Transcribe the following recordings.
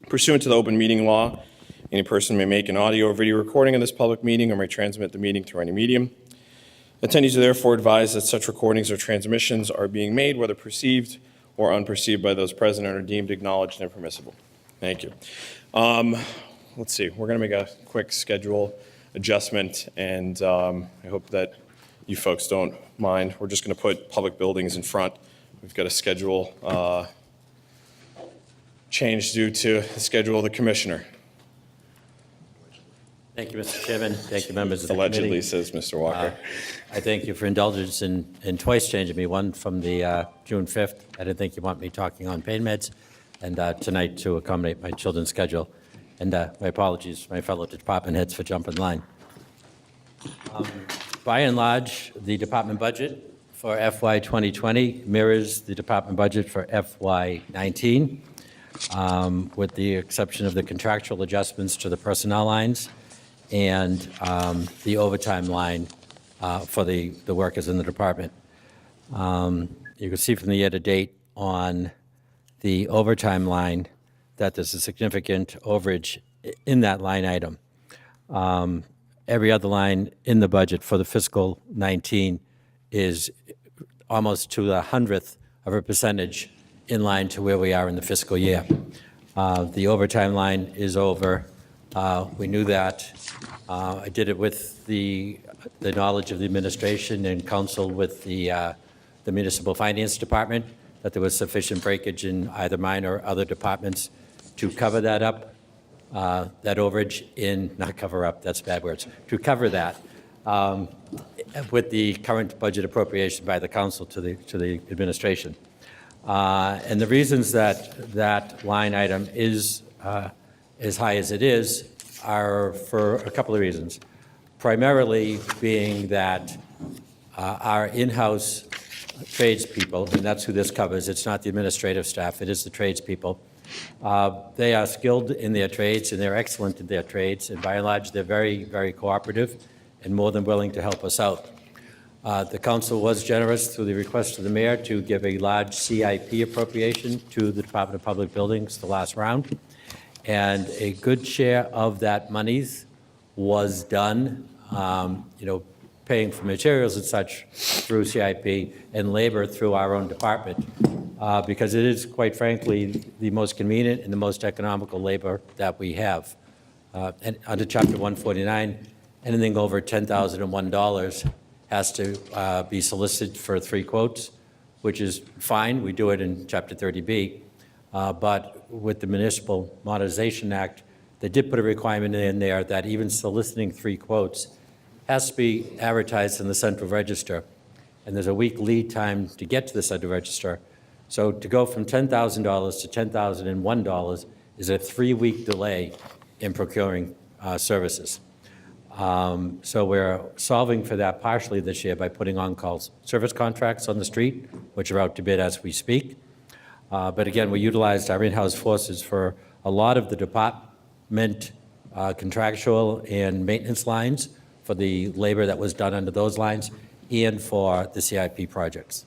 Pursuant to the open meeting law, any person may make an audio or video recording of this public meeting or may transmit the meeting through any medium. Attendees are therefore advised that such recordings or transmissions are being made, whether perceived or unperceived by those present, and are deemed acknowledged and permissible. Thank you. Let's see, we're going to make a quick schedule adjustment, and I hope that you folks don't mind. We're just going to put public buildings in front. We've got a schedule change due to the schedule of the commissioner. Thank you, Mr. Chairman. Thank you, members of the committee. Allegedly, says Mr. Walker. I thank you for indulgence in twice changing me, one from the June 5th. I didn't think you want me talking on pain meds, and tonight to accommodate my children's schedule. And my apologies to my fellow department heads for jumping line. By and large, the department budget for FY 2020 mirrors the department budget for FY 19, with the exception of the contractual adjustments to the personnel lines and the overtime line for the workers in the department. You can see from the year-to-date on the overtime line that there's a significant overage in that line item. Every other line in the budget for the fiscal 19 is almost to the 100th of a percentage in line to where we are in the fiscal year. The overtime line is over. We knew that. I did it with the knowledge of the administration and counsel with the municipal finance department, that there was sufficient breakage in either mine or other departments to cover that up, that overage in, not cover up, that's bad words, to cover that with the current budget appropriation by the council to the administration. And the reasons that line item is as high as it is are for a couple of reasons. Primarily being that our in-house tradespeople, and that's who this covers, it's not the administrative staff, it is the tradespeople. They are skilled in their trades and they're excellent in their trades, and by and large they're very, very cooperative and more than willing to help us out. The council was generous through the request of the mayor to give a large CIP appropriation to the Department of Public Buildings the last round, and a good share of that monies was done, paying for materials and such through CIP and labor through our own department, because it is, quite frankly, the most convenient and the most economical labor that we have. And under Chapter 149, anything over $10,001 has to be solicited for 3 quotes, which is fine. We do it in Chapter 30B. But with the Municipal Modernization Act, they did put a requirement in there that even soliciting 3 quotes has to be advertised in the Central Register. And there's a week lead time to get to the Central Register. So to go from $10,000 to $10,001 is a 3-week delay in procuring services. So we're solving for that partially this year by putting on-call service contracts on the street, which are out to bid as we speak. But again, we utilized our in-house forces for a lot of the department contractual and maintenance lines for the labor that was done under those lines and for the CIP projects.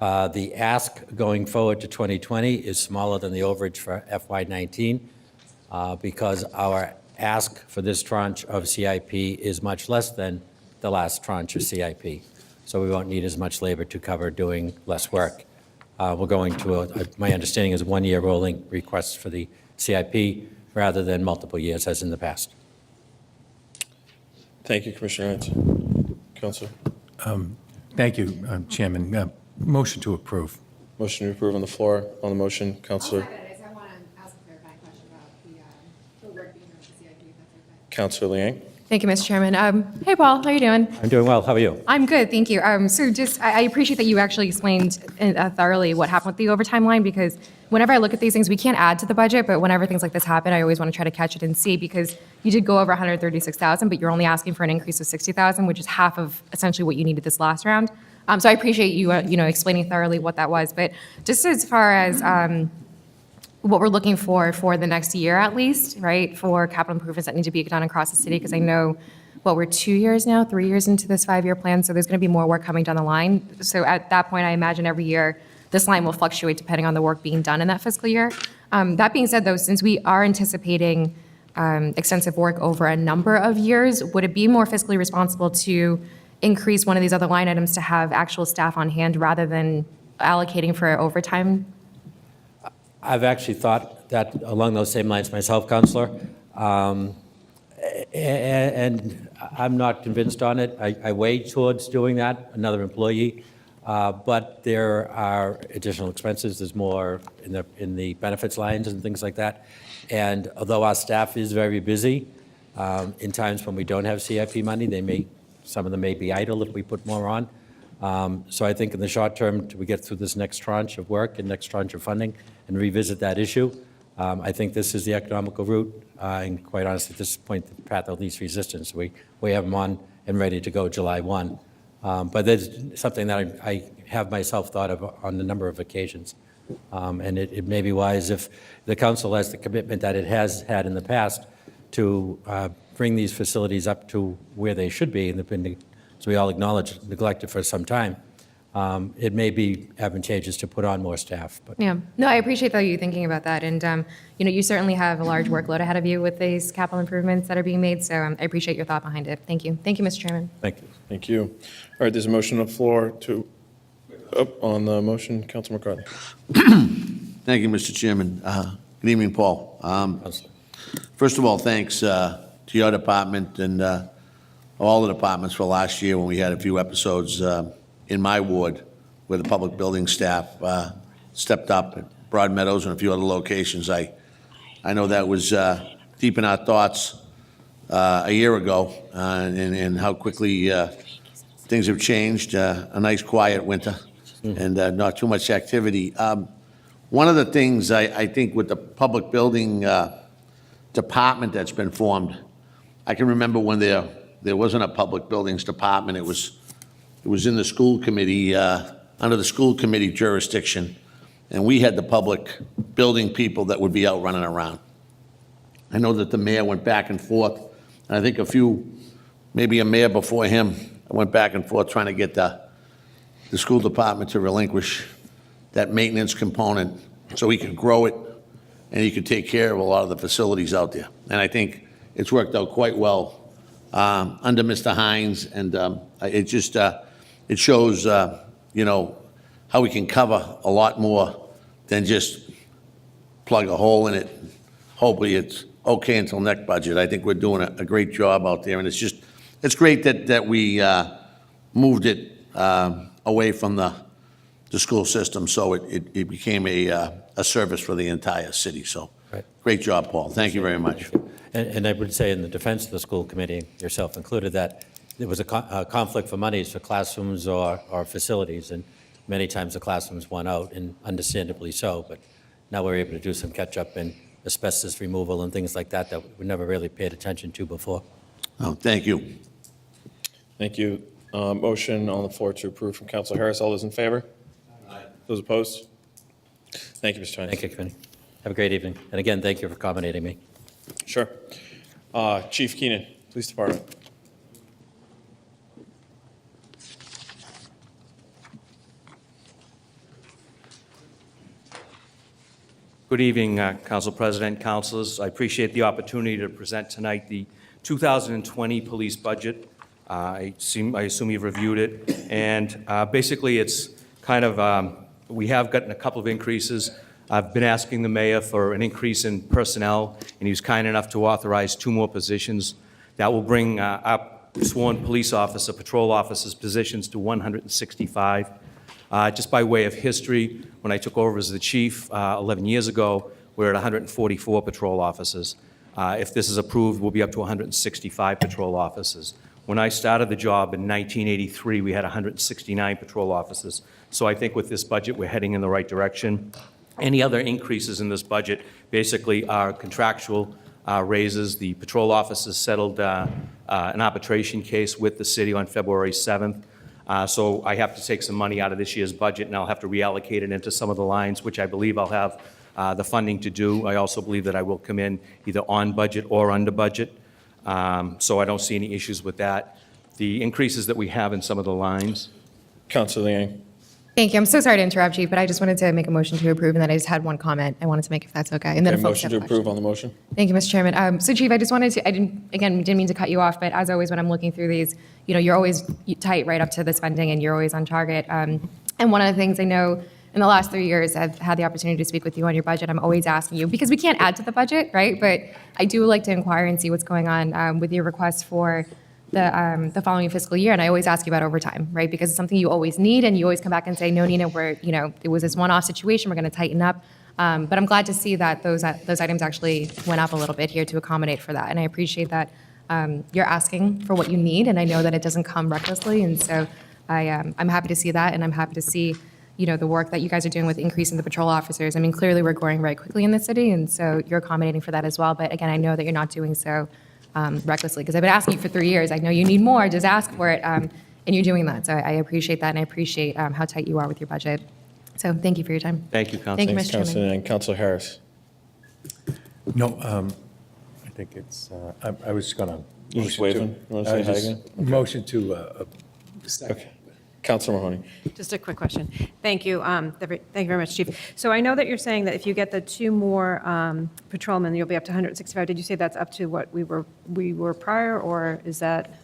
The ask going forward to 2020 is smaller than the overage for FY19 because our ask for this tranche of CIP is much less than the last tranche of CIP. So we won't need as much labor to cover doing less work. We're going to, my understanding is, a 1-year rolling request for the CIP rather than multiple years as in the past. Thank you, Commissioner Hines. Councilor. Thank you, Chairman. Motion to approve. Motion to approve on the floor. On the motion, Councilor. I want to ask a clarifying question about the work being done with the CIP, if that's okay. Councilor Liang. Thank you, Mr. Chairman. Hey, Paul, how are you doing? I'm doing well. How are you? I'm good, thank you. So just, I appreciate that you actually explained thoroughly what happened with the overtime line, because whenever I look at these things, we can't add to the budget, but whenever things like this happen, I always want to try to catch it and see, because you did go over 136,000, but you're only asking for an increase of 60,000, which is half of essentially what you needed this last round. So I appreciate you, explaining thoroughly what that was. But just as far as what we're looking for the next year at least, right, for capital improvements that need to be done across the city, because I know we're 2 years now, 3 years into this 5-year plan, so there's going to be more work coming down the line. So at that point, I imagine every year, this line will fluctuate depending on the work being done in that fiscal year. That being said, though, since we are anticipating extensive work over a number of years, would it be more fiscally responsible to increase one of these other line items to have actual staff on hand rather than allocating for overtime? I've actually thought that along those same lines myself, Counselor. And I'm not convinced on it. I weigh towards doing that, another employee. But there are additional expenses. There's more in the benefits lines and things like that. And although our staff is very busy, in times when we don't have CIP money, some of them may be idle if we put more on. So I think in the short term, till we get through this next tranche of work and next tranche of funding and revisit that issue, I think this is the economical route. And quite honestly, at this point, the path of least resistance. We have them on and ready to go July 1. But there's something that I have myself thought of on a number of occasions. And it may be wise if the council has the commitment that it has had in the past to bring these facilities up to where they should be, and they've been, as we all acknowledge, neglected for some time. It may be advantageous to put on more staff. But Yeah, no, I appreciate that you thinking about that. And, you certainly have a large workload ahead of you with these capital improvements that are being made, so I appreciate your thought behind it. Thank you. Thank you, Mr. Chairman. thank you. Thank you. All right, there's a motion on the floor on the motion, Council McCarthy. Thank you, Mr. Chairman. Good evening, Paul. Counselor. First of all, thanks to your department and all the departments for last year when we had a few episodes in my ward where the public building staff stepped up at Broad Meadows and a few other locations. I know that was deep in our thoughts a year ago and how quickly things have changed. A nice quiet winter and not too much activity. One of the things I think with the public building department that's been formed, I can remember when there wasn't a public buildings department. It was in the school committee, under the school committee jurisdiction, and we had the public building people that would be out running around. I know that the mayor went back and forth, and I think maybe a mayor before him went back and forth trying to get the school department to relinquish that maintenance component so he could grow it and he could take care of a lot of the facilities out there. And I think it's worked out quite well under Mr. Hines, and it just it shows how we can cover a lot more than just plug a hole in it. Hopefully it's okay until next budget. I think we're doing a great job out there, and it's great that we moved it away from the school system, so it became a service for the entire city. So, Right. Great job, Paul. Thank you very much. And I would say in the defense of the school committee, yourself included, that there was a conflict for monies for classrooms or facilities, and many times the classrooms won out, and understandably so, but now we're able to do some catch-up in asbestos removal and things like that we never really paid attention to before. Oh, thank you. Thank you. Motion on the floor to approve from Council Harris. All those in favor? Aye. Those opposed? Thank you, Mr. Hines. Thank you, Committee. Have a great evening. And again, thank you for accommodating me. Sure. Chief Keenan, Police Department. Good evening, Council President, councilors. I appreciate the opportunity to present tonight the 2020 police budget. I assume you've reviewed it, and basically it's kind of, we have gotten a couple of increases. I've been asking the mayor for an increase in personnel, and he was kind enough to authorize 2 more positions. That will bring up sworn police officer, patrol officers' positions to 165. Just by way of history, when I took over as the chief 11 years ago, we're at 144 patrol officers. If this is approved, we'll be up to 165 patrol officers. When I started the job in 1983, we had 169 patrol officers. So I think with this budget, we're heading in the right direction. Any other increases in this budget basically are contractual raises. The patrol officers settled an arbitration case with the city on February 7th. So I have to take some money out of this year's budget, and I'll have to reallocate it into some of the lines, which I believe I'll have the funding to do. I also believe that I will come in either on budget or under budget. So I don't see any issues with that. The increases that we have in some of the lines, Counselor Liang. Thank you. I'm so sorry to interrupt, Chief, but I just wanted to make a motion to approve, and then I just had one comment I wanted to make, if that's okay. And then Okay, if folks motion have to approve questions. on the motion? Thank you, Mr. Chairman. So Chief, I just wanted to, didn't mean to cut you off, but as always, when I'm looking through these, you're always tight right up to the spending, and you're always on target. And one of the things I know in the last 3 years, I've had the opportunity to speak with you on your budget. I'm always asking you, because we can't add to the budget, right? But I do like to inquire and see what's going on with your requests for the following fiscal year. And I always ask you about overtime, right? Because it's something you always need, and you always come back and say, no, Nina, it was this one-off situation, we're going to tighten up. But I'm glad to see that those items actually went up a little bit here to accommodate for that. And I appreciate that you're asking for what you need, and I know that it doesn't come recklessly. And so I'm happy to see that, and I'm happy to see the work that you guys are doing with increasing the patrol officers. I mean, clearly we're growing very quickly in the city, and so you're accommodating for that as well. But again, I know that you're not doing so recklessly, because I've been asking you for 3 years. I know you need more, just ask for it, and you're doing that. So I appreciate that, and I appreciate how tight you are with your budget. So thank you for your time. thank you, Counselor. Thank you, Thanks, Mr. Chairman. Counselor Liang. Counselor Harris. No, I think it's, I was going to. You just waving? You wanna say hi again? Motion to, Okay. Counselor Mahoney. Just a quick question. Thank you. Thank you very much, Chief. So I know that you're saying that if you get the 2 more patrolmen, you'll be up to 165. Did you say that's up to what we were prior, or is that?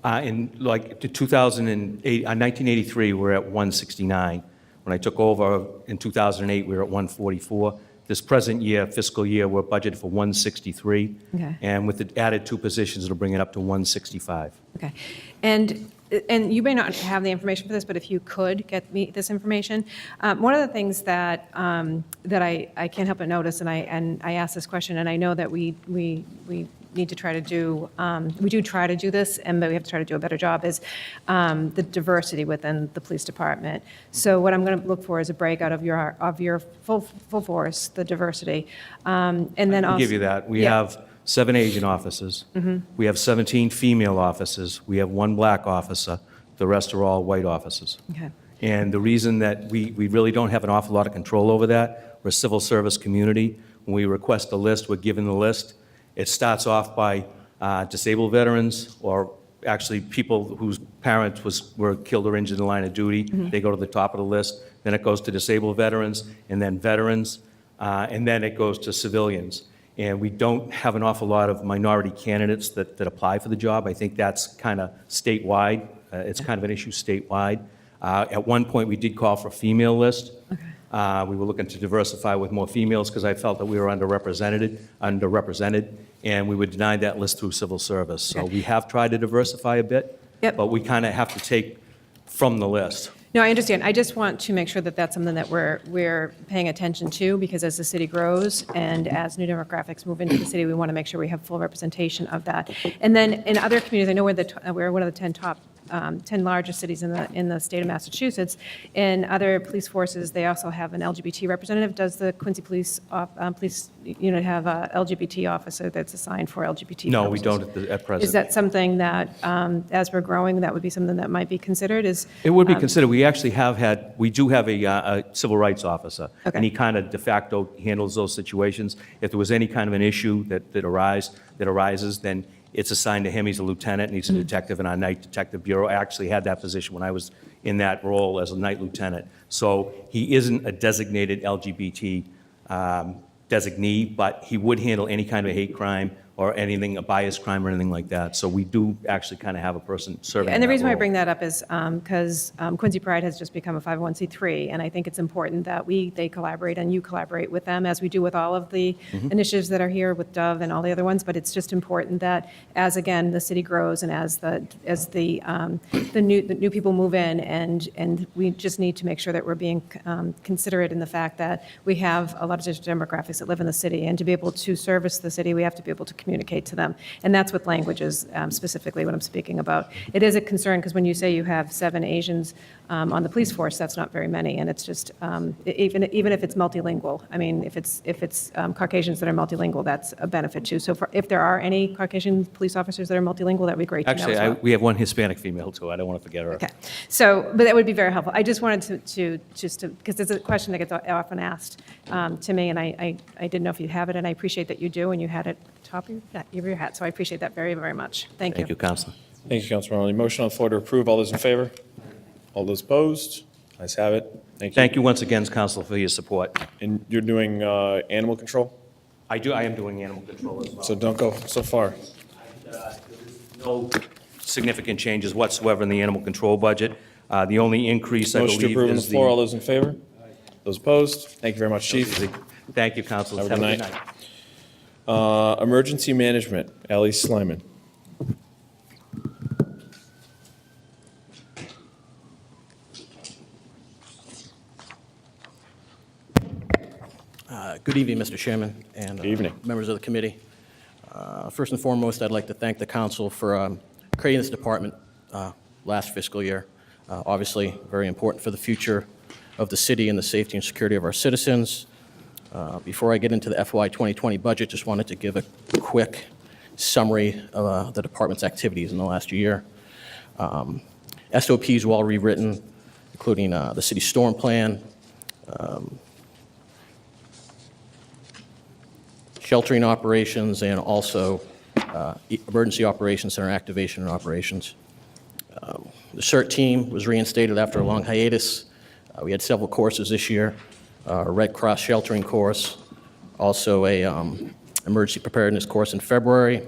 In like 2008, 1983, we were at 169. When I took over in 2008, we were at 144. This present year, fiscal year, we're budgeted for 163. Okay. And with the added 2 positions, it'll bring it up to 165. Okay. And you may not have the information for this, but if you could get me this information. One of the things that I can't help but notice, and I asked this question, and I know that we need to try to do, we do try to do this, but we have to try to do a better job, is the diversity within the police department. So what I'm going to look for is a breakout of your full force, the diversity. And then I'll also. give you that. We Yeah. have 7 agent officers. We have 17 female officers. We have 1 black officer. The rest are all white officers. Okay. And the reason that we really don't have an awful lot of control over that, we're a civil service community. When we request a list, we're given the list. It starts off by disabled veterans, or actually people whose parents were killed or injured in the line of duty. They go to the top of the list. Then it goes to disabled veterans, and then veterans, and then it goes to civilians. And we don't have an awful lot of minority candidates that apply for the job. I think that's kind of statewide. It's kind of an issue statewide. At one point, we did call for a female list. We were looking to diversify with more females because I felt that we were underrepresented, and we were denied that list through civil service. So Okay. we have tried to diversify a bit, Yep. but we kind of have to take from the list. No, I understand. I just want to make sure that that's something that we're paying attention to, because as the city grows and as new demographics move into the city, we want to make sure we have full representation of that. And then in other communities, I know we're one of the 10 largest cities in the state of Massachusetts. In other police forces, they also have an LGBT representative. Does the Quincy Police Unit have a LGBT officer that's assigned for LGBT No, we purposes? don't at present. Is that something that, as we're growing, that would be something that might be considered? It would be considered. We actually we do have a civil rights officer. Okay. And he kind of de facto handles those situations. If there was any kind of an issue that arises, then it's assigned to him. He's a lieutenant, and he's a detective in our night detective bureau. I actually had that position when I was in that role as a night lieutenant. So he isn't a designated LGBT designee, but he would handle any kind of hate crime or anything, a bias crime or anything like that. So we do actually kind of have a person serving And the that reason why I role. bring that up is because Quincy Pride has just become a 501c3, and I think it's important that they collaborate and you collaborate with them, as we do with all of the initiatives that are here with Dove and all the other ones. But it's just important that as, again, the city grows and as the new people move in, and we just need to make sure that we're being considerate in the fact that we have a lot of different demographics that live in the city, and to be able to service the city, we have to be able to communicate to them. And that's with languages, specifically what I'm speaking about. It is a concern, because when you say you have 7 Asians on the police force, that's not very many, and it's just, even if it's multilingual, I mean, if it's Caucasians that are multilingual, that's a benefit too. So if there are any Caucasian police officers that are multilingual, that would be great to know Actually, as well. we have 1 Hispanic female, too. I don't want to forget her. Okay, so, but that would be very helpful. I just wanted to because there's a question that gets often asked to me, and I didn't know if you have it, and I appreciate that you do, and you had it top of your hat. So I appreciate that very, very much. Thank you. Thank you, Counselor. Thank you, Councilor Marley. Motion on the floor to approve. All those in favor? All those opposed? Ayes have it. Thank you. Thank you once again, Counselor, for your support. And you're doing animal control? I am doing animal control as well. So don't go so far. No significant changes whatsoever in the animal control budget. The only increase, I Motion to believe, approve on the is floor. All those in favor? Those opposed? Thank you very much, Chief. Thank you, Counselor. Have a good night. Emergency Management, Ally Slyman. Good evening, Mr. Chairman and Good evening. members of the committee. First and foremost, I'd like to thank the council for creating this department last fiscal year. Obviously, very important for the future of the city and the safety and security of our citizens. Before I get into the FY 2020 budget, just wanted to give a quick summary of the department's activities in the last year. SOPs were all rewritten, including the city storm plan, sheltering operations, and also emergency operations center activation and operations. The CERT team was reinstated after a long hiatus. We had several courses this year, a Red Cross sheltering course, also a emergency preparedness course in February,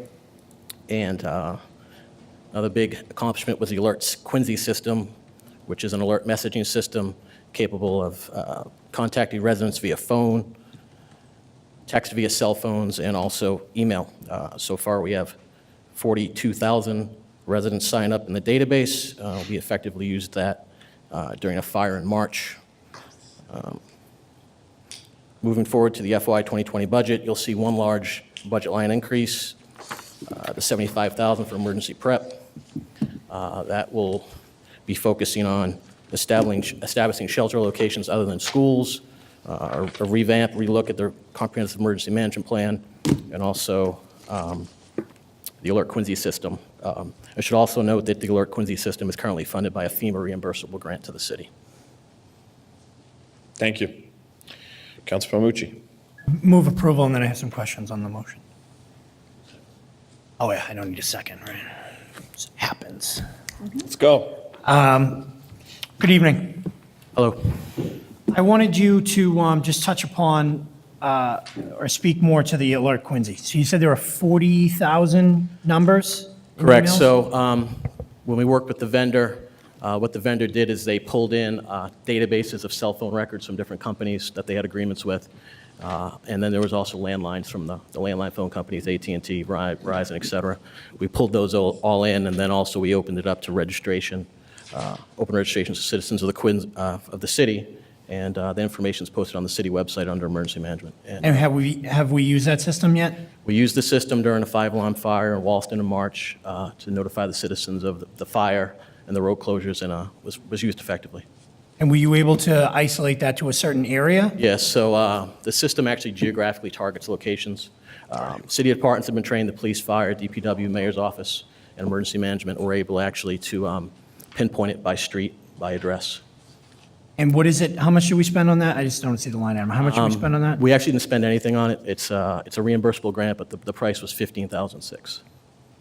and another big accomplishment was the Alert Quincy system, which is an alert messaging system capable of contacting residents via phone, text via cell phones, and also email. So far, we have 42,000 residents sign up in the database. We effectively used that during a fire in March. Moving forward to the FY 2020 budget, you'll see one large budget line increase, the $75,000 for emergency prep. That will be focusing on establishing shelter locations other than schools, a revamp, relook at their comprehensive emergency management plan, and also the Alert Quincy system. I should also note that the Alert Quincy system is currently funded by a FEMA reimbursable grant to the city. Thank you. Councilor Palmucci. Move approval, and then I have some questions on the motion. Oh, yeah, I don't need a second, right? It happens. Let's go. Good evening. Hello. I wanted you to just touch upon or speak more to the Alert Quincy. So you said there are 40,000 numbers? in Correct. emails? So when we worked with the vendor, what the vendor did is they pulled in databases of cell phone records from different companies that they had agreements with. And then there was also landlines from the landline phone companies, AT&T, Verizon, et cetera. We pulled those all in, and then also we opened it up to registration, open registration to citizens of the city, and the information is posted on the city website under emergency management. And And have we used that system yet? we used the system during a 5-alarm fire in Walston in March to notify the citizens of the fire and the road closures, and was used effectively. And were you able to isolate that to a certain area? Yes, so the system actually geographically targets locations. City departments have been trained, the police, fire, DPW, mayor's office, and emergency management were able actually to pinpoint it by street, by address. And what is it, how much do we spend on that? I just don't see the line item. How much do we spend on that? We actually didn't spend anything on it. It's a reimbursable grant, but the price was $15,600.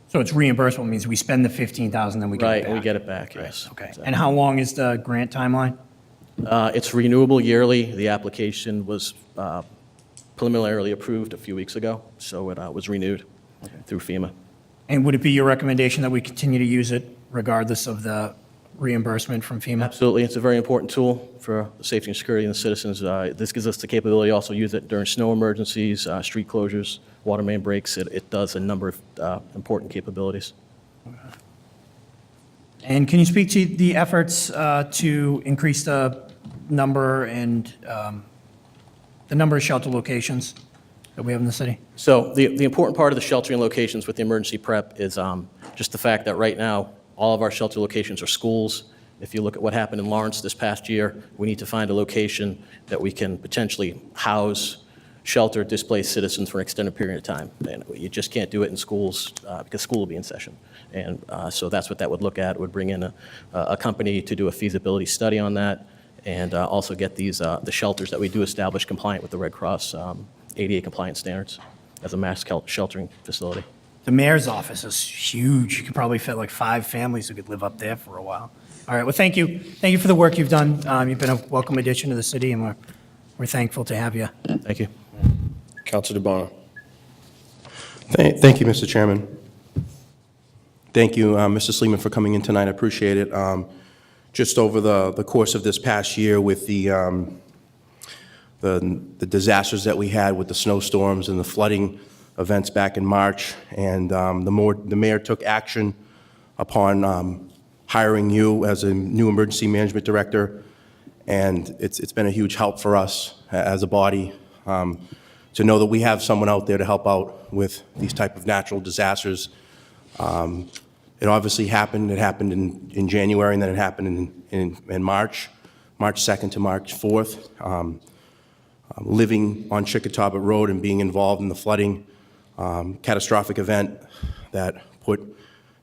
So it's reimbursable, means we spend the 15,000, then we get it Right, back? and we get it back, yes. Okay. Exactly. And how long is the grant timeline? It's renewable yearly. The application was preliminarily approved a few weeks ago, so it was renewed through FEMA. And would it be your recommendation that we continue to use it regardless of the reimbursement from FEMA? Absolutely, it's a very important tool for the safety and security of the citizens. This gives us the capability to also use it during snow emergencies, street closures, water main breaks. It does a number of important capabilities. And can you speak to the efforts to increase the number and the number of shelter locations that we have in the city? So the important part of the sheltering locations with the emergency prep is just the fact that right now, all of our shelter locations are schools. If you look at what happened in Lawrence this past year, we need to find a location that we can potentially house, shelter displaced citizens for an extended period of time. And you just can't do it in schools because school will be in session. And so that's what that would look at. It would bring in a company to do a feasibility study on that, and also get these the shelters that we do establish compliant with the Red Cross ADA compliance standards. as a mass sheltering facility. The mayor's office is huge. You could probably fit like 5 families who could live up there for a while. All right, well, thank you. Thank you for the work you've done. You've been a welcome addition to the city, and we're thankful to have you. Thank you. Counselor DeBona. Thank you, Mr. Chairman. Thank you, Mr. Sleeman, for coming in tonight. I appreciate it. Just over the course of this past year with the disasters that we had with the snowstorms and the flooding events back in March, and the mayor took action upon hiring you as a new emergency management director, and it's been a huge help for us as a body to know that we have someone out there to help out with these type of natural disasters. It obviously happened. It happened in January, and then it happened in March 2nd to March 4th. Living on Chickatawbut Road and being involved in the flooding catastrophic event that put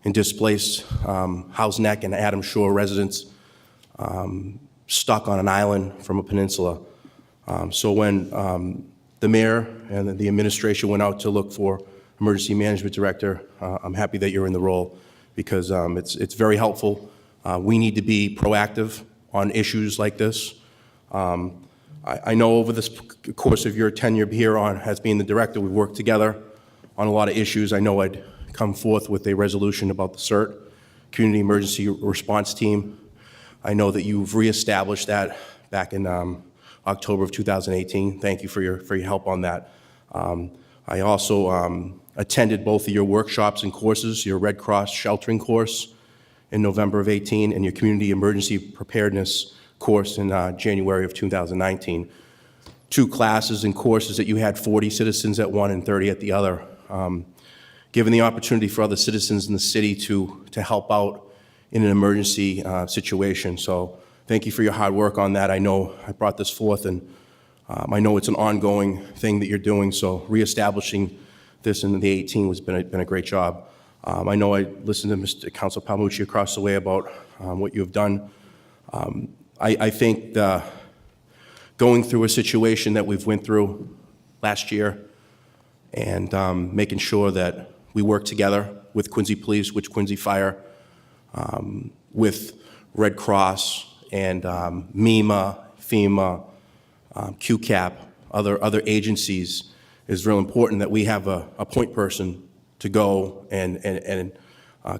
and displaced House Neck and Adams Shore residents stuck on an island from a peninsula. So when the mayor and the administration went out to look for emergency management director, I'm happy that you're in the role because it's very helpful. We need to be proactive on issues like this. I know over this course of your tenure here as being the director, we've worked together on a lot of issues. I know I'd come forth with a resolution about the CERT, Community Emergency Response Team. I know that you've reestablished that back in October of 2018. Thank you for your help on that. I also attended both of your workshops and courses, your Red Cross sheltering course in November of 18 and your Community Emergency Preparedness course in January of 2019. 2 classes and courses that you had 40 citizens at one and 30 at the other. Given the opportunity for other citizens in the city to help out in an emergency situation. So thank you for your hard work on that. I know I brought this forth, and I know it's an ongoing thing that you're doing, so reestablishing this in the 18 has been a great job. I know I listened to Mr. Council Palmucci across the way about what you have done. I think going through a situation that we've went through last year and making sure that we work together with Quincy Police, with Quincy Fire, with Red Cross and MEMA, FEMA, QCAP, other agencies, is real important that we have a point person to go and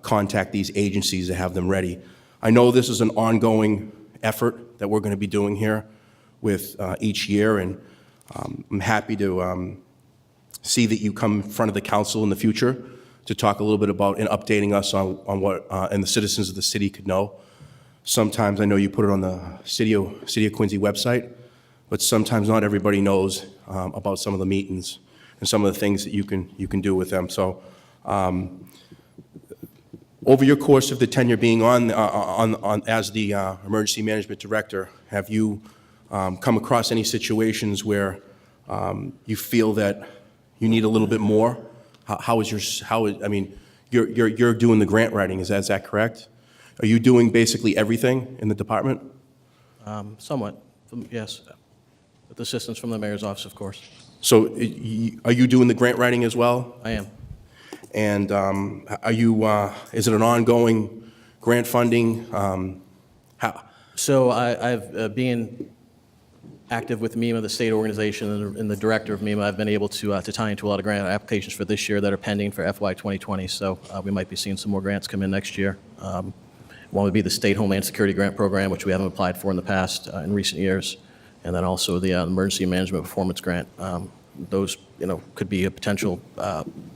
contact these agencies to have them ready. I know this is an ongoing effort that we're going to be doing here with each year, and I'm happy to see that you come in front of the council in the future to talk a little bit about and updating us on what and the citizens of the city could know. Sometimes I know you put it on the City of Quincy website, but sometimes not everybody knows about some of the meetings and some of the things that you can do with them. So over your course of the tenure being on as the emergency management director, have you come across any situations where you feel that you need a little bit more? I mean, you're doing the grant writing, is that correct? Are you doing basically everything in the department? Somewhat, yes. With assistance from the mayor's office, of course. So are you doing the grant writing as well? I am. And are you, is it an ongoing grant funding? So I've been active with MEMA, the state organization, and the director of MEMA. I've been able to tie into a lot of grant applications for this year that are pending for FY 2020. So we might be seeing some more grants come in next year. One would be the State Homeland Security Grant Program, which we haven't applied for in the past, in recent years, and then also the Emergency Management Performance Grant. Those, could be a potential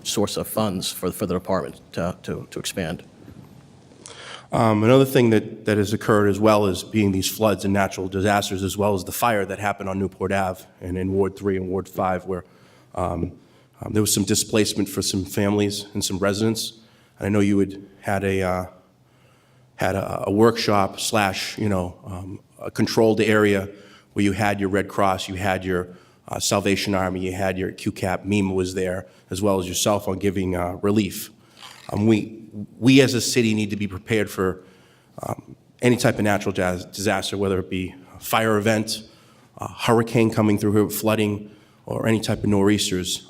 source of funds for the department to expand. Another thing that has occurred as well as being these floods and natural disasters, as well as the fire that happened on Newport Ave and in Ward 3 and Ward 5, where there was some displacement for some families and some residents. And I know you had a workshop / a controlled area where you had your Red Cross, you had your Salvation Army, you had your QCAP, MEMA was there, as well as yourself on giving relief. We as a city need to be prepared for any type of natural disaster, whether it be a fire event, a hurricane coming through here, flooding, or any type of nor'easters.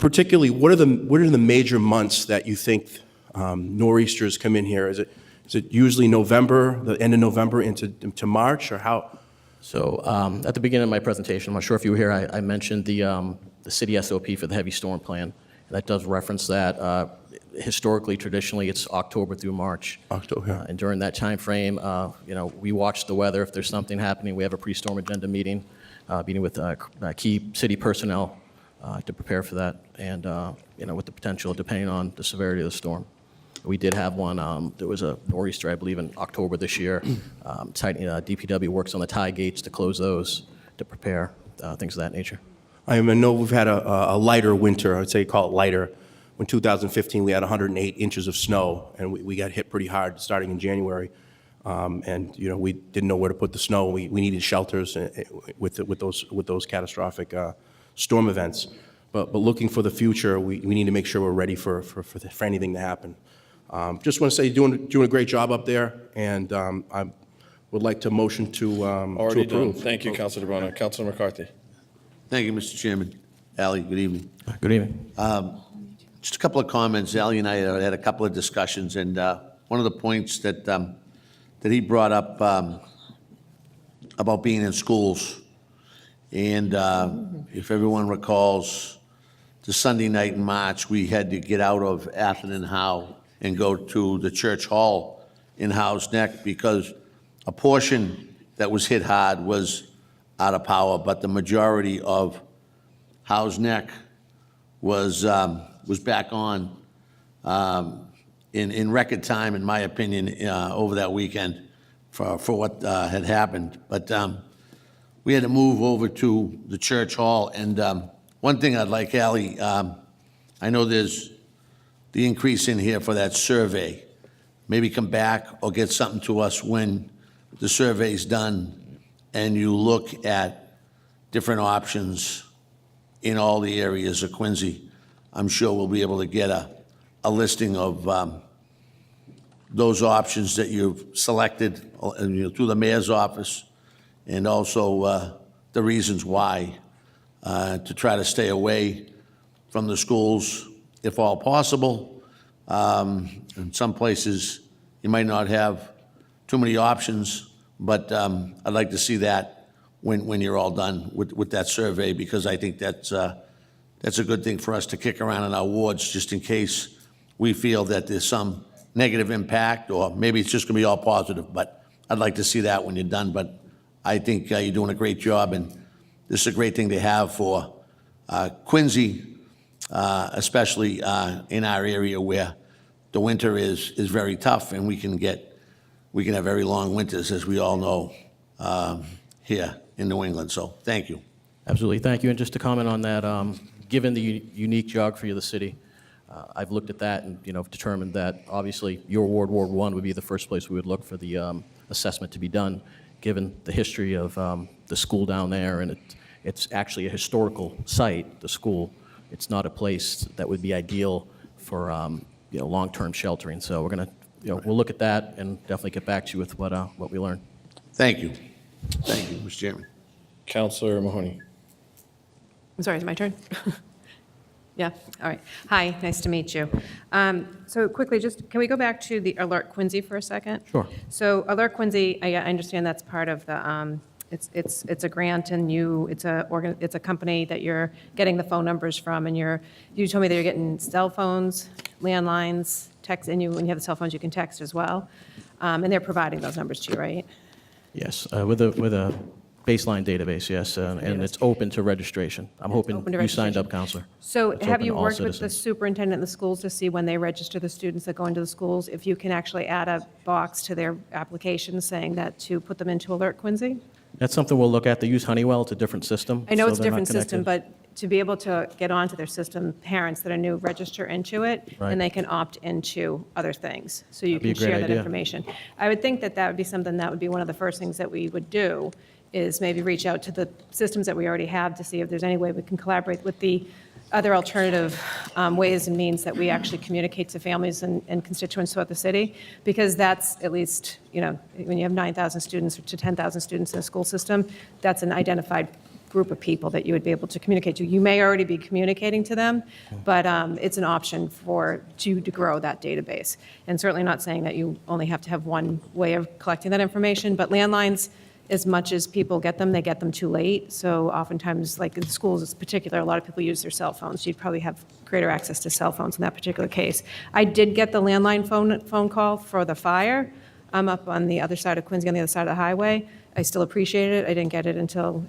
particularly, what are the major months that you think nor'easters come in here? Is it usually November, the end of November into March, or how? So at the beginning of my presentation, I'm not sure if you were here, I mentioned the city SOP for the heavy storm plan. And that does reference that. Historically, traditionally, it's October through March. October, yeah. And during that time frame, we watch the weather. If there's something happening, we have a pre-storm agenda meeting with key city personnel to prepare for that, and with the potential, depending on the severity of the storm. We did have one, there was a nor'easter, I believe, in October this year. DPW works on the tie gates to close those, to prepare, things of that nature. I know we've had a lighter winter, I would say call it lighter. In 2015, we had 108 inches of snow, and we got hit pretty hard starting in January. And we didn't know where to put the snow. We needed shelters with those catastrophic storm events. But looking for the future, we need to make sure we're ready for anything to happen. Just want to say you're doing a great job up there, and I would like to motion to Already done. approve. Thank you, Councilor DeBona. Councilor McCarthy. Thank you, Mr. Chairman. Ally, good evening. Good evening. Just a couple of comments. Ally and I had a couple of discussions, and one of the points that he brought up about being in schools. And if everyone recalls, the Sunday night in March, we had to get out of Atherton Howe and go to the church hall in Howe's Neck because a portion that was hit hard was out of power, but the majority of Howe's Neck was back on in record time, in my opinion, over that weekend for what had happened. But we had to move over to the church hall. And one thing I'd like, Ally, I know there's the increase in here for that survey. Maybe come back or get something to us when the survey's done and you look at different options in all the areas of Quincy. I'm sure we'll be able to get a listing of those options that you've selected through the mayor's office, and also the reasons why, to try to stay away from the schools if all possible. In some places, you might not have too many options, but I'd like to see that when you're all done with that survey, because I think that's a good thing for us to kick around in our wards, just in case we feel that there's some negative impact, or maybe it's just going to be all positive. But I'd like to see that when you're done. But I think you're doing a great job, and this is a great thing to have for Quincy, especially in our area where the winter is very tough, and we can have very long winters, as we all know, here in New England. So thank you. Absolutely, thank you. And just to comment on that, given the unique geography of the city, I've looked at that and determined that obviously your ward, Ward 1, would be the first place we would look for the assessment to be done, given the history of the school down there, and it's actually a historical site, the school. It's not a place that would be ideal for long-term sheltering. So we're going to, we'll look at that and definitely get back to you with what we learn. Thank you. Thank you, Mr. Chairman. Councilor Mahoney. I'm sorry, is it my turn? Yeah, all right. Hi, nice to meet you. So quickly, can we go back to the Alert Quincy for a second? Sure. So Alert Quincy, I understand that's part of the, it's a grant, and it's a company that you're getting the phone numbers from, and you told me that you're getting cell phones, landlines, text, and when you have the cell phones, you can text as well. And they're providing those numbers to you, right? Yes, with a baseline database, yes, and it's open to registration. I'm hoping open to you signed registration. up, Counselor. So It's have open you to all worked with the citizens. superintendent in the schools to see when they register the students that go into the schools, if you can actually add a box to their application saying that to put them into Alert Quincy? That's something we'll look at. They use Honeywell, it's a different system. I know so it's a they're not different system, connected. but to be able to get onto their system, parents that are new register into it, Right. and they can opt into other things. So you That'd be a can share great that idea. information. I would think that that would be something that would be one of the first things that we would do, is maybe reach out to the systems that we already have to see if there's any way we can collaborate with the other alternative ways and means that we actually communicate to families and constituents throughout the city, because that's at least, when you have 9,000 students to 10,000 students in a school system, that's an identified group of people that you would be able to communicate to. You may already be communicating to them, but it's an option for you to grow that database. And certainly not saying that you only have to have one way of collecting that information, but landlines, as much as people get them, they get them too late. So oftentimes, like in schools in particular, a lot of people use their cell phones. So you'd probably have greater access to cell phones in that particular case. I did get the landline phone call for the fire. I'm up on the other side of Quincy, on the other side of the highway. I still appreciate it. I didn't get it until,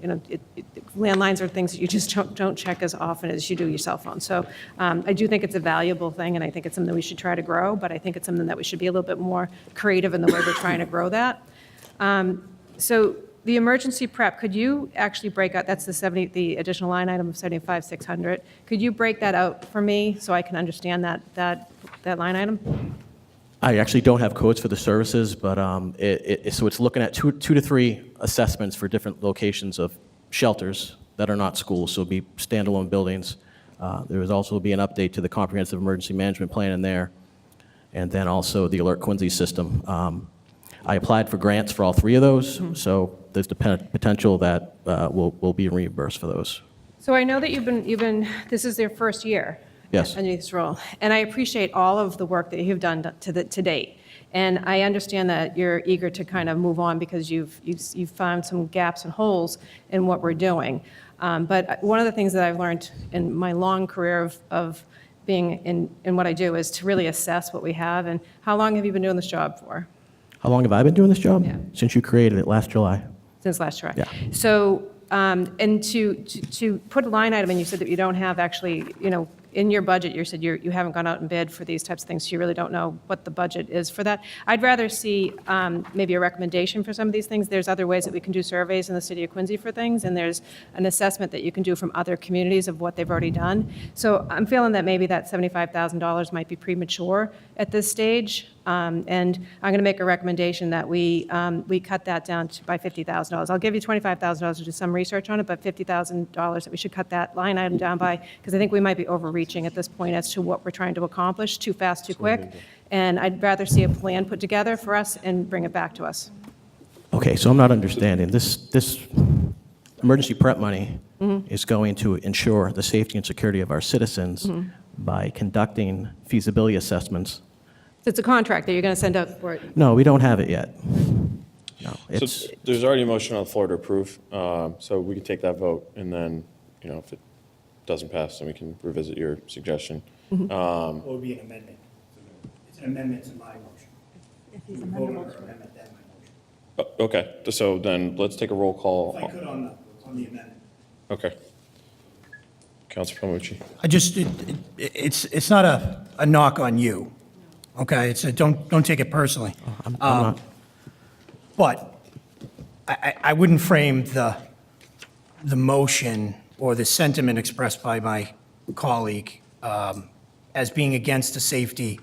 landlines are things that you just don't check as often as you do your cell phone. So I do think it's a valuable thing, and I think it's something that we should try to grow, but I think it's something that we should be a little bit more creative in the way we're trying to grow that. So the emergency prep, could you actually break out, that's the additional line item of 75,600. Could you break that out for me so I can understand that line item? I actually don't have codes for the services, but so it's looking at two to three assessments for different locations of shelters that are not schools, so it'll be standalone buildings. There will also be an update to the comprehensive emergency management plan in there, and then also the Alert Quincy system. I applied for grants for all three of those, so there's the potential that we'll be reimbursed for those. So I know that you've been, this is their first year. Yes. Underneath this role. And I appreciate all of the work that you've done to date. And I understand that you're eager to kind of move on because you've found some gaps and holes in what we're doing. But one of the things that I've learned in my long career of being in what I do is to really assess what we have. And how long have you been doing this job for? How long have I been doing this job? Yeah. Since you created it last July. Since last July? Yeah. So, and to put a line item, and you said that you don't have actually, in your budget, you said you haven't gone out and bid for these types of things, so you really don't know what the budget is for that. I'd rather see maybe a recommendation for some of these things. There's other ways that we can do surveys in the city of Quincy for things, and there's an assessment that you can do from other communities of what they've already done. So I'm feeling that maybe that $75,000 might be premature at this stage, and I'm going to make a recommendation that we cut that down by $50,000. I'll give you $25,000 to do some research on it, but $50,000 that we should cut that line item down by, because I think we might be overreaching at this point as to what we're trying to accomplish, too fast, too quick. And I'd rather see a plan put together for us and bring it back to us. Okay, so I'm not understanding. This emergency prep money is going to ensure the safety and security of our citizens by conducting feasibility assessments. It's a contract that you're going to send out for it. No, we don't have it yet. No, So it's, there's already a motion on the floor to approve, so we can take that vote, and then, if it doesn't pass, then we can revisit your suggestion. What would be an amendment? It's an amendment to my motion. You vote on the amendment, that's my motion. Okay, so then let's take a roll call. If I could on the amendment. Okay. Councilor Palmucci. It's not a knock on you, okay? It's don't take it personally. I'm not. But I wouldn't frame the motion or the sentiment expressed by my colleague as being against the safety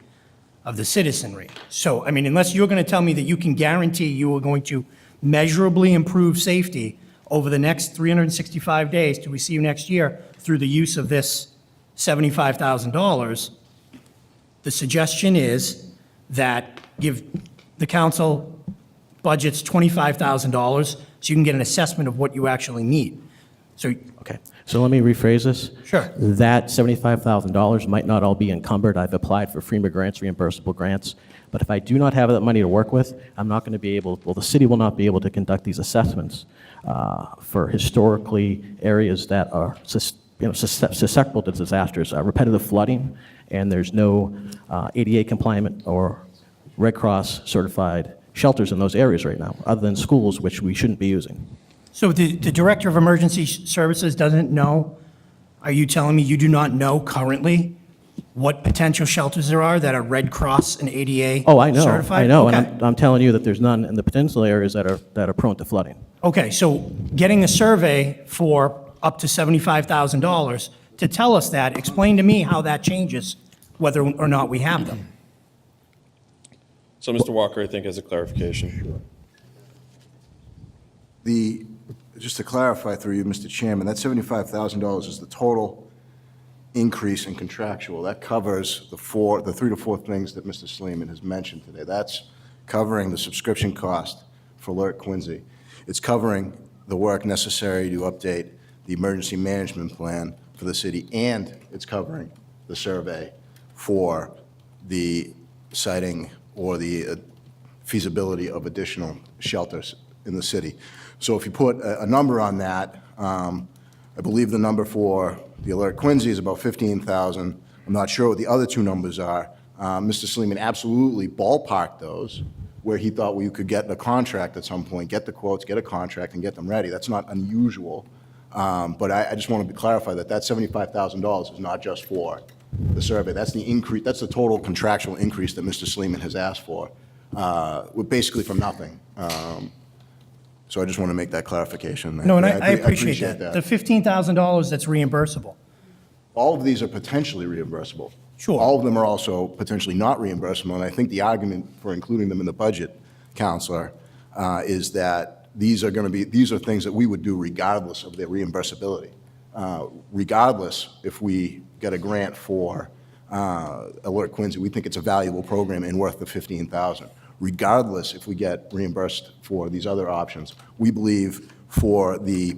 of the citizenry. So, I mean, unless you're going to tell me that you can guarantee you are going to measurably improve safety over the next 365 days till we see you next year through the use of this $75,000, the suggestion is that give the council budgets $25,000 so you can get an assessment of what you actually need. So, Okay, so let me rephrase this. Sure. That $75,000 might not all be encumbered. I've applied for FEMA grants, reimbursable grants. But if I do not have that money to work with, I'm not going to be able, the city will not be able to conduct these assessments for historically areas that are susceptible to disasters, repetitive flooding, and there's no ADA compliant or Red Cross certified shelters in those areas right now, other than schools, which we shouldn't be using. So the Director of Emergency Services doesn't know? Are you telling me you do not know currently what potential shelters there are that are Red Cross and ADA certified? Oh, I know, I know, Okay. and I'm telling you that there's none in the peninsula areas that are prone to flooding. Okay, so getting a survey for up to $75,000 to tell us that, explain to me how that changes whether or not we have them. So Mr. Walker, I think, has a clarification. Just to clarify through you, Mr. Chairman, that $75,000 is the total increase in contractual. That covers the 3 to 4 things that Mr. Sleeman has mentioned today. That's covering the subscription cost for Alert Quincy. It's covering the work necessary to update the emergency management plan for the city, and it's covering the survey for the siting or the feasibility of additional shelters in the city. So if you put a number on that, I believe the number for the Alert Quincy is about 15,000. I'm not sure what the other two numbers are. Mr. Sleeman absolutely ballparked those, where he thought we could get a contract at some point, get the quotes, get a contract, and get them ready. That's not unusual. But I just want to clarify that that $75,000 is not just for the survey. That's the increase, that's the total contractual increase that Mr. Sleeman has asked for, basically from nothing. So I just want to make that clarification. No, and I appreciate that. The $15,000 that's reimbursable. All of these are potentially reimbursable. Sure. All of them are also potentially not reimbursable, and I think the argument for including them in the budget, Counselor, is that these are things that we would do regardless of their reimbursability. Regardless, if we get a grant for Alert Quincy, we think it's a valuable program and worth the $15,000. Regardless, if we get reimbursed for these other options, we believe for the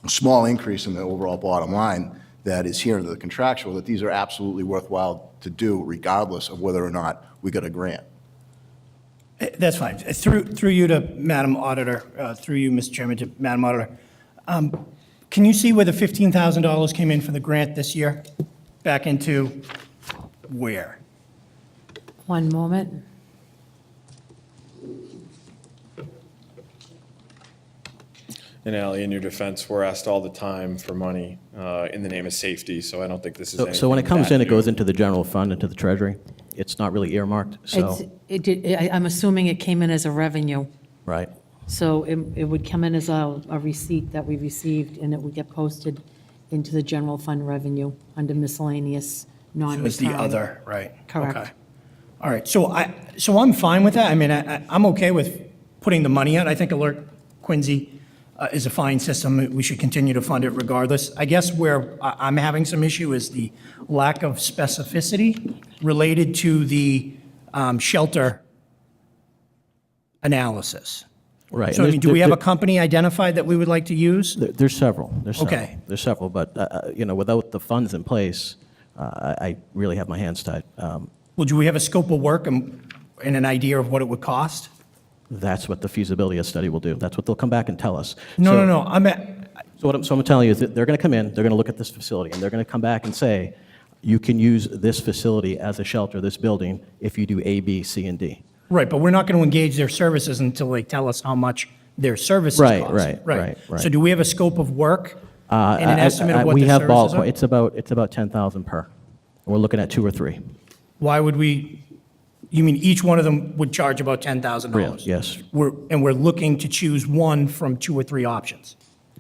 small increase in the overall bottom line that is here under the contractual, that these are absolutely worthwhile to do regardless of whether or not we get a grant. That's fine. Through you to Madam Auditor, through you, Mr. Chairman, to Madam Auditor, can you see where the $15,000 came in for the grant this year? Back into where? One moment. And Ally, in your defense, we're asked all the time for money in the name of safety, so I don't think this is anything So when it comes in, that it goes new. into the general fund, into the treasury. It's not really earmarked, so, I'm assuming it came in as a revenue, right. so it would come in as a receipt that we received, and it would get posted into the general fund revenue under miscellaneous, non-recurring. Was the other, right? Correct. Okay. All right, so I'm fine with that. I mean, I'm okay with putting the money out. I think Alert Quincy is a fine system. We should continue to fund it regardless. I guess where I'm having some issue is the lack of specificity related to the shelter analysis. Right. So, I And mean, do we there's- have a company identified that we would like to use? There's several. Okay. There's several, but, without the funds in place, I really have my hands tied. Well, do we have a scope of work and an idea of what it would cost? That's what the feasibility study will do. That's what they'll come back and tell us. No, So- no, no. So what I'm telling you is that they're going to come in, they're going to look at this facility, and they're going to come back and say, you can use this facility as a shelter, this building, if you do A, B, C, and D. Right, but we're not going to engage their services until they tell us how much their services Right, cost. right. So do we have a scope of work and an estimate of what We the have services are? it's about 10,000 per. We're looking at 2 or 3. Why would we, you mean each one of them would charge about $10,000? Real, yes. And we're looking to choose one from 2 or 3 options?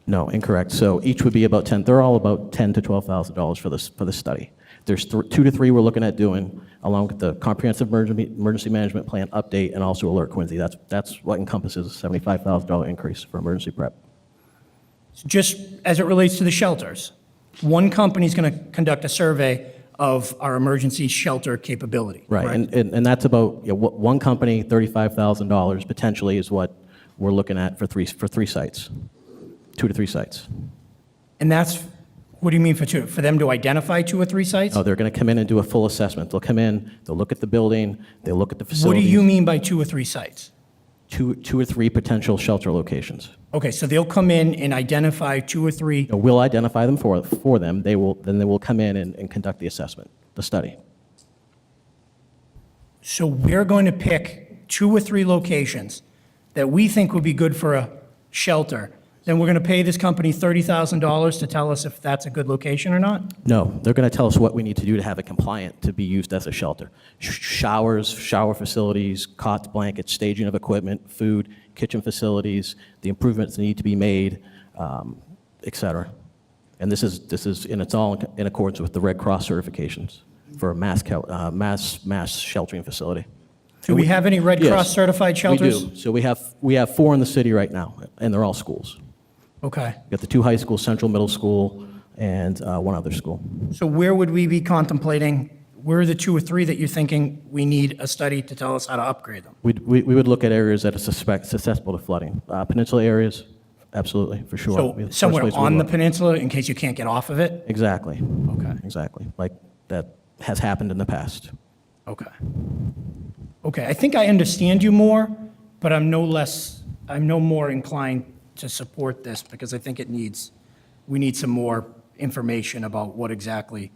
No, incorrect. So each would be about 10, they're all about $10,000 to $12,000 for this study. There's 2 to 3 we're looking at doing, along with the comprehensive emergency management plan update and also Alert Quincy. That's what encompasses a $75,000 increase for emergency prep. Just as it relates to the shelters, one company's going to conduct a survey of our emergency shelter capability. Right, correct? and that's about, one company, $35,000 potentially is what we're looking at for three sites, 2 to 3 sites. And that's, what do you mean for 2? For them to identify 2 or 3 sites? Oh, they're going to come in and do a full assessment. They'll come in, they'll look at the building, they'll look at the What do facilities. you mean by 2 or 3 sites? 2 or 3 potential shelter locations. Okay, so they'll come in and identify 2 or 3. We'll identify them for them. They will come in and conduct the assessment, the study. So we're going to pick 2 or 3 locations that we think would be good for a shelter. Then we're going to pay this company $30,000 to tell us if that's a good location or not? No, they're going to tell us what we need to do to have it compliant to be used as a shelter. Showers, shower facilities, cots, blankets, staging of equipment, food, kitchen facilities, the improvements that need to be made, et cetera. And this is, and it's all in accordance with the Red Cross certifications for a mass sheltering facility. Do we have any Red Yes, Cross certified shelters? We do. So we have 4 in the city right now, and they're all schools. Okay. We got the 2 high schools, Central Middle School, and 1 other school. So where would we be contemplating, where are the 2 or 3 that you're thinking we need a study to tell us how to upgrade them? We would look at areas that are susceptible to flooding. Peninsula areas, absolutely, for sure. So We have first somewhere place we on the look. peninsula in case you can't get off of it? Exactly. Okay. Exactly, like that has happened in the past. Okay. Okay, I think I understand you more, but I'm no more inclined to support this because I think we need some more information about what exactly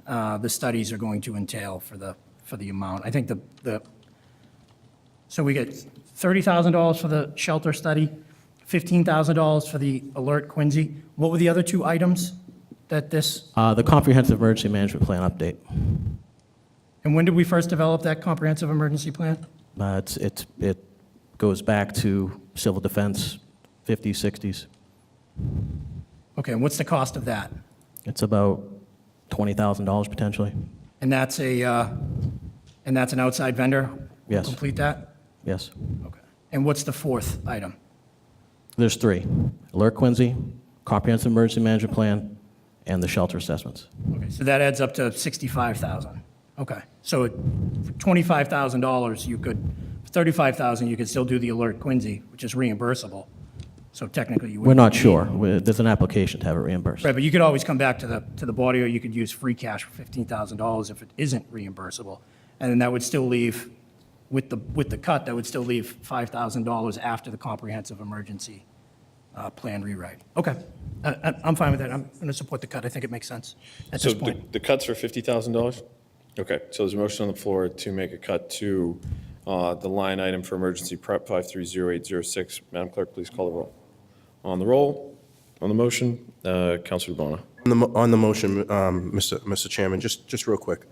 the studies are going to entail for the amount. I think so we get $30,000 for the shelter study, $15,000 for the Alert Quincy. What were the other two items that this, The Comprehensive Emergency Management Plan update. and when did we first develop that comprehensive emergency plan? It goes back to civil defense, 50s, 60s. Okay, and what's the cost of that? It's about $20,000 potentially. And that's an outside vendor? who Yes. Complete that? Yes. Okay. And what's the fourth item? There's three: Alert Quincy, Comprehensive Emergency Management Plan, and the shelter assessments. Okay, so that adds up to $65,000. Okay, so for $25,000, you could, for $35,000, you could still do the Alert Quincy, which is reimbursable. So technically, you would. We're not sure. There's an application to have it reimbursed. Right, but you could always come back to the body, or you could use free cash for $15,000 if it isn't reimbursable. And then that would still leave, with the cut, that would still leave $5,000 after the comprehensive emergency plan rewrite. Okay, I'm fine with that. I'm going to support the cut. I think it makes sense at So this point. the cuts for $50,000? Okay, so there's a motion on the floor to make a cut to the line item for emergency prep 530806. Madam Clerk, please call the roll. On the roll, on the motion, Councilor DeBona. On the motion, Mr. Chairman, just real quick.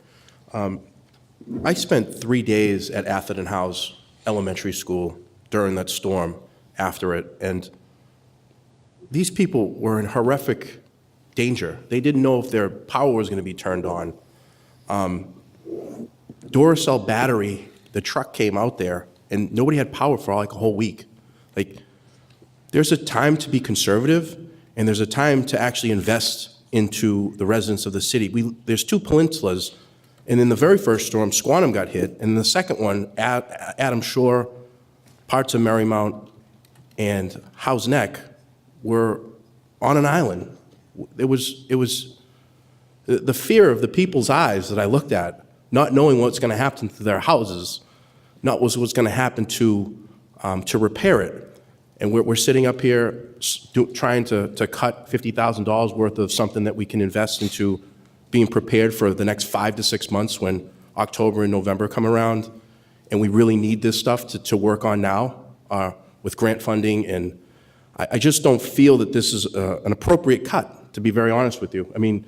I spent 3 days at Atherton House Elementary School during that storm after it, and these people were in horrific danger. They didn't know if their power was going to be turned on. Duracell battery, the truck came out there, and nobody had power for like a whole week. Like, there's a time to be conservative, and there's a time to actually invest into the residents of the city. There's two peninsulas, and in the very first storm, Squantum got hit, and in the second one, Adam Shore, parts of Marymount, and Howe's Neck were on an island. It was the fear of the people's eyes that I looked at, not knowing what's going to happen to their houses, not what's going to happen to repair it. And we're sitting up here trying to cut $50,000 worth of something that we can invest into being prepared for the next 5 to 6 months when October and November come around. And we really need this stuff to work on now with grant funding. And I just don't feel that this is an appropriate cut, to be very honest with you. I mean,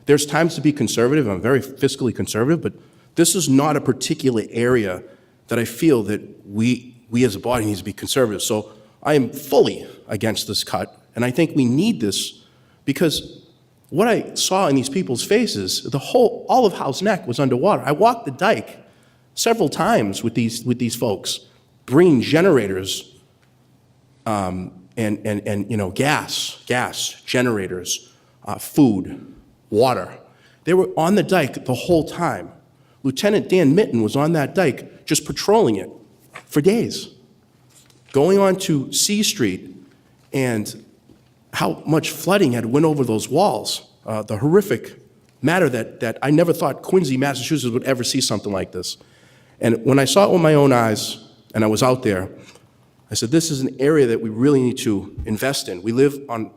there's times to be conservative. I'm very fiscally conservative, but this is not a particular area that I feel that we as a body need to be conservative. So I am fully against this cut, and I think we need this because what I saw in these people's faces, all of Howe's Neck was underwater. I walked the dike several times with these folks, bringing generators and gas generators, food, water. They were on the dike the whole time. Lieutenant Dan Mitten was on that dike just patrolling it for days, going on to C Street, and how much flooding had went over those walls, the horrific matter that I never thought Quincy, Massachusetts would ever see something like this. And when I saw it with my own eyes, and I was out there, I said, this is an area that we really need to invest in. We live on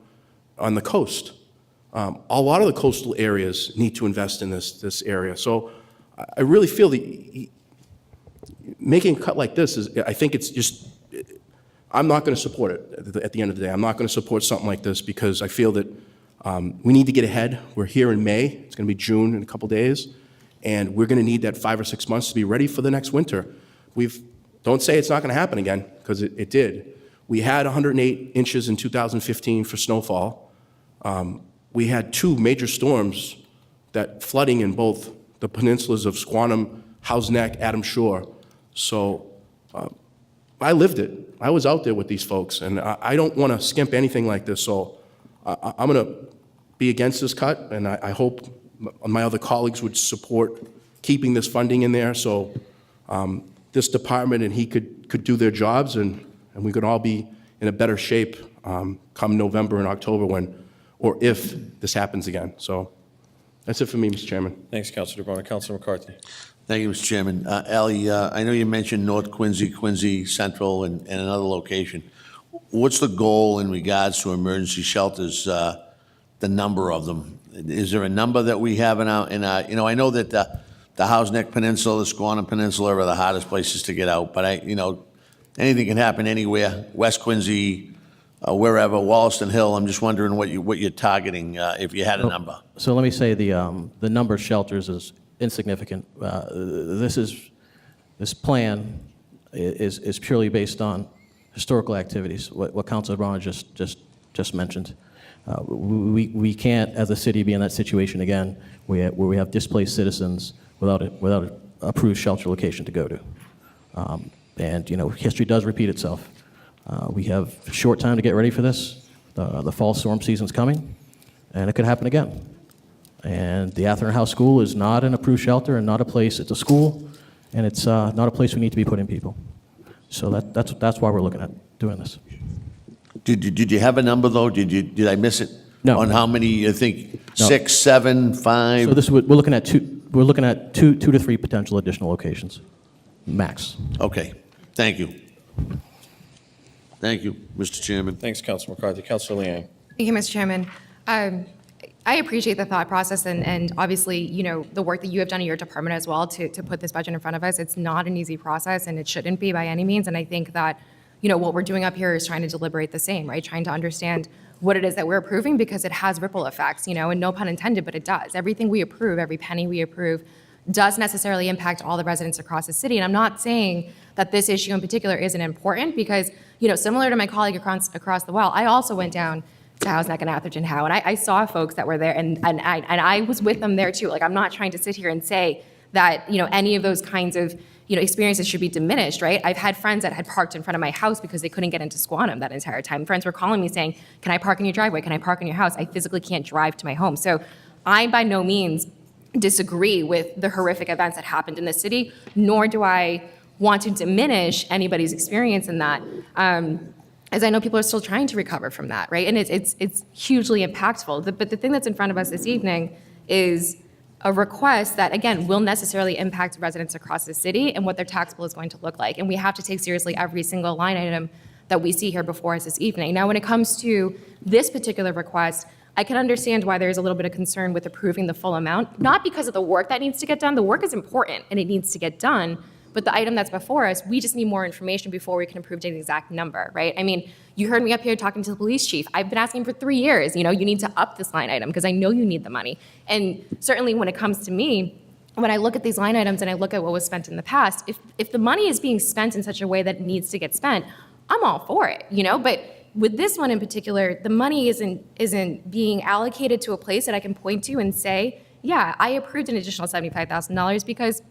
the coast. A lot of the coastal areas need to invest in this area. So I really feel that making a cut like this I think it's just, I'm not going to support it at the end of the day. I'm not going to support something like this because I feel that we need to get ahead. We're here in May. It's going to be June in a couple days. And we're going to need that 5 or 6 months to be ready for the next winter. Don't say it's not going to happen again, because it did. We had 108 inches in 2015 for snowfall. We had 2 major storms that flooding in both the peninsulas of Squantum, Howe's Neck, Adam Shore. So I lived it. I was out there with these folks, and I don't want to skimp anything like this. So I'm going to be against this cut, and I hope my other colleagues would support keeping this funding in there so this department and he could do their jobs, and we could all be in a better shape come November and October or if this happens again. So that's it for me, Mr. Chairman. Thanks, Councilor DeBona. Councilor McCarthy. Thank you, Mr. Chairman. Ally, I know you mentioned North Quincy, Quincy Central, and another location. What's the goal in regards to emergency shelters, the number of them? Is there a number that we have in our, I know that the House Neck Peninsula, the Squantum Peninsula are the hardest places to get out, but anything can happen anywhere, West Quincy, wherever, Wollaston Hill. I'm just wondering what you're targeting, if you had a number. So let me say the number of shelters is insignificant. This plan is purely based on historical activities, what Councilor Brown just mentioned. We can't, as a city, be in that situation again where we have displaced citizens without an approved shelter location to go to. And history does repeat itself. We have a short time to get ready for this. The fall storm season's coming, and it could happen again. And the Atherton House School is not an approved shelter and not a place, it's a school, and it's not a place we need to be putting people. So that's why we're looking at doing this. Did you have a number, though? Did I miss it? No. On how many, you think, No. 6, 7, 5? So we're looking at two to three potential additional locations, max. Okay, thank you. Thank you, Mr. Chairman. Thanks, Councilor McCarthy. Councilor Liang. Thank you, Mr. Chairman. I appreciate the thought process and obviously, the work that you have done in your department as well to put this budget in front of us. It's not an easy process, and it shouldn't be by any means. And I think that, what we're doing up here is trying to deliberate the same, right? Trying to understand what it is that we're approving because it has ripple effects, and no pun intended, but it does. Everything we approve, every penny we approve, does necessarily impact all the residents across the city. And I'm not saying that this issue in particular isn't important because, similar to my colleague across the well, I also went down to House Neck and Atherton Howe, and I saw folks that were there, and I was with them there too. Like, I'm not trying to sit here and say that, any of those kinds of, experiences should be diminished, right? I've had friends that had parked in front of my house because they couldn't get into Squantum that entire time. Friends were calling me saying, can I park in your driveway? Can I park in your house? I physically can't drive to my home. So I, by no means, disagree with the horrific events that happened in the city, nor do I want to diminish anybody's experience in that. As I know people are still trying to recover from that, right? And it's hugely impactful. But the thing that's in front of us this evening is a request that, again, will necessarily impact residents across the city and what their tax bill is going to look like. And we have to take seriously every single line item that we see here before us this evening. Now, when it comes to this particular request, I can understand why there's a little bit of concern with approving the full amount, not because of the work that needs to get done. The work is important and it needs to get done. But the item that's before us, we just need more information before we can approve the exact number, right? I mean, you heard me up here talking to the police chief. I've been asking for 3 years, you need to up this line item because I know you need the money. And certainly when it comes to me, when I look at these line items and I look at what was spent in the past, if the money is being spent in such a way that it needs to get spent, I'm all for it, But with this one in particular, the money isn't being allocated to a place that I can point to and say, yeah, I approved an additional $75,000 because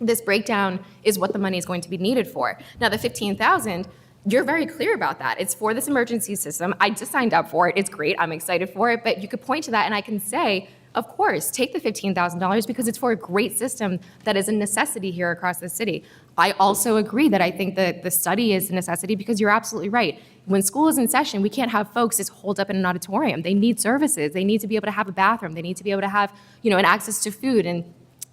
this breakdown is what the money is going to be needed for. Now, the $15,000, you're very clear about that. It's for this emergency system. I just signed up for it. It's great. I'm excited for it. But you could point to that and I can say, of course, take the $15,000 because it's for a great system that is a necessity here across the city. I also agree that I think that the study is a necessity because you're absolutely right. When school is in session, we can't have folks just holed up in an auditorium. They need services. They need to be able to have a bathroom. They need to be able to have, an access to food. And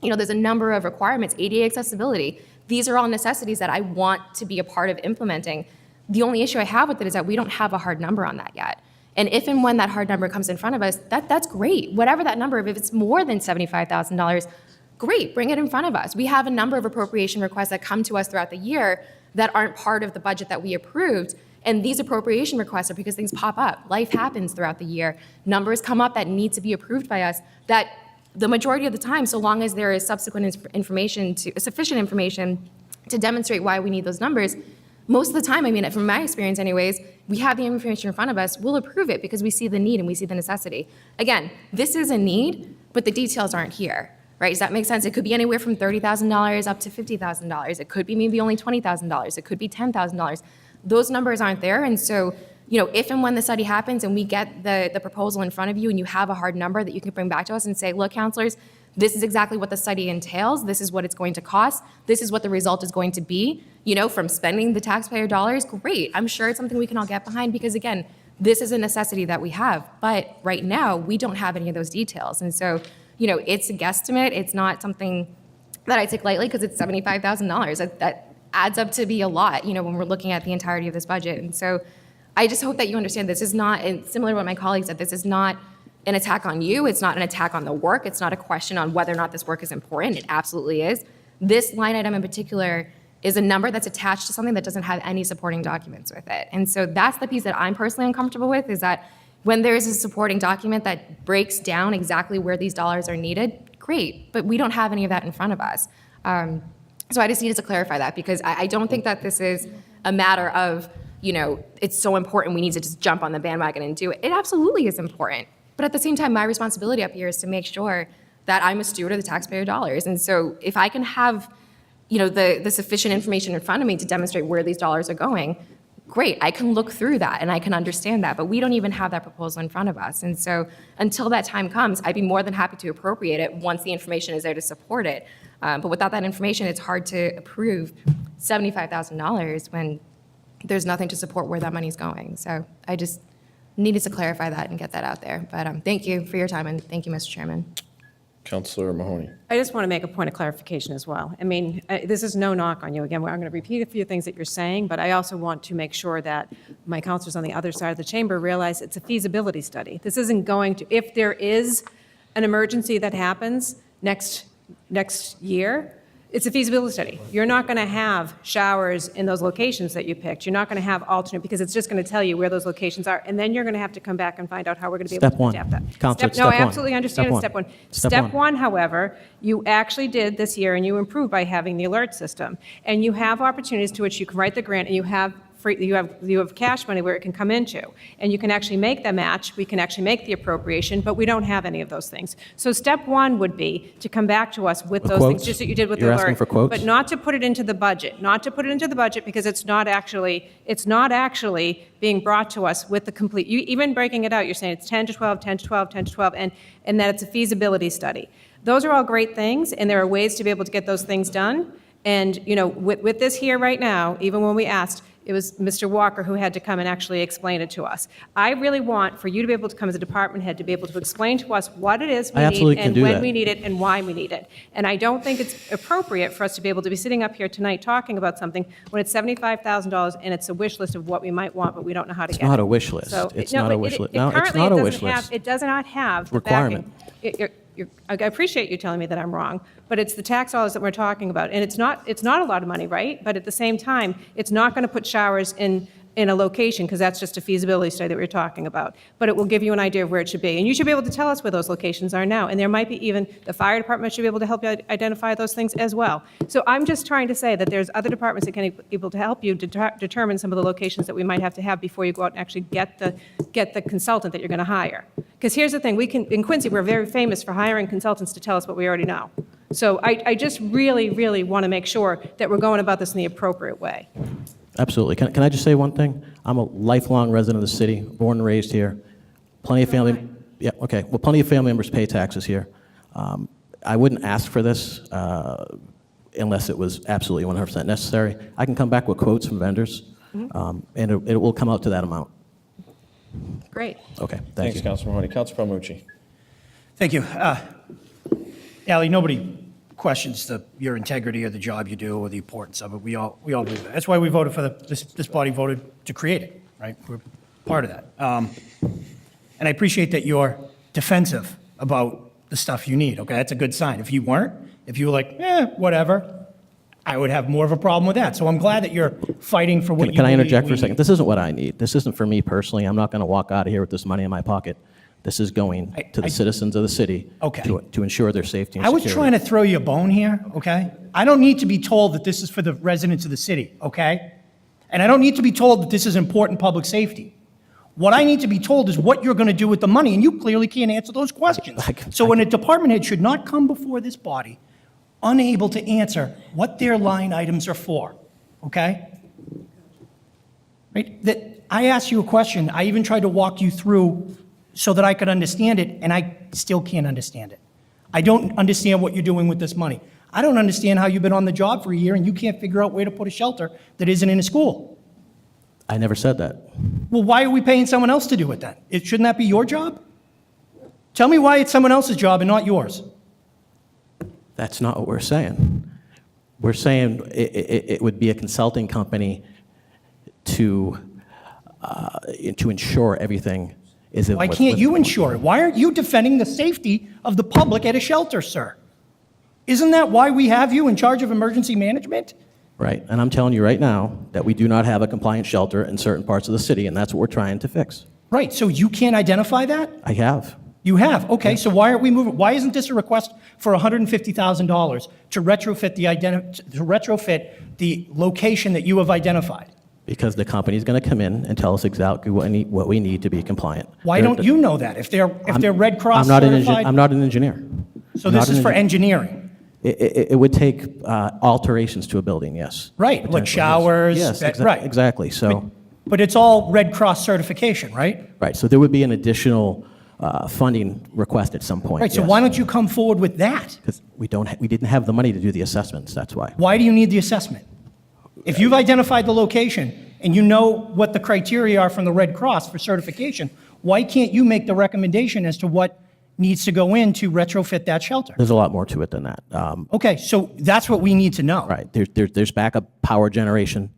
there's a number of requirements, ADA accessibility. These are all necessities that I want to be a part of implementing. The only issue I have with it is that we don't have a hard number on that yet. And if and when that hard number comes in front of us, that's great. Whatever that number, if it's more than $75,000, great, bring it in front of us. We have a number of appropriation requests that come to us throughout the year that aren't part of the budget that we approved. And these appropriation requests are because things pop up. Life happens throughout the year. Numbers come up that need to be approved by us that the majority of the time, so long as there is subsequent sufficient information to demonstrate why we need those numbers, most of the time, from my experience anyways, we have the information in front of us, we'll approve it because we see the need and we see the necessity. Again, this is a need, but the details aren't here, right? Does that make sense? It could be anywhere from $30,000 up to $50,000. It could be maybe only $20,000. It could be $10,000. Those numbers aren't there, and so if and when the study happens and we get the proposal in front of you and you have a hard number that you can bring back to us and say, look, counselors, this is exactly what the study entails. This is what it's going to cost. This is what the result is going to be, from spending the taxpayer dollars. Great. I'm sure it's something we can all get behind because, again, this is a necessity that we have. But right now, we don't have any of those details. And so, it's a guesstimate. It's not something that I take lightly because it's $75,000. That adds up to be a lot, when we're looking at the entirety of this budget. And so I just hope that you understand this is not, and similar to what my colleague said, this is not an attack on you. It's not an attack on the work. It's not a question on whether or not this work is important. It absolutely is. This line item in particular is a number that's attached to something that doesn't have any supporting documents with it. And so that's the piece that I'm personally uncomfortable with, is that when there is a supporting document that breaks down exactly where these dollars are needed, great, but we don't have any of that in front of us. So I just needed to clarify that, because I don't think that this is a matter of, it's so important we need to just jump on the bandwagon and do it. It absolutely is important. But at the same time, my responsibility up here is to make sure that I'm a steward of the taxpayer dollars. And so if I can have, the sufficient information in front of me to demonstrate where these dollars are going, great, I can look through that and I can understand that. But we don't even have that proposal in front of us. And so until that time comes, I'd be more than happy to appropriate it once the information is there to support it. But without that information, it's hard to approve $75,000 when there's nothing to support where that money's going. So I just needed to clarify that and get that out there. But thank you for your time, and thank you, Mr. Chairman. Councilor Mahoney. I just want to make a point of clarification as well. I mean, this is no knock on you. Again, I'm going to repeat a few things that you're saying, but I also want to make sure that my counselors on the other side of the chamber realize it's a feasibility study. This isn't going to, if there is an emergency that happens next year, it's a feasibility study. You're not going to have showers in those locations that you picked. You're not going to have alternate, because it's just going to tell you where those locations are, and then you're going to have to come back and find out how we're going to be able to adapt that. Counselor, No, step I one. absolutely understand it's Step step one. one. Step one, however, you actually did this year, and you improved by having the alert system. And you have opportunities to which you can write the grant, and you have you have cash money where it can come into, and you can actually make the match. We can actually make the appropriation, but we don't have any of those things. So step one would be to come back to us with those things, quotes? just that you did with You're the alert. asking for quotes? But not to put it into the budget, because it's not actually being brought to us with the complete, you even breaking it out, you're saying it's 10 to 12, 10 to 12, 10 to 12, and that it's a feasibility study. Those are all great things, and there are ways to be able to get those things done. And, with this here right now, even when we asked, it was Mr. Walker who had to come and actually explain it to us. I really want for you to be able to come as a department head to be able to explain to us what it is we I absolutely need can and do when that. we need it and why we need it. And I don't think it's appropriate for us to be able to be sitting up here tonight talking about something when it's $75,000 and it's a wish list of what we might want, but we don't know how to get it. It's not a wish list. So, It's no, not a but wish it- list. it No, it's currently not a doesn't wish have- list. It does not have the Requirement. backing. I appreciate you telling me that I'm wrong, but it's the tax dollars that we're talking about. And it's not a lot of money, right? But at the same time, it's not going to put showers in a location, because that's just a feasibility study that we're talking about. But it will give you an idea of where it should be. And you should be able to tell us where those locations are now. And there might be even, the fire department should be able to help you identify those things as well. So I'm just trying to say that there's other departments that can be able to help you determine some of the locations that we might have to have before you go out and actually get the consultant that you're going to hire. Because here's the thing, in Quincy, we're very famous for hiring consultants to tell us what we already know. So I just really, really want to make sure that we're going about this in the appropriate way. Absolutely. Can I just say one thing? I'm a lifelong resident of the city, born and raised here. Plenty of family, yeah, okay. Well, plenty of family members pay taxes here. I wouldn't ask for this unless it was absolutely 100% necessary. I can come back with quotes from vendors, and it will come out to that amount. Great. Okay, thank Thanks, you. Councilor Mahoney. Councilor Palmucci. Thank you. Ally, nobody questions your integrity or the job you do or the importance of it. We all do that. That's why we voted for this body voted to create it, right? We're part of that. And I appreciate that you're defensive about the stuff you need, okay? That's a good sign. If you weren't, if you were like, whatever, I would have more of a problem with that. So I'm glad that you're fighting for what you Can I believe interject for we a second? need. This isn't what I need. This isn't for me personally. I'm not going to walk out of here with this money in my pocket. This is going to the citizens of the city Okay. to ensure their safety and I was security. trying to throw you a bone here, okay? I don't need to be told that this is for the residents of the city, okay? And I don't need to be told that this is important public safety. What I need to be told is what you're going to do with the money, and you clearly can't answer those questions. So when a department head should not come before this body unable to answer what their line items are for, okay? Right? That I asked you a question, I even tried to walk you through so that I could understand it, and I still can't understand it. I don't understand what you're doing with this money. I don't understand how you've been on the job for a year and you can't figure out where to put a shelter that isn't in a school. I never said that. Well, why are we paying someone else to do it then? Shouldn't that be your job? Tell me why it's someone else's job and not yours. That's not what we're saying. We're saying it would be a consulting company to ensure everything is in. Why can't you ensure it? Why aren't you defending the safety of the public at a shelter, sir? Isn't that why we have you in charge of emergency management? Right, and I'm telling you right now that we do not have a compliant shelter in certain parts of the city, and that's what we're trying to fix. Right, so you can't identify that? I have. You have, okay, so why aren't we moving, why isn't this a request for $150,000 to retrofit the location that you have identified? Because the company's going to come in and tell us exactly what we need to be compliant. Why don't you know that? If they're Red Cross certified? I'm not an engineer. So this is for engineering? It would take alterations to a building, yes. Right, like Potentially, yes. showers, Yes, right. exactly, so, But it's all Red Cross certification, right? right, so there would be an additional funding request at some point. Right, so why don't you come forward with that? Because we didn't have the money to do the assessments, that's why. Why do you need the assessment? If you've identified the location and you know what the criteria are from the Red Cross for certification, why can't you make the recommendation as to what needs to go in to retrofit that shelter? There's a lot more to it than that. Okay, so that's what we need to know. Right, there's backup power generation,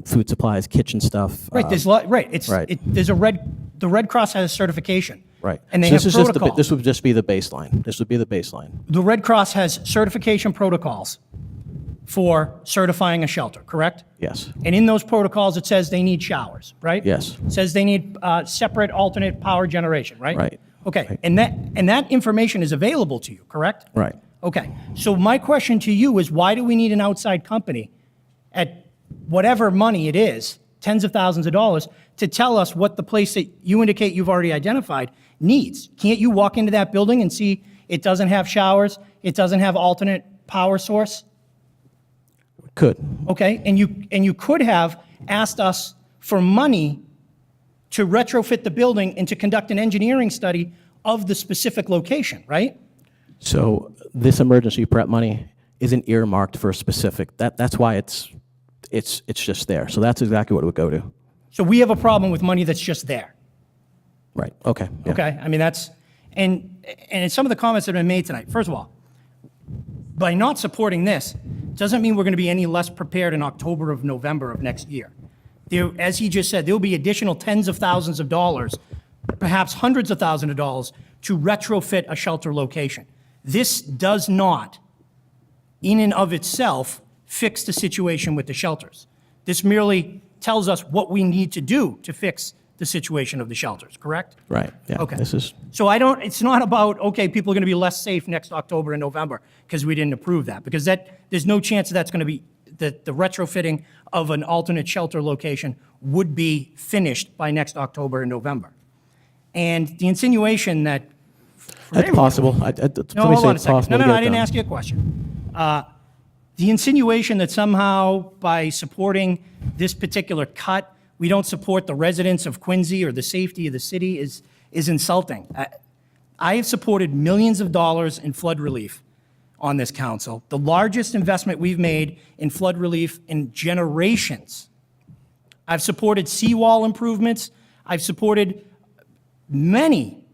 food supplies, kitchen stuff. Right, there's the Red Cross has a certification. Right. And they So have protocol. this would just be the baseline. This would be the baseline. The Red Cross has certification protocols for certifying a shelter, correct? Yes, And in those protocols, it says they need showers, right? Yes. It says they need separate alternate power generation, right? Right. Okay, Right. and that information is available to you, correct? right. Okay, so my question to you is, why do we need an outside company at whatever money it is, tens of thousands of dollars, to tell us what the place that you indicate you've already identified needs? Can't you walk into that building and see it doesn't have showers, it doesn't have alternate power source? Could. Okay, and you could have asked us for money to retrofit the building and to conduct an engineering study of the specific location, right? So this emergency prep money isn't earmarked for a specific, that's why it's just there. So that's exactly what it would go to. So we have a problem with money that's just there. Right, okay. yeah. Okay, I mean, that's, and some of the comments that have been made tonight, first of all, by not supporting this, doesn't mean we're going to be any less prepared in October or November of next year. There, as he just said, there'll be additional tens of thousands of dollars, perhaps hundreds of thousands of dollars, to retrofit a shelter location. This does not, in and of itself, fix the situation with the shelters. This merely tells us what we need to do to fix the situation of the shelters, correct? Right, yeah. Okay. This is, So it's not about, okay, people are going to be less safe next October and November because we didn't approve that, because there's no chance that's going to be, the retrofitting of an alternate shelter location would be finished by next October and November. And the insinuation that. that's possible. No, Let me hold say on a it's second. possible No, to no, get I didn't done. ask you a question. The insinuation that somehow by supporting this particular cut, we don't support the residents of Quincy or the safety of the city is insulting. I have supported millions of dollars in flood relief on this council, the largest investment we've made in flood relief in generations. I've supported seawall improvements. I've supported many,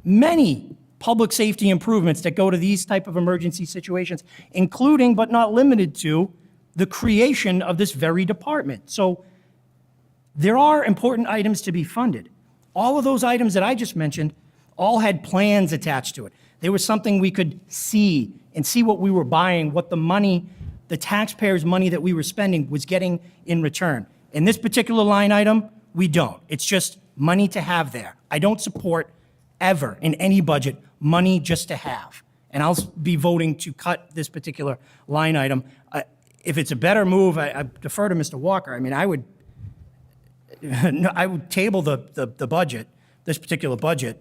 many public safety improvements that go to these type of emergency situations, including but not limited to the creation of this very department. So there are important items to be funded. All of those items that I just mentioned all had plans attached to it. There was something we could see and see what we were buying, what the money, the taxpayers' money that we were spending was getting in return. In this particular line item, we don't. It's just money to have there. I don't support ever in any budget money just to have. And I'll be voting to cut this particular line item. If it's a better move, I defer to Mr. Walker. I mean, I would table the budget, this particular budget,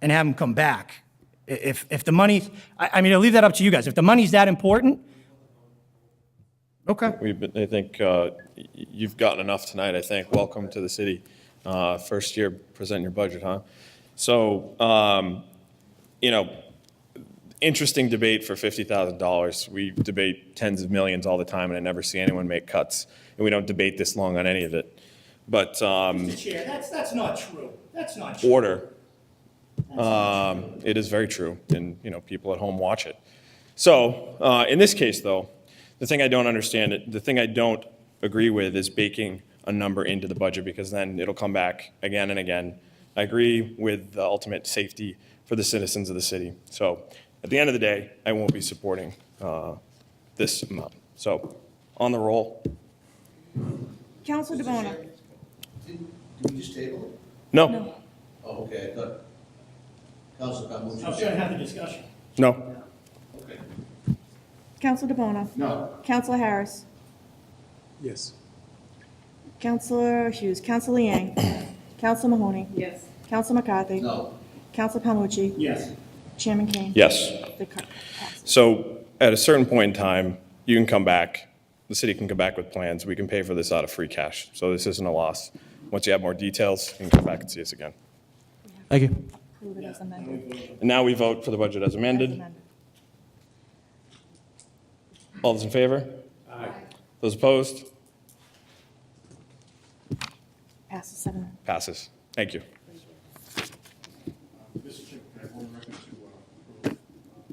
and have them come back. If the money, I mean, I'll leave that up to you guys. If the money's that important, okay. I think you've gotten enough tonight, I think. Welcome to the city. First year presenting your budget, huh? So, interesting debate for $50,000. We debate tens of millions all the time, and I never see anyone make cuts and we don't debate this long on any of it. But Chair, that's not true. That's not true. order, it is very true, and, people at home watch it. So, in this case, though, the thing I don't understand, the thing I don't agree with is baking a number into the budget, because then it'll come back again and again. I agree with the ultimate safety for the citizens of the city. So, at the end of the day, I won't be supporting this amount. So, on the roll. Counselor DeBona. Did we just table it? No. Oh, okay, I thought. Councilor Calhoun. I was going to have a discussion. No. Okay. Counselor DeBona. No. Counselor Harris. Yes. Counselor Hughes. Counselor Liang. Counselor Mahoney. Yes. Counselor McCarthy. No. Counselor Palmucci. Yes. Chairman Kane. Yes. The car- passes. So at a certain point in time, you can come back, the city can come back with plans. We can pay for this out of free cash. So this isn't a loss. Once you have more details, you can come back and see us again. Thank you. Approve it as amended. And now we vote for the budget as amended. All those in favor? Aye. Those opposed? Passes 7-0. Passes. Thank you. Mr. Chairman, can I have one record to approve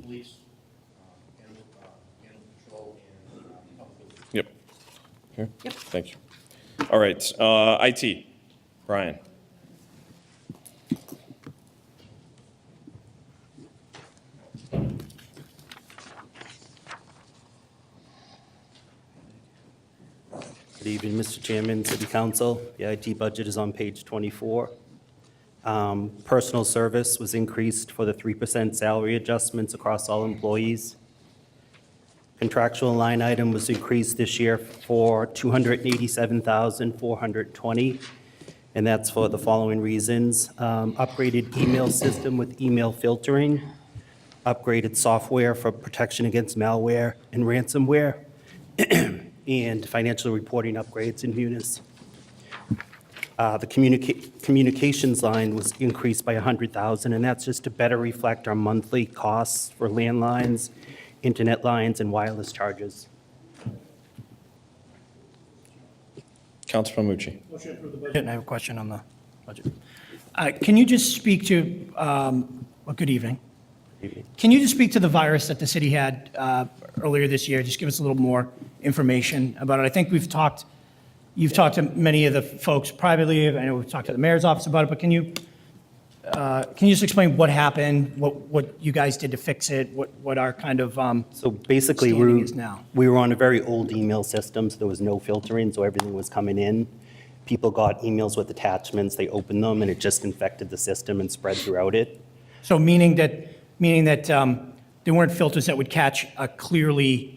police, animal control, and public buildings? Yep. Here? Yep. Thank you. All right, IT, Brian. Good evening, Mr. Chairman, City Council. The IT budget is on page 24. Personal service was increased for the 3% salary adjustments across all employees. Contractual line item was increased this year for $287,420, and that's for the following reasons. Upgraded email system with email filtering, upgraded software for protection against malware and ransomware, and financial reporting upgrades in Munis. The communications line was increased by $100,000, and that's just to better reflect our monthly costs for landlines, internet lines, and wireless charges. Councilor Palmucci. Motion to approve the budget, and I have a question on the budget. Can you just speak to, well, good evening. Can you just speak to the virus that the city had earlier this year? Just give us a little more information about it. I think you've talked to many of the folks privately. I know we've talked to the mayor's office about it, but can you just explain what happened, what you guys did to fix it, what our kind of So basically, standing is now? we were on a very old email system, so there was no filtering, so everything was coming in. People got emails with attachments, they opened them, and it just infected the system and spread throughout it. So meaning that there weren't filters that would catch a clearly,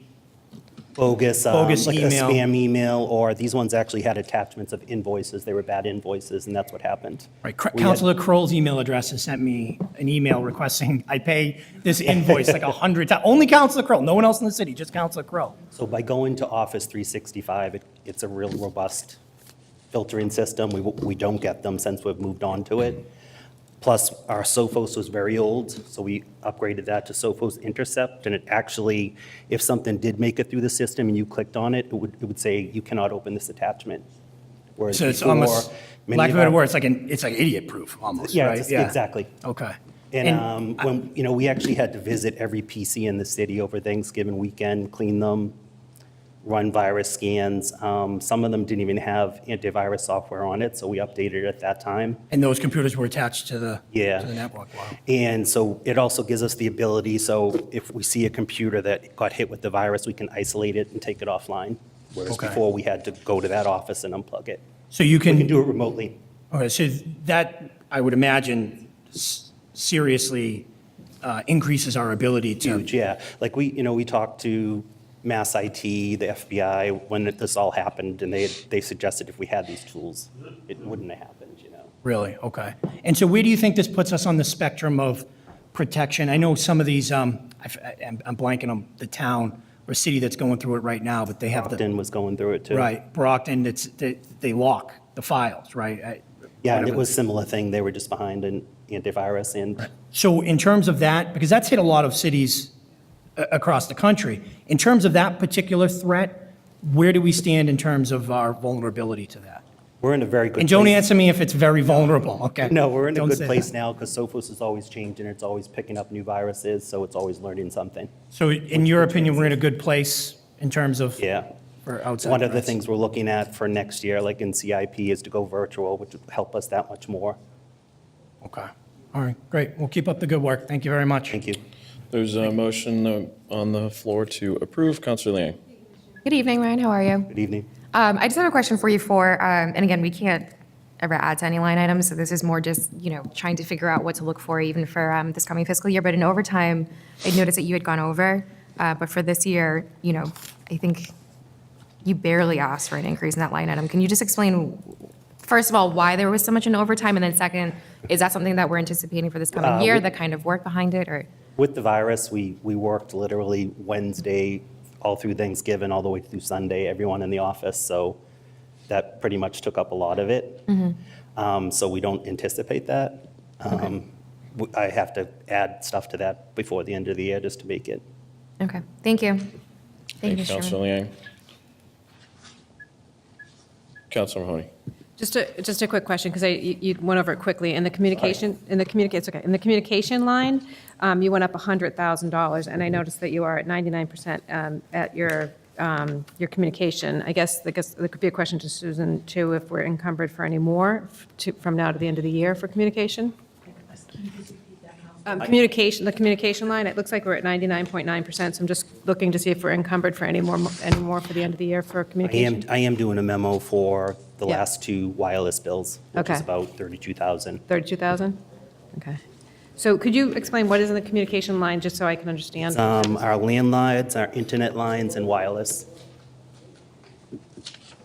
Bogus Bogus like email. a spam email, or these ones actually had attachments of invoices. They were bad invoices, and that's what happened. right, We had- Councilor Kroll's email address has sent me an email requesting I pay this invoice like 100 times. Only Councilor Kroll, no one else in the city, just Councilor Kroll. So by going to Office 365, it's a real robust filtering system. We don't get them since we've moved on to it. Plus, our Sophos was very old, so we upgraded that to Sophos Intercept, and it actually, if something did make it through the system and you clicked on it, it would say, you cannot open this attachment. Whereas So it's before, almost, many lack of a our- better word, it's like idiot-proof almost, Yeah, right? exactly. Okay. And when, we actually had to visit every PC in the city over Thanksgiving weekend, clean them, run virus scans. Some of them didn't even have antivirus software on it, so we updated it at that time. And those computers were attached to the Yeah. to the network, wow. And so it also gives us the ability, so if we see a computer that got hit with the virus, we can isolate it and take it offline. Whereas Okay. before, we had to go to that office and unplug it. So you We can can, do it remotely. okay, so that, I would imagine, seriously increases our ability to. Huge, yeah. Like we talked to Mass IT, the FBI, when this all happened, and they suggested if we had these tools, it wouldn't have happened, Really? Okay. And so where do you think this puts us on the spectrum of protection? I know some of these, I'm blanking on the town or city that's going through it right now, but they have the, Brockton was going through it too. right, Brockton, they lock the files, right? Yeah, and it Whatever. was a similar thing. They were just behind an antivirus and So in terms of that, because that's hit a lot of cities across the country, in terms of that particular threat, where do we stand in terms of our vulnerability to that? We're in a very good And don't place. answer me if it's very vulnerable, okay? No, we're in a Don't good say place that. now because Sophos is always changing. It's always picking up new viruses, so it's always learning something. So in your opinion, we're in a good place in terms of Yeah. for outside One of the threats? things we're looking at for next year, like in CIP, is to go virtual, which would help us that much more. Okay, all right, great. We'll keep up the good work. Thank you very much. Thank you. There's a motion on the floor to approve. Counselor Liang. Good evening, Ryan, how are you? Good evening. I just have a question for you and again, we can't ever add to any line items, so this is more just, trying to figure out what to look for even for this coming fiscal year. But in overtime, I noticed that you had gone over, but for this year, I think you barely asked for an increase in that line item. Can you just explain, first of all, why there was so much in overtime? And then second, is that something that we're anticipating for this coming year, the kind of work behind it, or? With the virus, we worked literally Wednesday, all through Thanksgiving, all the way through Sunday, everyone in the office, so that pretty much took up a lot of it. So we don't anticipate that. I have to add stuff to that before the end of the year just to make it. Okay, thank you. Thank you, Mr. Chairman. Counselor Liang. Counselor Mahoney. Just a quick question, because you went over it quickly. In the communication, it's okay. In the communication line, you went up $100,000, and I noticed that you are at 99% at your communication. I guess there could be a question to Susan, too, if we're encumbered for any more from now to the end of the year for communication? The communication line, it looks like we're at 99.9%, so I'm just looking to see if we're encumbered for any more for the end of the year for communication. I am doing a memo for the Yeah. last two wireless bills, which is Okay. about 32,000. 32,000? Okay. So could you explain what is in the communication line, just so I can understand? Our landlines, our internet lines, and wireless.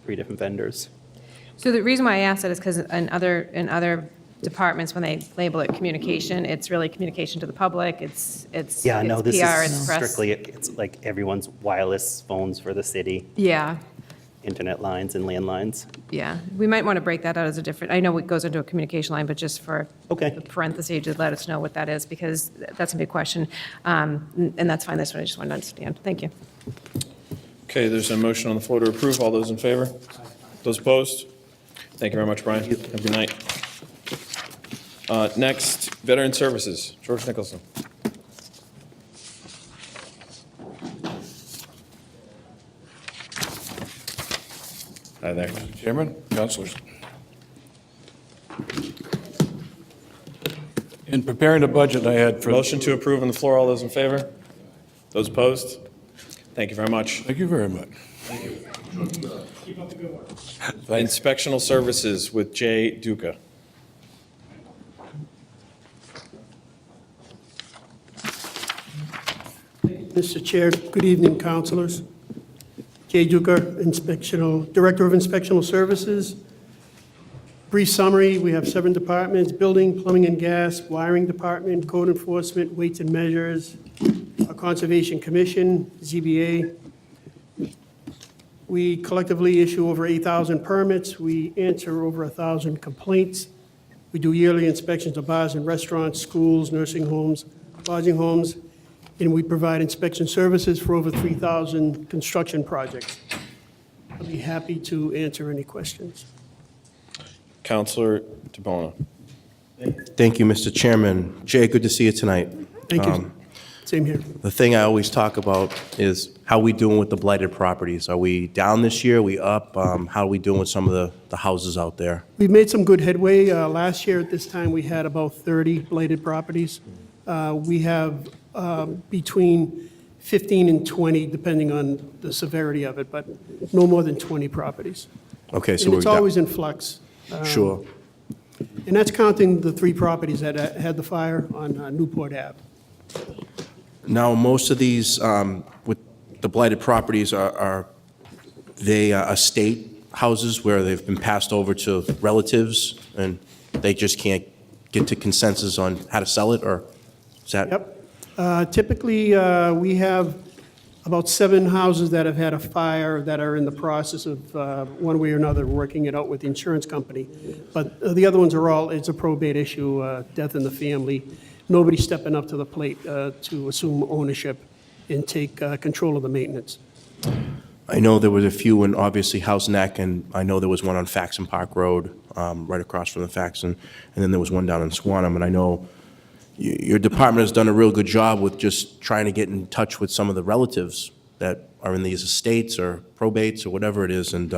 3 different vendors. So the reason why I asked that is because in other departments, when they label it communication, it's really communication to the public, it's Yeah, no, this PR, is it's press. strictly, it's like everyone's wireless phones for the city, Yeah, internet lines and landlines. yeah. We might want to break that out as a different, I know it goes into a communication line, but just for Okay. the parentheses, just let us know what that is, because that's a big question. And that's fine, that's what I just wanted to understand. Thank you. Okay, there's a motion on the floor to approve. All those in favor? Those opposed? Thank you very much, Brian. Have a good night. Next, Veteran Services, George Nicholson. Hi there. Chairman, councilors. In preparing the budget, I had for... Motion to approve on the floor. All those in favor? Those opposed? Thank you very much. Thank you very much. Inspectional Services with Jay Duca. Mr. Chair, good evening, councilors. Jay Duker, Director of Inspectional Services. Brief summary, we have 7 departments: building, plumbing and gas, wiring department, code enforcement, weights and measures, a Conservation Commission, ZBA. We collectively issue over 8,000 permits. We answer over 1,000 complaints. We do yearly inspections of bars and restaurants, schools, nursing homes, lodging homes, and we provide inspection services for over 3,000 construction projects. I'll be happy to answer any questions. Counselor DeBona. Thank you, Mr. Chairman. Jay, good to see you tonight. Thank you. Same here. The thing I always talk about is how we doing with the blighted properties. Are we down this year? Are we up? How are we doing with some of the houses out there? We've made some good headway. Last year at this time, we had about 30 blighted properties. We have between 15 and 20, depending on the severity of it, but no more than 20 properties. Okay, so And we're it's down. always in flux. Sure. And that's counting the 3 properties that had the fire on Newport Ave. Now, most of these, with the blighted properties, are they estate houses where they've been passed over to relatives and they just can't get to consensus on how to sell it, or is that? Yep. Typically, we have about 7 houses that have had a fire that are in the process of, one way or another, working it out with the insurance company. But the other ones are all, it's a probate issue, death in the family. Nobody's stepping up to the plate to assume ownership and take control of the maintenance. I know there was a few in, obviously, House Neck, and I know there was one on Faxon Park Road, right across from the Faxon, and then there was one down in Squantum, and I know your department has done a real good job with just trying to get in touch with some of the relatives that are in these estates or probates or whatever it is, and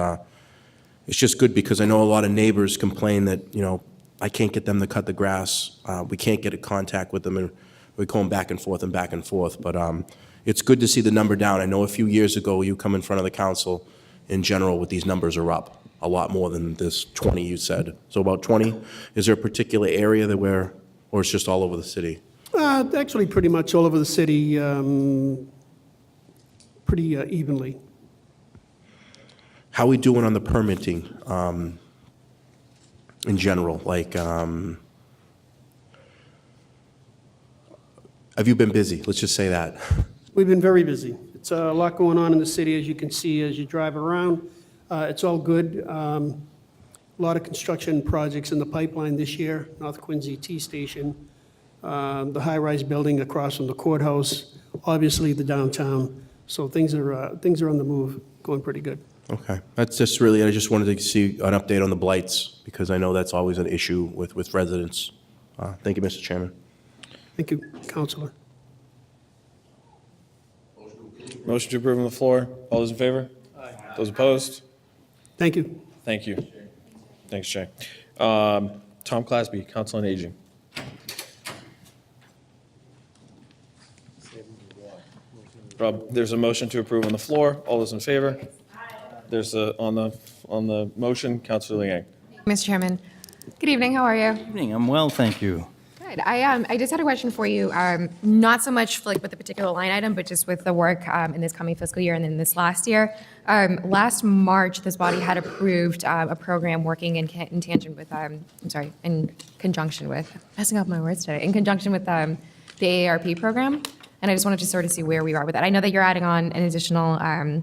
it's just good because I know a lot of neighbors complain that, you know, I can't get them to cut the grass, we can't get in contact with them, and we're going back and forth, but it's good to see the number down. I know a few years ago, you come in front of the council in general with these numbers are up a lot more than this 20 you said. So about 20? Is there a particular area that where, or it's just all over the city? Actually, pretty much all over the city, pretty evenly. How are we doing on the permitting in general? Like, have you been busy? Let's just say that. We've been very busy. It's a lot going on in the city, as you can see as you drive around. It's all good. A lot of construction projects in the pipeline this year, North Quincy T Station, the high-rise building across from the courthouse, obviously the downtown. So things are on the move, going pretty good. Okay. That's just really, I just wanted to see an update on the blights, because I know that's always an issue with residents. Thank you, Mr. Chairman. Thank you, Counselor. Motion to approve on the floor. All those in favor? Aye. Those opposed? Thank you. Thank you. Thanks, Jay. Tom Clasby, Council on Aging. Rob, there's a motion to approve on the floor. All those in favor? There's on the motion, Councilor Liang. Mr. Chairman. Good evening, how are you? Evening, I'm well, thank you. Good. I just had a question for you, not so much like with the particular line item, but just with the work in this coming fiscal year and then this last year. Last March, this body had approved a program working in tangent with, in conjunction with, messing up my words today, in conjunction with the AARP program. And I just wanted to sort of see where we are with that. I know that you're adding on an additional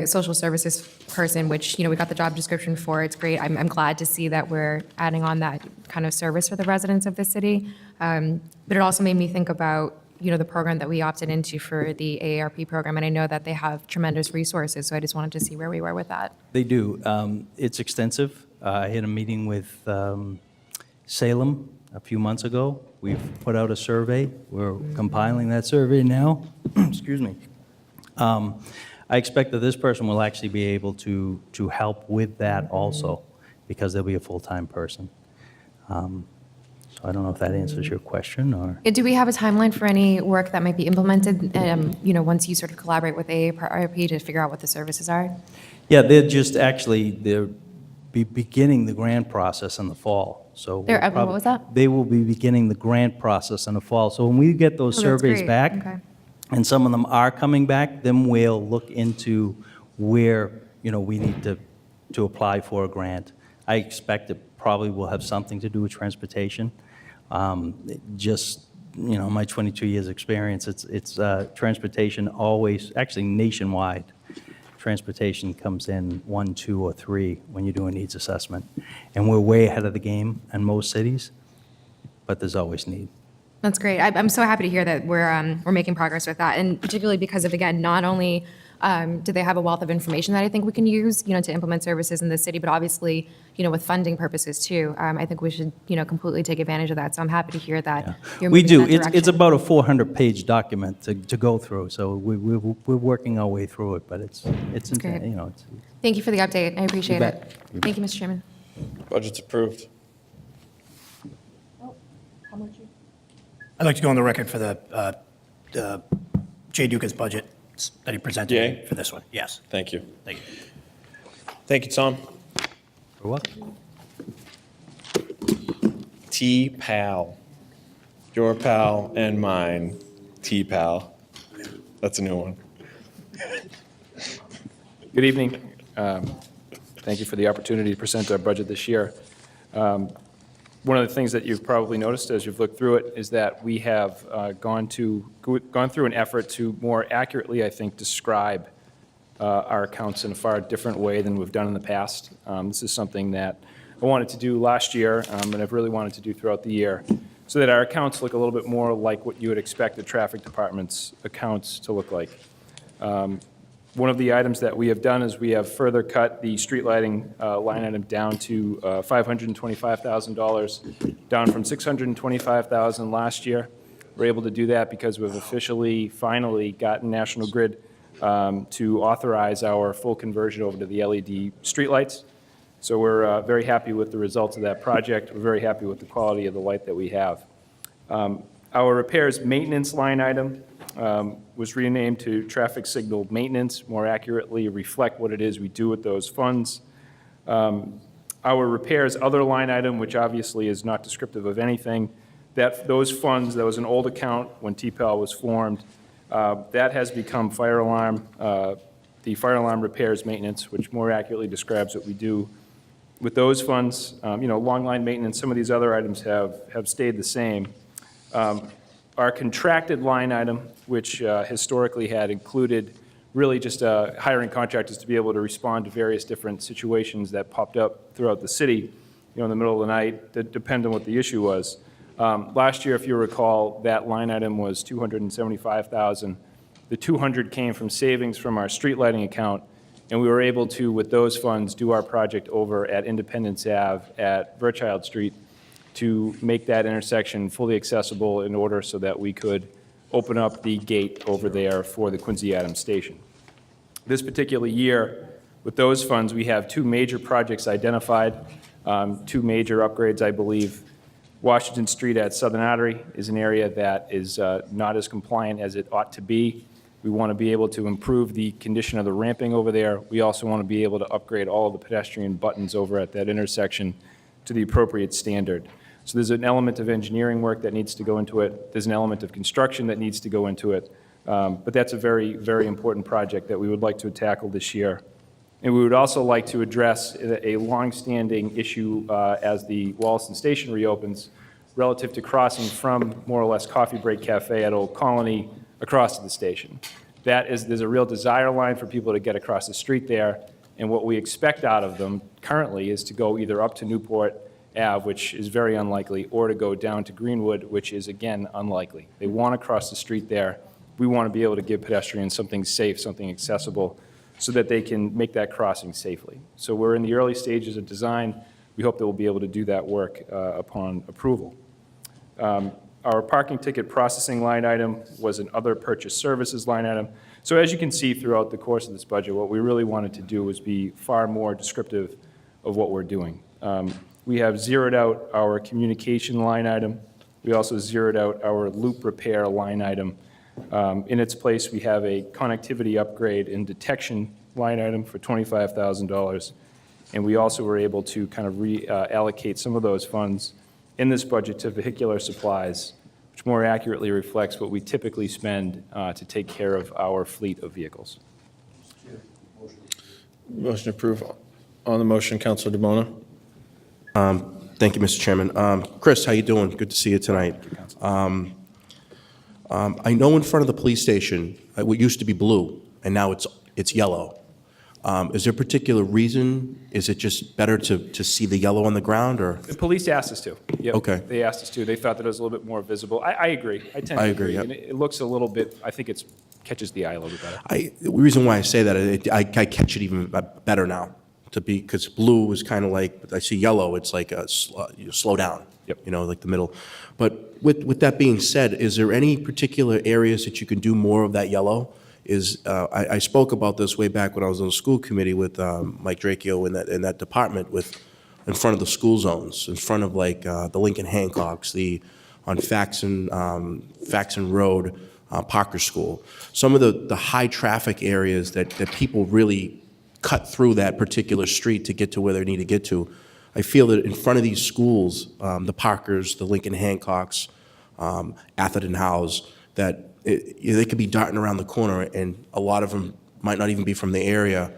social services person, which, we got the job description for. It's great. I'm glad to see that we're adding on that kind of service for the residents of the city. But it also made me think about, the program that we opted into for the AARP program. And I know that they have tremendous resources, so I just wanted to see where we were with that. They do. It's extensive. I had a meeting with Salem a few months ago. We've put out a survey. We're compiling that survey now. Excuse me. I expect that this person will actually be able to help with that also, because they'll be a full-time person. So I don't know if that answers your question, or... Do we have a timeline for any work that might be implemented, once you sort of collaborate with AARP to figure out what the services are? Yeah, they're beginning the grant process in the fall, so... What was that? They will be beginning the grant process in the fall. So when we get those Oh, that's surveys great. back, Okay. and some of them are coming back, then we'll look into where, we need to apply for a grant. I expect it probably will have something to do with transportation. My 22 years' experience, it's transportation always, actually nationwide, transportation comes in 1, 2, or 3 when you do a needs assessment. And we're way ahead of the game in most cities, but there's always need. That's great. I'm so happy to hear that we're making progress with that, and particularly because of, again, not only do they have a wealth of information that I think we can use, to implement services in the city, but obviously, with funding purposes too. I think we should, completely take advantage of that. So I'm happy to hear that you're We moving do. in that It's direction. about a 400-page document to go through, so we're working our way through it, but it's great. it's... Thank you for the update. I appreciate You it. bet. You Thank you, Mr. Chairman. Budget's approved. I'd like to go on the record for the Jay Duca's budget that he presented Jay? for this one. Yes. Thank you. Thank you. Thank you, Tom. You're welcome. T-Pal. Your pal and mine, T-Pal. That's a new one. Good evening. Thank you for the opportunity to present our budget this year. One of the things that you've probably noticed as you've looked through it is that we have gone through an effort to more accurately, I think, describe our accounts in a far different way than we've done in the past. This is something that I wanted to do last year, and I've really wanted to do throughout the year, so that our accounts look a little bit more like what you would expect the traffic department's accounts to look like. One of the items that we have done is we have further cut the street lighting line item down to $525,000, down from $625,000 last year. We're able to do that because we've officially, finally gotten National Grid to authorize our full conversion over to the LED streetlights. So we're very happy with the results of that project. We're very happy with the quality of the light that we have. Our repairs maintenance line item was renamed to traffic signal maintenance, more accurately reflect what it is we do with those funds. Our repairs other line item, which obviously is not descriptive of anything, those funds, that was an old account when TPAL was formed, that has become fire alarm, the fire alarm repairs maintenance, which more accurately describes what we do with those funds. Long line maintenance, some of these other items have stayed the same. Our contracted line item, which historically had included really just hiring contractors to be able to respond to various different situations that popped up throughout the city, in the middle of the night, that depend on what the issue was. Last year, if you recall, that line item was $275,000. The $200 came from savings from our street lighting account, and we were able to, with those funds, do our project over at Independence Ave at Verchild Street to make that intersection fully accessible in order so that we could open up the gate over there for the Quincy Adams station. This particular year, with those funds, we have two major projects identified, two major upgrades, I believe. Washington Street at Southern Artery is an area that is not as compliant as it ought to be. We want to be able to improve the condition of the ramping over there. We also want to be able to upgrade all of the pedestrian buttons over at that intersection to the appropriate standard. So there's an element of engineering work that needs to go into it. There's an element of construction that needs to go into it. But that's a very, very important project that we would like to tackle this year. And we would also like to address a longstanding issue as the Wollaston Station reopens relative to crossing from more or less Coffee Break Cafe at Old Colony across to the station. There's a real desire line for people to get across the street there, and what we expect out of them currently is to go either up to Newport Ave, which is very unlikely, or to go down to Greenwood, which is, again, unlikely. They want to cross the street there. We want to be able to give pedestrians something safe, something accessible, so that they can make that crossing safely. So we're in the early stages of design. We hope that we'll be able to do that work upon approval. Our parking ticket processing line item was an other purchase services line item. So as you can see throughout the course of this budget, what we really wanted to do was be far more descriptive of what we're doing. We have zeroed out our communication line item. We also zeroed out our loop repair line item. In its place, we have a connectivity upgrade and detection line item for $25,000. And we also were able to kind of reallocate some of those funds in this budget to vehicular supplies, which more accurately reflects what we typically spend to take care of our fleet of vehicles. Motion approved. On the motion, Councilor DeBona. Thank you, Mr. Chairman. Chris, how you doing? Good to see you tonight. I know in front of the police station, it used to be blue, and now it's yellow. Is there a particular reason? Is it just better to see the yellow on the ground, or? The police asked us to. Yep. Okay. They asked us to. They thought that it was a little bit more visible. I agree. I tend to agree, yep. And it looks a little bit, I think it catches the eye a little bit better. The reason why I say that, I catch it even better now, because blue is kind of like, I see yellow, it's like slow down. Yep. Like the middle. But with that being said, is there any particular areas that you can do more of that yellow? I spoke about this way back when I was on the school committee with Mike Dracchio in that department in front of the school zones, in front of like the Lincoln Hancocks, on Faxon Road, Parker School. Some of the high traffic areas that people really cut through that particular street to get to where they need to get to. I feel that in front of these schools, the Parkers, the Lincoln Hancocks, Atherton House, that they could be darting around the corner, and a lot of them might not even be from the area.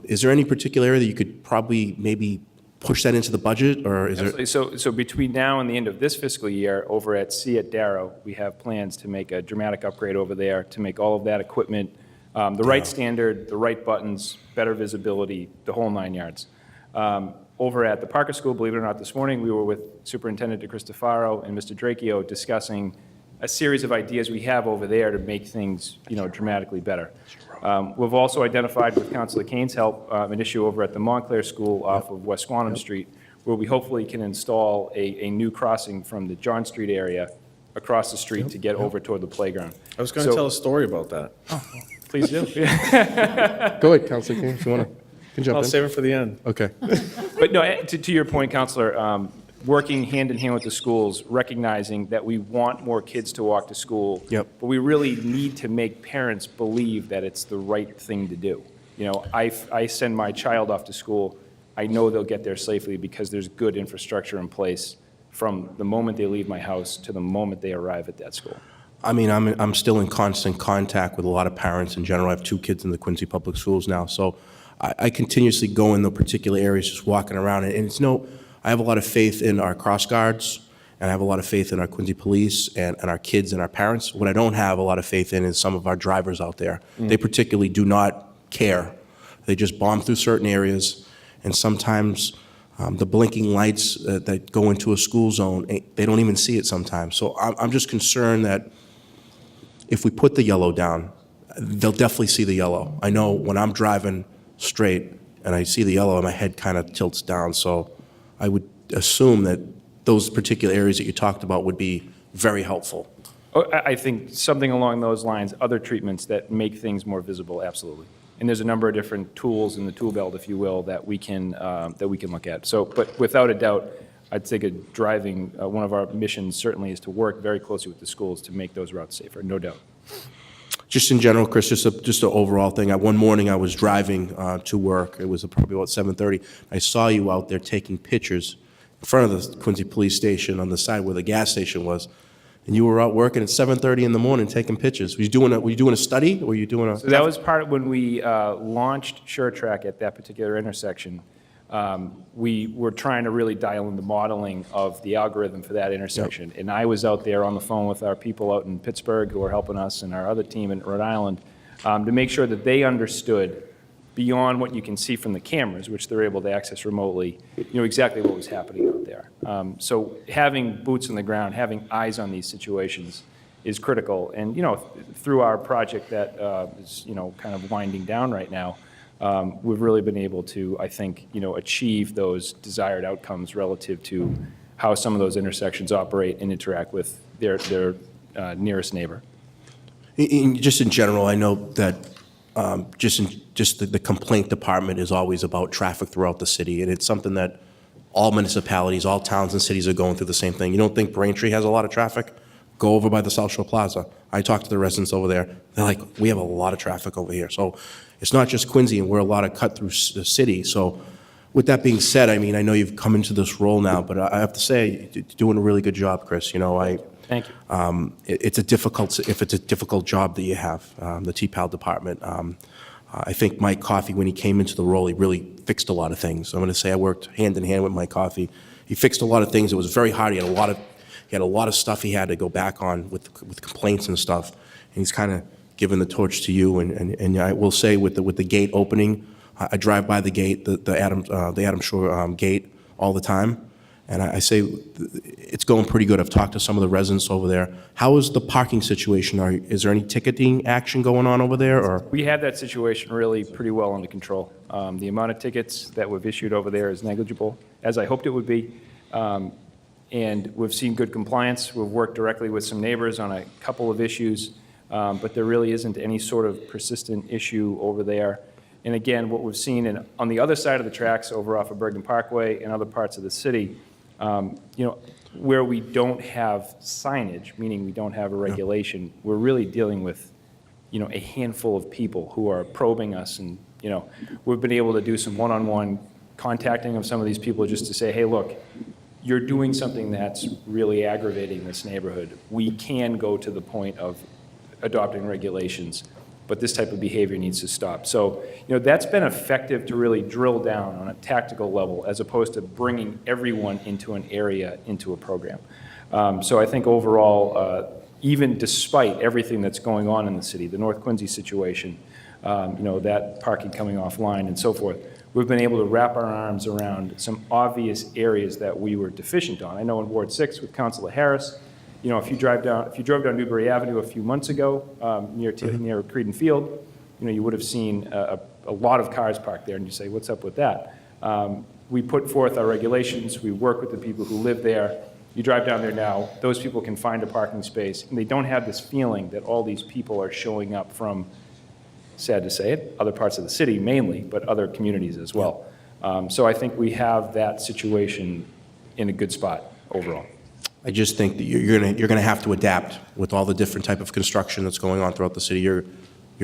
Is there any particular area that you could probably maybe push that into the budget, or is there? So between now and the end of this fiscal year, over at C at Darrow, we have plans to make a dramatic upgrade over there to make all of that equipment the right standard, the right buttons, better visibility, the whole 9 yards. Over at the Parker School, believe it or not, this morning, we were with Superintendent DeCristofaro and Mr. Dracchio discussing a series of ideas we have over there to make things, dramatically better. We've also identified, with Councilor Kane's help, an issue over at the Montclair School off of West Squantum Street, where we hopefully can install a new crossing from the John Street area across the street to get over toward the playground. I was going to So- tell a story about that. Please do. Go ahead, Councilor King, if you want to jump in. I'll save it for the end. Okay. But no, to your point, Counselor, working hand in hand with the schools, recognizing that we want more kids to walk to school. Yep. But we really need to make parents believe that it's the right thing to do. I send my child off to school, I know they'll get there safely because there's good infrastructure in place from the moment they leave my house to the moment they arrive at that school. I mean, I'm still in constant contact with a lot of parents in general. I have 2 kids in the Quincy Public Schools now, so I continuously go in the particular areas, just walking around, and I have a lot of faith in our cross guards, and I have a lot of faith in our Quincy police and our kids and our parents. What I don't have a lot of faith in is some of our drivers out there. They particularly do not care. They just bomb through certain areas, and sometimes the blinking lights that go into a school zone, they don't even see it sometimes. So I'm just concerned that if we put the yellow down, they'll definitely see the yellow. I know when I'm driving straight and I see the yellow, my head kind of tilts down. So I would assume that those particular areas that you talked about would be very helpful. Oh, I think something along those lines, other treatments that make things more visible, absolutely. And there's a number of different tools in the tool belt, if you will, that we can look at. So, but without a doubt, I'd say one of our missions certainly is to work very closely with the schools to make those routes safer, no doubt. Just in general, Chris, just an overall thing. One morning I was driving to work. It was probably about 7:30. I saw you out there taking pictures in front of the Quincy Police Station on the side where the gas station was. And you were out working at 7:30 in the morning taking pictures. Were you doing a study, or were you doing a? So that was part of when we launched SureTrack at that particular intersection. We were trying to really dial in the modeling of the algorithm for that intersection. Yep. And I was out there on the phone with our people out in Pittsburgh who are helping us and our other team in Rhode Island to make sure that they understood, beyond what you can see from the cameras, which they're able to access remotely, exactly what was happening out there. So having boots on the ground, having eyes on these situations is critical. And, through our project that is, kind of winding down right now, we've really been able to, I think, achieve those desired outcomes relative to how some of those intersections operate and interact with their nearest neighbor. Just in general, I know that the complaint department is always about traffic throughout the city, and it's something that all municipalities, all towns and cities are going through the same thing. You don't think Braintree has a lot of traffic? Go over by the South Shore Plaza. I talked to the residents over there. They're like, we have a lot of traffic over here. So it's not just Quincy, and we're a lot of cut through the city. So with that being said, I mean, I know you've come into this role now, but I have to say, you're doing a really good job, Chris. Thank you. It's a difficult job that you have, the TPAL department. I think Mike Coffey, when he came into the role, he really fixed a lot of things. I'm going to say I worked hand in hand with Mike Coffey. He fixed a lot of things. It was very hard. He had a lot of stuff he had to go back on with complaints and stuff. And he's kind of given the torch to you. And I will say with the gate opening, I drive by the gate, the Adam Shore gate all the time. And I say it's going pretty good. I've talked to some of the residents over there. How is the parking situation? Is there any ticketing action going on over there? Or We have that situation really pretty well under control. The amount of tickets that we've issued over there is negligible, as I hoped it would be. And we've seen good compliance. We've worked directly with some neighbors on a couple of issues, but there really isn't any sort of persistent issue over there. And again, what we've seen on the other side of the tracks over off of Bergen Parkway and other parts of the city, where we don't have signage, meaning we don't have a regulation, we're really dealing with, a handful of people who are probing us. And, we've been able to do some one-on-one contacting of some of these people just to say, hey, look, you're doing something that's really aggravating this neighborhood. We can go to the point of adopting regulations, but this type of behavior needs to stop. So, that's been effective to really drill down on a tactical level as opposed to bringing everyone into an area, into a program. So I think overall, even despite everything that's going on in the city, the North Quincy situation, that parking coming offline and so forth, we've been able to wrap our arms around some obvious areas that we were deficient on. I know in Ward 6 with Councilor Harris, if you drove down Newbury Avenue a few months ago, near Creedon Field, you would have seen a lot of cars parked there, and you say, what's up with that? We put forth our regulations, we work with the people who live there. You drive down there now, those people can find a parking space, and they don't have this feeling that all these people are showing up from, sad to say it, other parts of the city mainly, but other communities as well. So I think we have that situation in a good spot overall. I just think that you're gonna have to adapt with all the different type of construction that's going on throughout the city. Your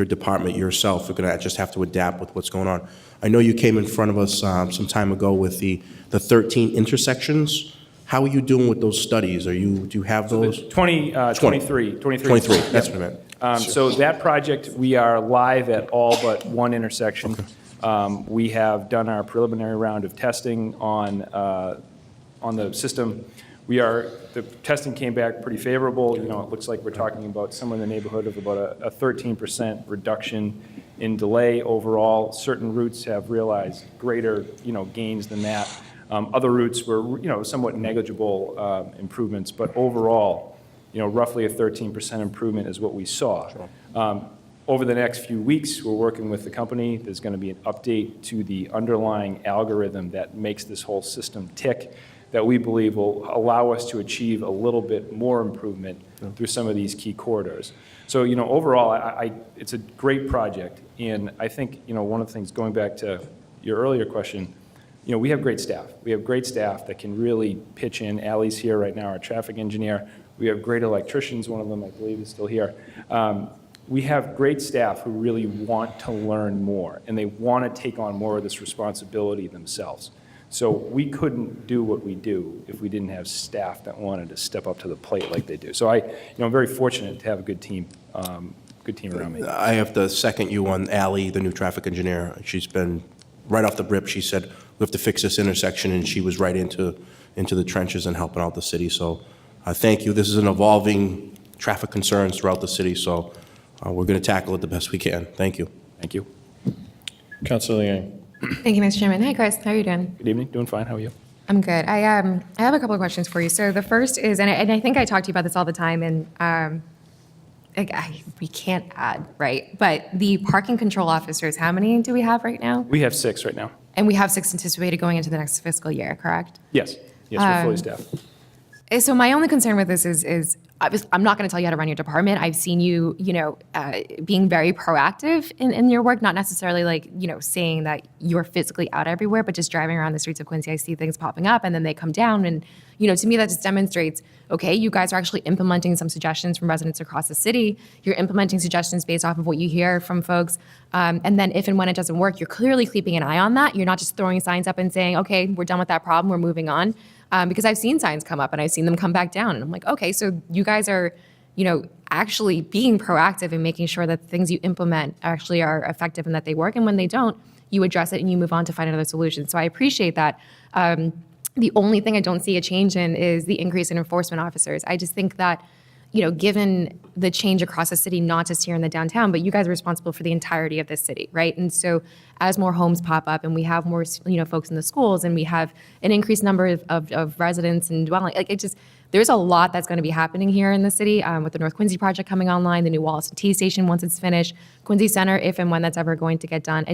department, yourself, are gonna just have to adapt with what's going on. I know you came in front of us some time ago with the 13 intersections. How are you doing with those studies? Do you have those? 23. 23, that's what I meant. So that project, we are live at all but one intersection. We have done our preliminary round of testing on the system. The testing came back pretty favorable. It looks like we're talking about somewhere in the neighborhood of about a 13% reduction in delay overall. Certain routes have realized greater, gains than that. Other routes were, somewhat negligible improvements, but overall, roughly a 13% improvement is what we saw. Over the next few weeks, we're working with the company. There's going to be an update to the underlying algorithm that makes this whole system tick, that we believe will allow us to achieve a little bit more improvement through some of these key corridors. So, overall, it's a great project, and I think, one of the things, going back to your earlier question, we have great staff. We have great staff that can really pitch in. Ally's here right now, our traffic engineer. We have great electricians. One of them, I believe, is still here. We have great staff who really want to learn more, and they want to take on more of this responsibility themselves. So we couldn't do what we do if we didn't have staff that wanted to step up to the plate like they do. So I'm very fortunate to have a good team around me. I have to second you on Ally, the new traffic engineer. She's been, right off the rip, she said, we have to fix this intersection, and she was right into the trenches and helping out the city. So thank you. This is an evolving traffic concerns throughout the city, so we're going to tackle it the best we can. Thank you. Thank you. Councilor Yang. Thank you, Mr. Chairman. Hi, Chris. How are you doing? Good evening. Doing fine. How are you? I'm good. I have a couple of questions for you. So the first is, and I think I talk to you about this all the time, and we can't add, right? But the parking control officers, how many do we have right now? We have 6 right now. And we have 6 anticipated going into the next fiscal year, correct? Yes. Yes, we're fully staffed. So my only concern with this is I'm not going to tell you how to run your department. I've seen you, being very proactive in your work, not necessarily saying that you're physically out everywhere, but just driving around the streets of Quincy. I see things popping up and then they come down. And, to me, that just demonstrates, okay, you guys are actually implementing some suggestions from residents across the city. You're implementing suggestions based off of what you hear from folks. And then if and when it doesn't work, you're clearly keeping an eye on that. You're not just throwing signs up and saying, okay, we're done with that problem, we're moving on. Because I've seen signs come up and I've seen them come back down. And I'm like, okay, so you guys are, actually being proactive and making sure that the things you implement actually are effective and that they work. And when they don't, you address it and you move on to find another solution. So I appreciate that. The only thing I don't see a change in is the increase in enforcement officers. I just think that, given the change across the city, not just here in the downtown, but you guys are responsible for the entirety of the city, right? And so as more homes pop up and we have more, folks in the schools and we have an increased number of residents and dwelling, there's a lot that's going to be happening here in the city with the North Quincy project coming online, the new Wollaston T station once it's finished, Quincy Center, if and when that's ever going to get done.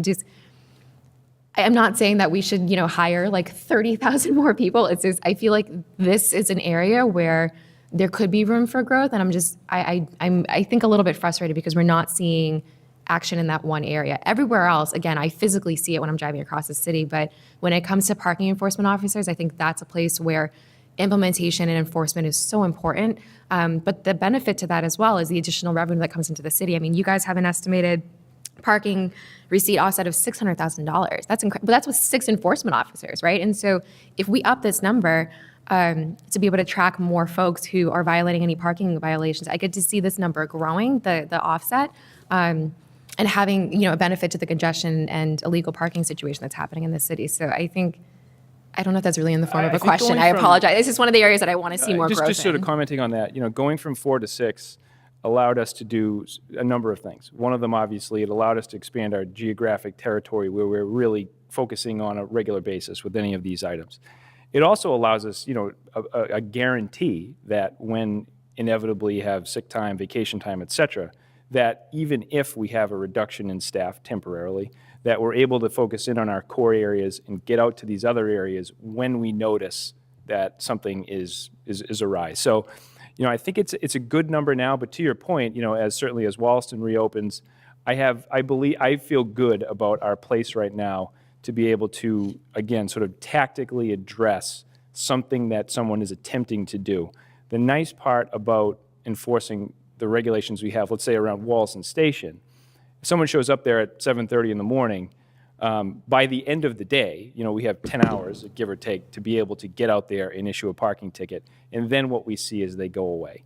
I'm not saying that we should, hire 30,000 more people. It's just, I feel like this is an area where there could be room for growth, and I think a little bit frustrated because we're not seeing action in that one area. Everywhere else, again, I physically see it when I'm driving across the city, but when it comes to parking enforcement officers, I think that's a place where implementation and enforcement is so important. But the benefit to that as well is the additional revenue that comes into the city. I mean, you guys have an estimated parking receipt offset of $600,000. But that's with 6 enforcement officers, right? And so if we up this number to be able to track more folks who are violating any parking violations, I get to see this number growing, the offset, and having a benefit to the congestion and illegal parking situation that's happening in the city. So I don't know if that's really in the form of a question. I apologize. This is one of the areas that I want to see more growth Just sort of commenting on that, going from 4 to 6 allowed us to do a number of things. One of them, obviously, it allowed us to expand our geographic territory where we're really focusing on a regular basis with any of these items. It also allows us, a guarantee that when inevitably have sick time, vacation time, et cetera, that even if we have a reduction in staff temporarily, that we're able to focus in on our core areas and get out to these other areas when we notice that something is awry. So, I think it's a good number now, but to your point, as certainly as Wollaston reopens, I feel good about our place right now to be able to, again, sort of tactically address something that someone is attempting to do. The nice part about enforcing the regulations we have, let's say around Wollaston Station, if someone shows up there at 7:30 in the morning, by the end of the day, we have 10 hours, give or take, to be able to get out there and issue a parking ticket. And then what we see is they go away.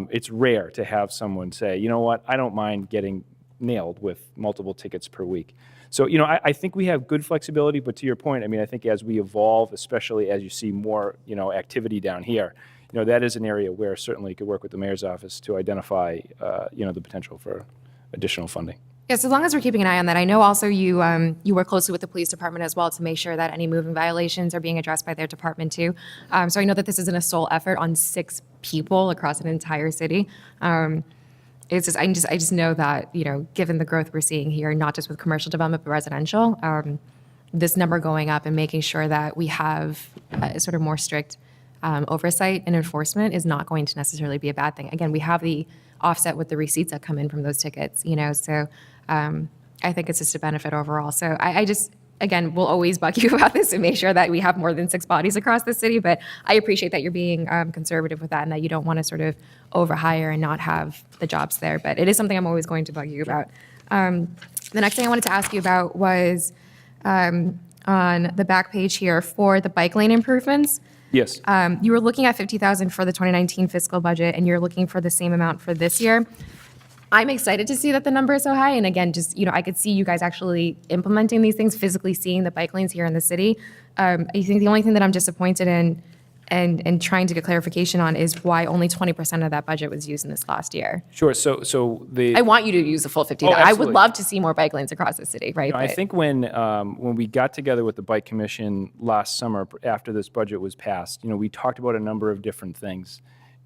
It's rare to have someone say, you know what, I don't mind getting nailed with multiple tickets per week. So, I think we have good flexibility, but to your point, I think as we evolve, especially as you see more, activity down here, that is an area where certainly you could work with the mayor's office to identify, the potential for additional funding. Yes, as long as we're keeping an eye on that. I know also you work closely with the police department as well to make sure that any moving violations are being addressed by their department too. So I know that this isn't a sole effort on 6 people across an entire city. It's just I just know that given the growth we're seeing here, not just with commercial development but residential, this number going up and making sure that we have sort of more strict oversight and enforcement is not going to necessarily be a bad thing. Again, we have the offset with the receipts that come in from those tickets, so I think it's just a benefit overall. So I just, again, will always bug you about this and make sure that we have more than 6 bodies across the city, but I appreciate that you're being conservative with that and that you don't want to sort of overhire and not have the jobs there, but it is something I'm always going to bug you about. The next thing I wanted to ask you about was on the back page here for the bike lane improvements. Yes. You were looking at $50,000 for the 2019 fiscal budget, and you're looking for the same amount for this year. I'm excited to see that the number is so high, and again, just, I could see you guys actually implementing these things, physically seeing the bike lanes here in the city. I think the only thing that I'm disappointed in and trying to get clarification on is why only 20% of that budget was used in this last year. Sure. So the I want you to use the full 50. Oh, I would absolutely. love to see more bike lanes across the city, right? I But- think when we got together with the Bike Commission last summer after this budget was passed, we talked about a number of different things.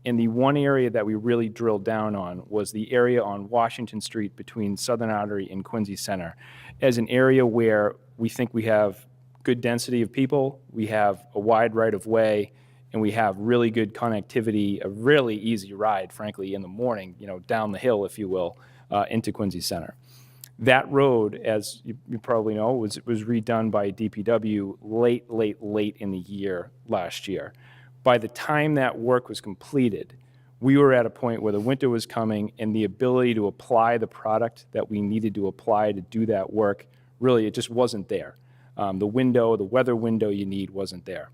And the one area that we really drilled down on was the area on Washington Street between Southern Artery and Quincy Center as an area where we think we have good density of people, we have a wide right-of-way, and we have really good connectivity, a really easy ride, frankly, in the morning, down the hill, if you will, into Quincy Center. That road, as you probably know, was redone by DPW late in the year last year. By the time that work was completed, we were at a point where the winter was coming and the ability to apply the product that we needed to apply to do that work, really, it just wasn't there. The weather window you need wasn't there.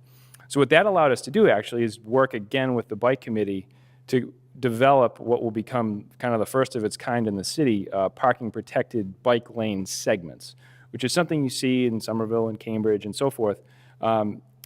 So what that allowed us to do, actually, is work again with the Bike Committee to develop what will become kind of the first of its kind in the city, parking-protected bike lane segments, which is something you see in Somerville and Cambridge and so forth.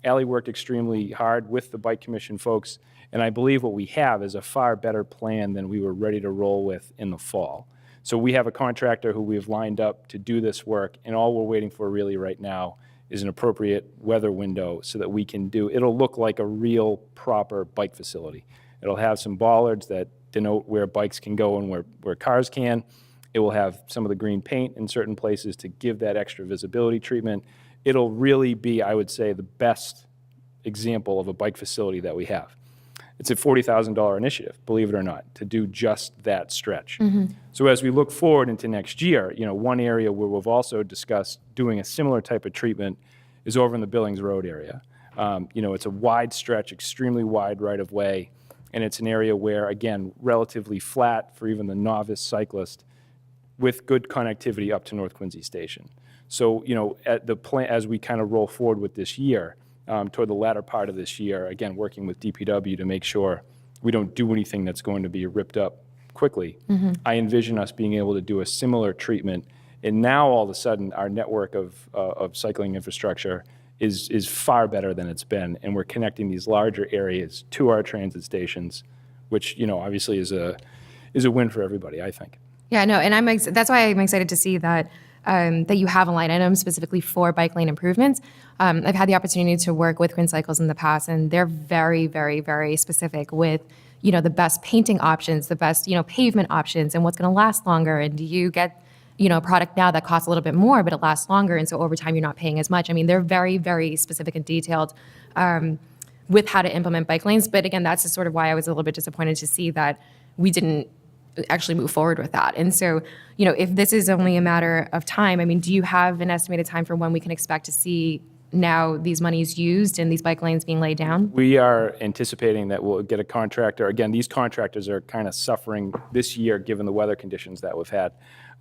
Ally worked extremely hard with the Bike Commission folks, and I believe what we have is a far better plan than we were ready to roll with in the fall. So we have a contractor who we've lined up to do this work, and all we're waiting for really right now is an appropriate weather window so that we can it'll look like a real proper bike facility. It'll have some bollards that denote where bikes can go and where cars can. It will have some of the green paint in certain places to give that extra visibility treatment. It'll really be, I would say, the best example of a bike facility that we have. It's a $40,000 initiative, believe it or not, to do just that stretch. So as we look forward into next year, one area where we've also discussed doing a similar type of treatment is over in the Billings Road area. It's a wide stretch, extremely wide right-of-way, and it's an area where, again, relatively flat for even the novice cyclist with good connectivity up to North Quincy Station. So, at the plan, as we kind of roll forward with this year, toward the latter part of this year, again, working with DPW to make sure we don't do anything that's going to be ripped up quickly, I envision us being able to do a similar treatment. And now, all of a sudden, our network of cycling infrastructure is far better than it's been, and we're connecting these larger areas to our transit stations, which, obviously is a win for everybody, I think. Yeah, no, and that's why I'm excited to see that that you have a line item specifically for bike lane improvements. I've had the opportunity to work with Quinn Cycles in the past, and they're very, very, very specific with the best painting options, the best, pavement options, and what's going to last longer. And do you get, a product now that costs a little bit more, but it lasts longer, and so over time you're not paying as much. I mean, they're very, very specific and detailed with how to implement bike lanes. But again, that's just sort of why I was a little bit disappointed to see that we didn't actually move forward with that. And so, if this is only a matter of time, I mean, do you have an estimated time for when we can expect to see now these monies used and these bike lanes being laid down? We are anticipating that we'll get a contractor. Again, these contractors are kind of suffering this year given the weather conditions that we've had.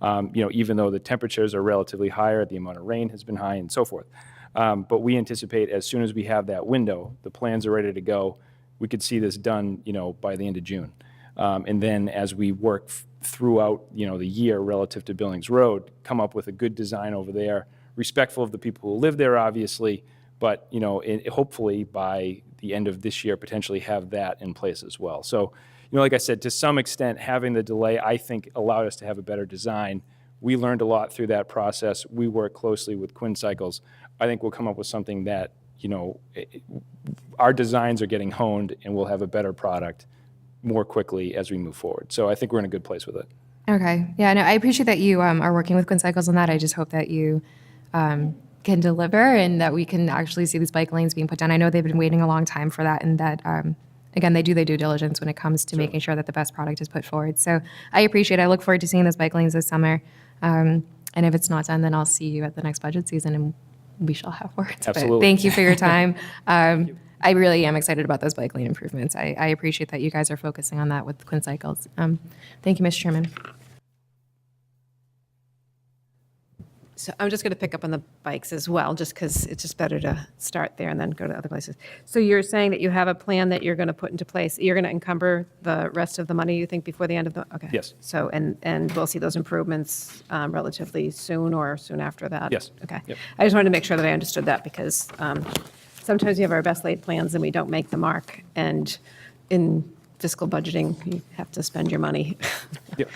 Even though the temperatures are relatively higher, the amount of rain has been high and so forth. But we anticipate as soon as we have that window, the plans are ready to go, we could see this done, by the end of June. And then as we work throughout, the year relative to Billings Road, come up with a good design over there, respectful of the people who live there, obviously, but, hopefully by the end of this year, potentially have that in place as well. So, like I said, to some extent, having the delay, I think, allowed us to have a better design. We learned a lot through that process. We work closely with Quinn Cycles. I think we'll come up with something that, our designs are getting honed, and we'll have a better product more quickly as we move forward. So I think we're in a good place with it. Okay. Yeah, no, I appreciate that you are working with Quinn Cycles on that. I just hope that you can deliver and that we can actually see these bike lanes being put down. I know they've been waiting a long time for that, and that, again, they do their due diligence when it comes to making sure that the best product is put forward. So I appreciate it. I look forward to seeing those bike lanes this summer. And if it's not done, then I'll see you at the next budget season, and we shall have words. Absolutely. But thank you for your time. I really am excited about those bike lane improvements. I appreciate that you guys are focusing on that with Quinn Cycles. Thank you, Mr. Chairman. So I'm just going to pick up on the bikes as well, just because it's just better to start there and then go to other places. So you're saying that you have a plan that you're going to put into place. You're going to encumber the rest of the money, you think, before the end of the, okay. Yes. So, and we'll see those improvements relatively soon or soon after that? Yes. Okay. Yep. I just wanted to make sure that I understood that, because sometimes you have our best laid plans and we don't make the mark. And in fiscal budgeting, you have to spend your money. Yep.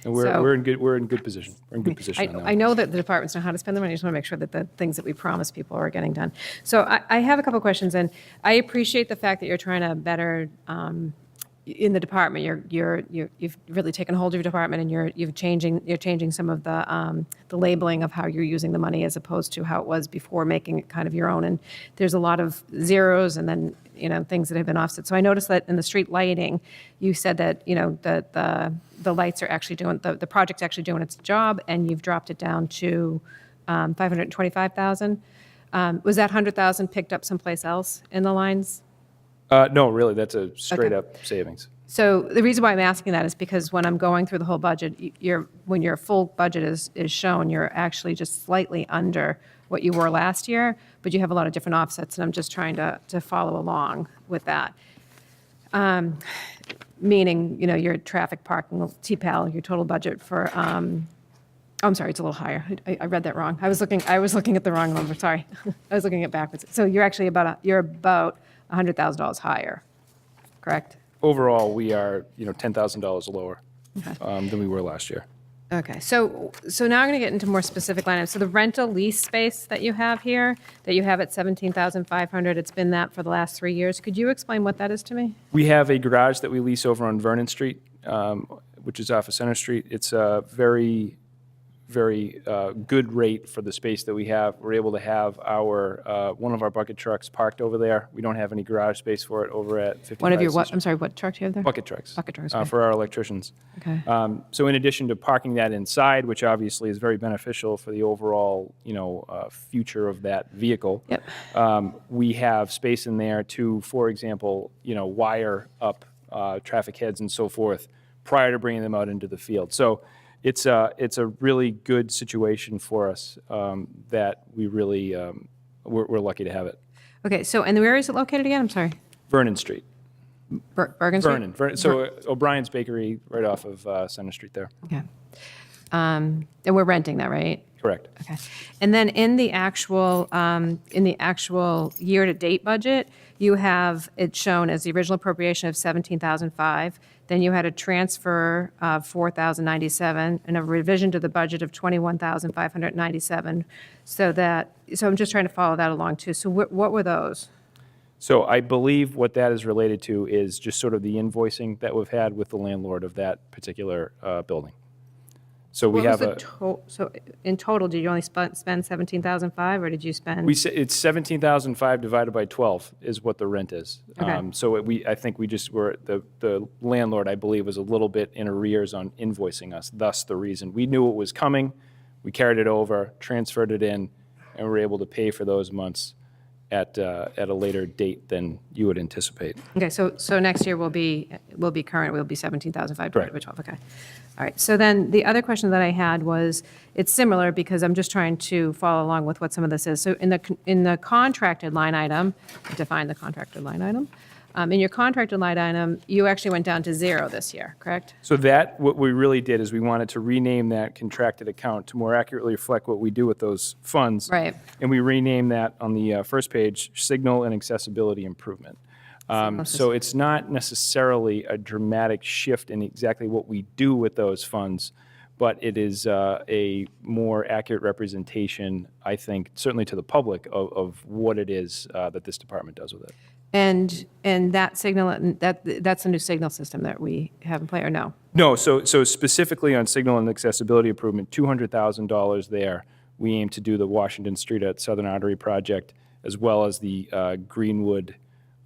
And So- we're in good position. We're in good position on that. I know that the departments know how to spend the money. I just want to make sure that the things that we promise people are getting done. So I have a couple questions, and I appreciate the fact that you're trying to better, in the department, you've really taken hold of your department, and you're changing some of the labeling of how you're using the money as opposed to how it was before, making it kind of your own. And there's a lot of zeros and then, things that have been offset. So I noticed that in the street lighting, you said that, the lights are actually doing, the project's actually doing its job, and you've dropped it down to $525,000. Was that $100,000 picked up someplace else in the lines? No, really, that's a straight-up savings. So the reason why I'm asking that is because when I'm going through the whole budget, when your full budget is shown, you're actually just slightly under what you were last year, but you have a lot of different offsets, and I'm just trying to follow along with that. Meaning, your traffic parking, TPAL, your total budget for, I'm sorry, it's a little higher. I read that wrong. I was looking at the wrong number, sorry. I was looking at backwards. So you're actually about $100,000 higher, correct? Overall, we are, $10,000 lower than we were last year. Okay, so now I'm going to get into more specific line items. So the rental lease space that you have here, that you have at $17,500, it's been that for the last 3 years. Could you explain what that is to me? We have a garage that we lease over on Vernon Street, which is off of Center Street. It's a very good rate for the space that we have. We're able to have our one of our bucket trucks parked over there. We don't have any garage space for it over at 55. One of your what? I'm sorry, what truck do you have there? Bucket trucks. Bucket trucks, okay. For our electricians. Okay. So in addition to parking that inside, which obviously is very beneficial for the overall, future of that vehicle. Yep. We have space in there to, for example, wire up traffic heads and so forth prior to bringing them out into the field. So it's a really good situation for us that we really, we're lucky to have it. Okay, so, and where is it located again? I'm sorry. Vernon Street. Bergen Street? Vernon. So O'Brien's Bakery right off of Center Street there. Okay. And we're renting that, right? Correct. Okay. And then in the actual year-to-date budget, you have it shown as the original appropriation of $17,005. Then you had a transfer of $4,097 and a revision to the budget of $21,597. So I'm just trying to follow that along too. So what were those? So I believe what that is related to is just sort of the invoicing that we've had with the landlord of that particular building. So we What was have the so in total, did you only spend 17,500, or did you spend? it's 17,005 divided by 12 is what the rent is. Okay. So I think we just were, the landlord, I believe, was a little bit in arrears on invoicing us, thus the reason. We knew it was coming, we carried it over, transferred it in, and were able to pay for those months at a later date than you would anticipate. Okay, so next year will be current, will be 17,500 divided by Correct. 12, okay. All right, so then the other question that I had was, it's similar because I'm just trying to follow along with what some of this is. So in the contracted line item, define the contracted line item. In your contracted line item, you actually went down to 0 this year, correct? So what we really did is we wanted to rename that contracted account to more accurately reflect what we do with those funds. Right. And we renamed that on the first page, Signal and Accessibility Improvement. So it's not necessarily a dramatic shift in exactly what we do with those funds, but it is a more accurate representation, I think, certainly to the public, of what it is that this department does with it. And that signal, that's a new signal system that we have in play, or no? No, so specifically on signal and accessibility improvement, $200,000 there. We aim to do the Washington Street at Southern Artery project, as well as the Greenwood,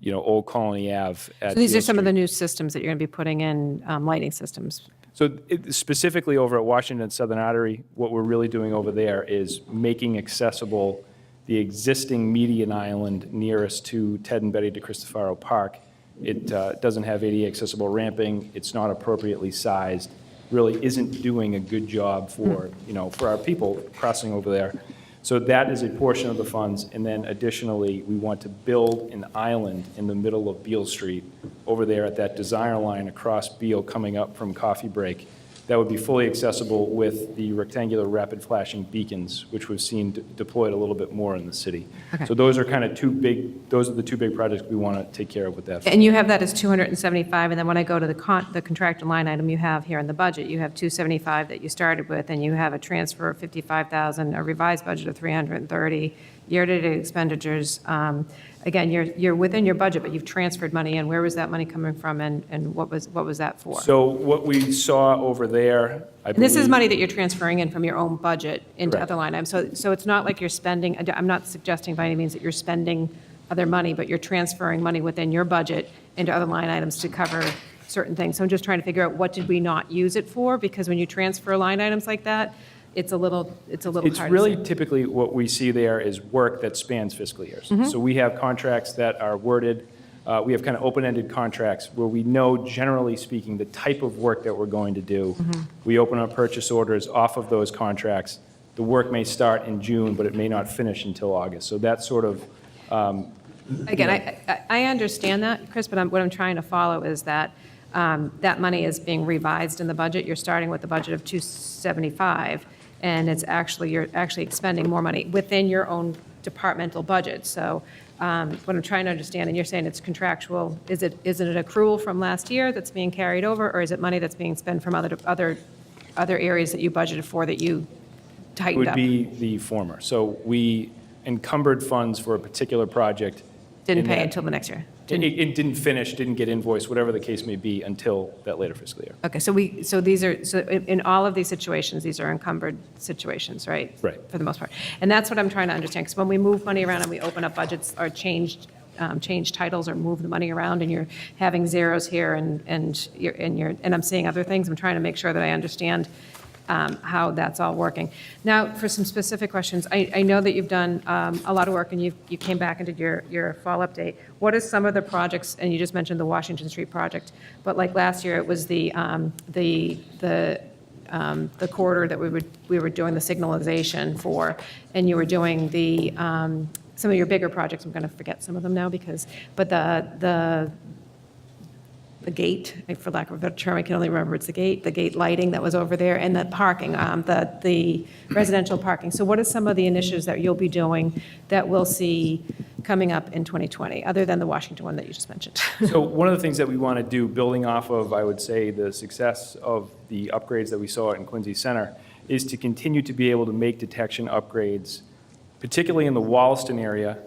Old Colony Ave at So these Beale are some of Street. the new systems that you're going to be putting in, lighting systems. So specifically over at Washington Southern Artery, what we're really doing over there is making accessible the existing median island nearest to Ted and Betty DeCristofaro Park. It doesn't have ADA accessible ramping. It's not appropriately sized. Really isn't doing a good job for our people crossing over there. So that is a portion of the funds. And then additionally, we want to build an island in the middle of Beale Street over there at that Desire line across Beale coming up from Coffee Break. That would be fully accessible with the rectangular rapid flashing beacons, which we've seen deployed a little bit more in the city. Okay. So those are the two big projects we want to take care of with that. And you have that as 275, and then when I go to the contracted line item you have here in the budget, you have 275 that you started with, and you have a transfer of 55,000, a revised budget of 330, year-to-date expenditures. Again, you're within your budget, but you've transferred money in. Where was that money coming from, and what was that for? So what we saw over there, I And this is believe- money that you're transferring in from your own budget into Correct. other line items. So it's not like you're spending, I'm not suggesting by any means that you're spending other money, but you're transferring money within your budget into other line items to cover certain things. So I'm just trying to figure out what did we not use it for? Because when you transfer line items like that, it's a little hard to It's really say. typically what we see there is work that spans fiscal years. Mm-hmm. So we have contracts that are worded, we have kind of open-ended contracts where we know, generally speaking, the type of work that we're going to do. Mm-hmm. We open up purchase orders off of those contracts. The work may start in June, but it may not finish until August. So that's sort of, Again, I understand that, Chris, but what I'm trying to follow is that that money is being revised in the budget. You're starting with a budget of 275, and you're actually expending more money within your own departmental budget. So what I'm trying to understand, and you're saying it's contractual, is it an accrual from last year that's being carried over, or is it money that's being spent from other areas that you budgeted for that you it tightened would up? be the former. So we encumbered funds for a particular project. Didn't in pay that- until the next year? It didn't finish, didn't get invoiced, whatever the case may be, until that later fiscal year. Okay, so in all of these situations, these are encumbered situations, right? Right. For the most part. And that's what I'm trying to understand, because when we move money around and we open up budgets or change titles or move the money around, and you're having zeros here and I'm seeing other things, I'm trying to make sure that I understand how that's all working. Now, for some specific questions, I know that you've done a lot of work, and you came back and did your fall update. What are some of the projects, and you just mentioned the Washington Street project, but like last year, it was the corridor that we were doing the signalization for, and you were doing some of your bigger projects. I'm going to forget some of them now but the gate, for lack of a better term, I can only remember it's the gate lighting that was over there, and the parking, the residential parking. So what are some of the initiatives that you'll be doing that we'll see coming up in 2020, other than the Washington one that you just mentioned? So one of the things that we want to do, building off of, I would say, the success of the upgrades that we saw in Quincy Center, is to continue to be able to make detection upgrades, particularly in the Wollaston area,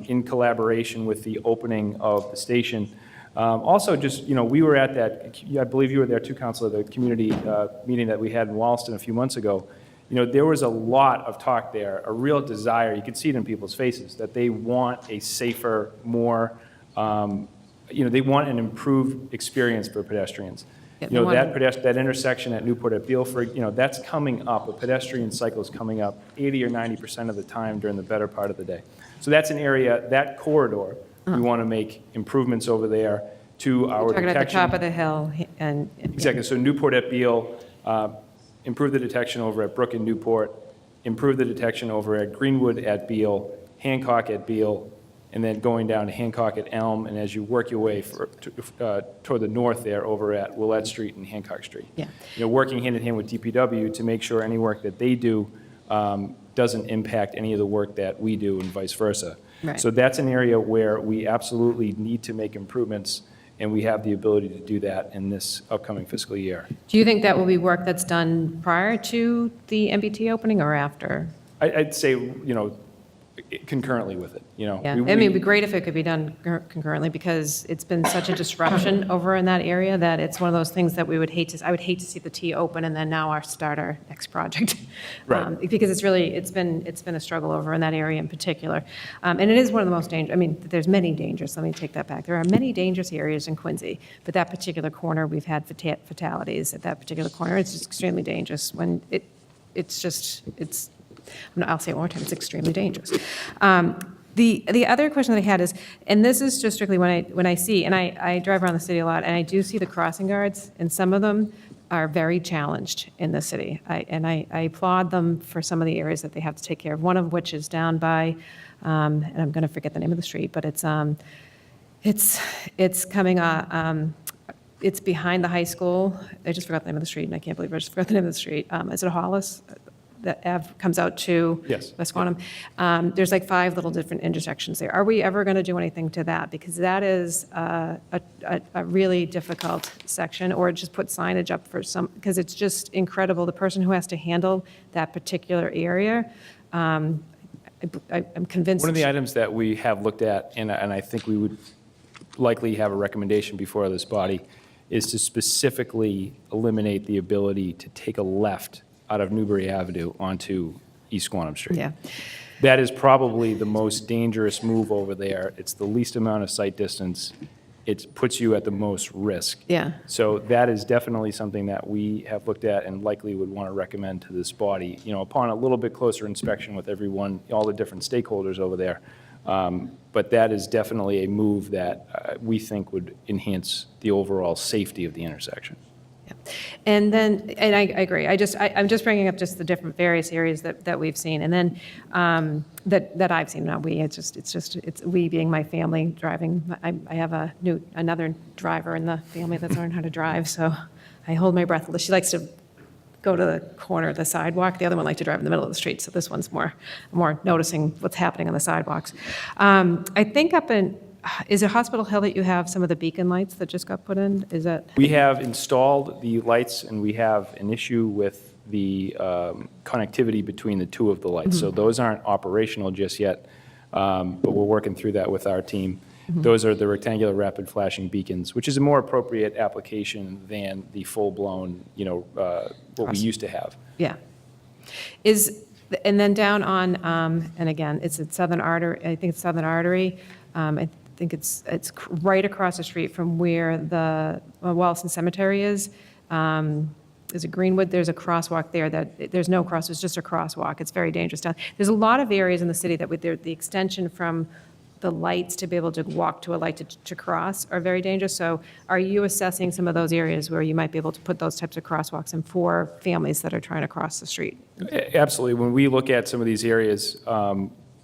in collaboration with the opening of the station. Also, just, we were at that, I believe you were there too, Counselor, the community meeting that we had in Wallaston a few months ago. There was a lot of talk there, a real desire, you could see it in people's faces, that they want a safer, more, they want an improved experience for pedestrians. That intersection at Newport at Bealford, that's coming up, a pedestrian cycle is coming up 80 or 90% of the time during the better part of the day. So that's an area, that corridor, we want to make improvements over there to our Talking detection. at the top of the hill and. Exactly, so Newport at Beal, improve the detection over at Brook and Newport, improve the detection over at Greenwood at Beal, Hancock at Beal, and then going down to Hancock at Elm, and as you work your way toward the north there, over at Willette Street and Hancock Street. Yeah. Working hand in hand with DPW to make sure any work that they do doesn't impact any of the work that we do and vice versa. Right. So that's an area where we absolutely need to make improvements, and we have the ability to do that in this upcoming fiscal year. Do you think that will be work that's done prior to the MBT opening or after? I'd say, concurrently with it, Yeah, I mean, it'd be great if it could be done concurrently, because it's been such a disruption over in that area that it's one of those things that I would hate to see the T open and then now start our next project. Right. Because it's been a struggle over in that area in particular. And it is one of the most dangerous, there's many dangers, let me take that back. There are many dangerous areas in Quincy, but that particular corner, we've had fatalities at that particular corner. It's just extremely dangerous when I'll say it one more time, it's extremely dangerous. The other question that I had is, and this is just strictly when I see, and I drive around the city a lot, and I do see the crossing guards, and some of them are very challenged in the city. I applaud them for some of the areas that they have to take care of, one of which is down by, and I'm going to forget the name of the street, but it's coming, it's behind the high school. I just forgot the name of the street, and I can't believe I just forgot the name of the street. Is it Hollis? That Ave comes out to Yes. West Quantum. There's like 5 little different intersections there. Are we ever going to do anything to that? Because that is a really difficult section, or just put signage up for some, because it's just incredible. The person who has to handle that particular area, I'm convinced. One of the items that we have looked at, and I think we would likely have a recommendation before this body, is to specifically eliminate the ability to take a left out of Newbury Avenue onto East Quantum Street. Yeah. That is probably the most dangerous move over there. It's the least amount of sight distance. It puts you at the most risk. Yeah. So that is definitely something that we have looked at and likely would want to recommend to this body, upon a little bit closer inspection with everyone, all the different stakeholders over there. But that is definitely a move that we think would enhance the overall safety of the intersection. And then, and I agree, I'm just bringing up just the different various areas that we've seen, and then that I've seen, not we, it's we being my family driving. I have another driver in the family that's learned how to drive, so I hold my breath. She likes to go to the corner of the sidewalk. The other one likes to drive in the middle of the street, so this one's more noticing what's happening on the sidewalks. I think is it Hospital Hill that you have some of the beacon lights that just got put in? Is that? We have installed the lights, and we have an issue with the connectivity between the two of the lights. So those aren't operational just yet, but we're working through that with our team. Those are the rectangular rapid flashing beacons, which is a more appropriate application than the full-blown, what we used to have. Yeah. And then down on, and again, it's at Southern Artery, I think it's Southern Artery. I think it's right across the street from where the Wallaston Cemetery is. Is it Greenwood? There's a crosswalk there there's no cross, it's just a crosswalk. It's very dangerous down. There's a lot of areas in the city that with the extension from the lights to be able to walk to a light to cross are very dangerous. So are you assessing some of those areas where you might be able to put those types of crosswalks in for families that are trying to cross the street? Absolutely. When we look at some of these areas,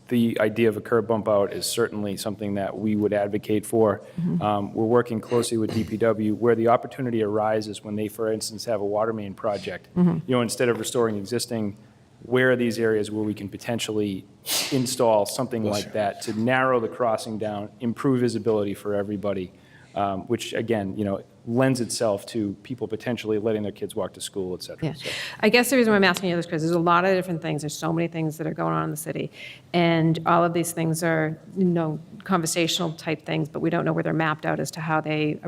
the idea of a curb bump out is certainly something that we would advocate for. We're working closely with DPW where the opportunity arises when they, for instance, have a water main project. Instead of restoring existing, where are these areas where we can potentially install something like that to narrow the crossing down, improve visibility for everybody, which again, lends itself to people potentially letting their kids walk to school, et cetera. Yeah. I guess the reason why I'm asking you this, Chris, there's a lot of different things. There's so many things that are going on in the city. And all of these things are, conversational type things, but we don't know where they're mapped out as to how they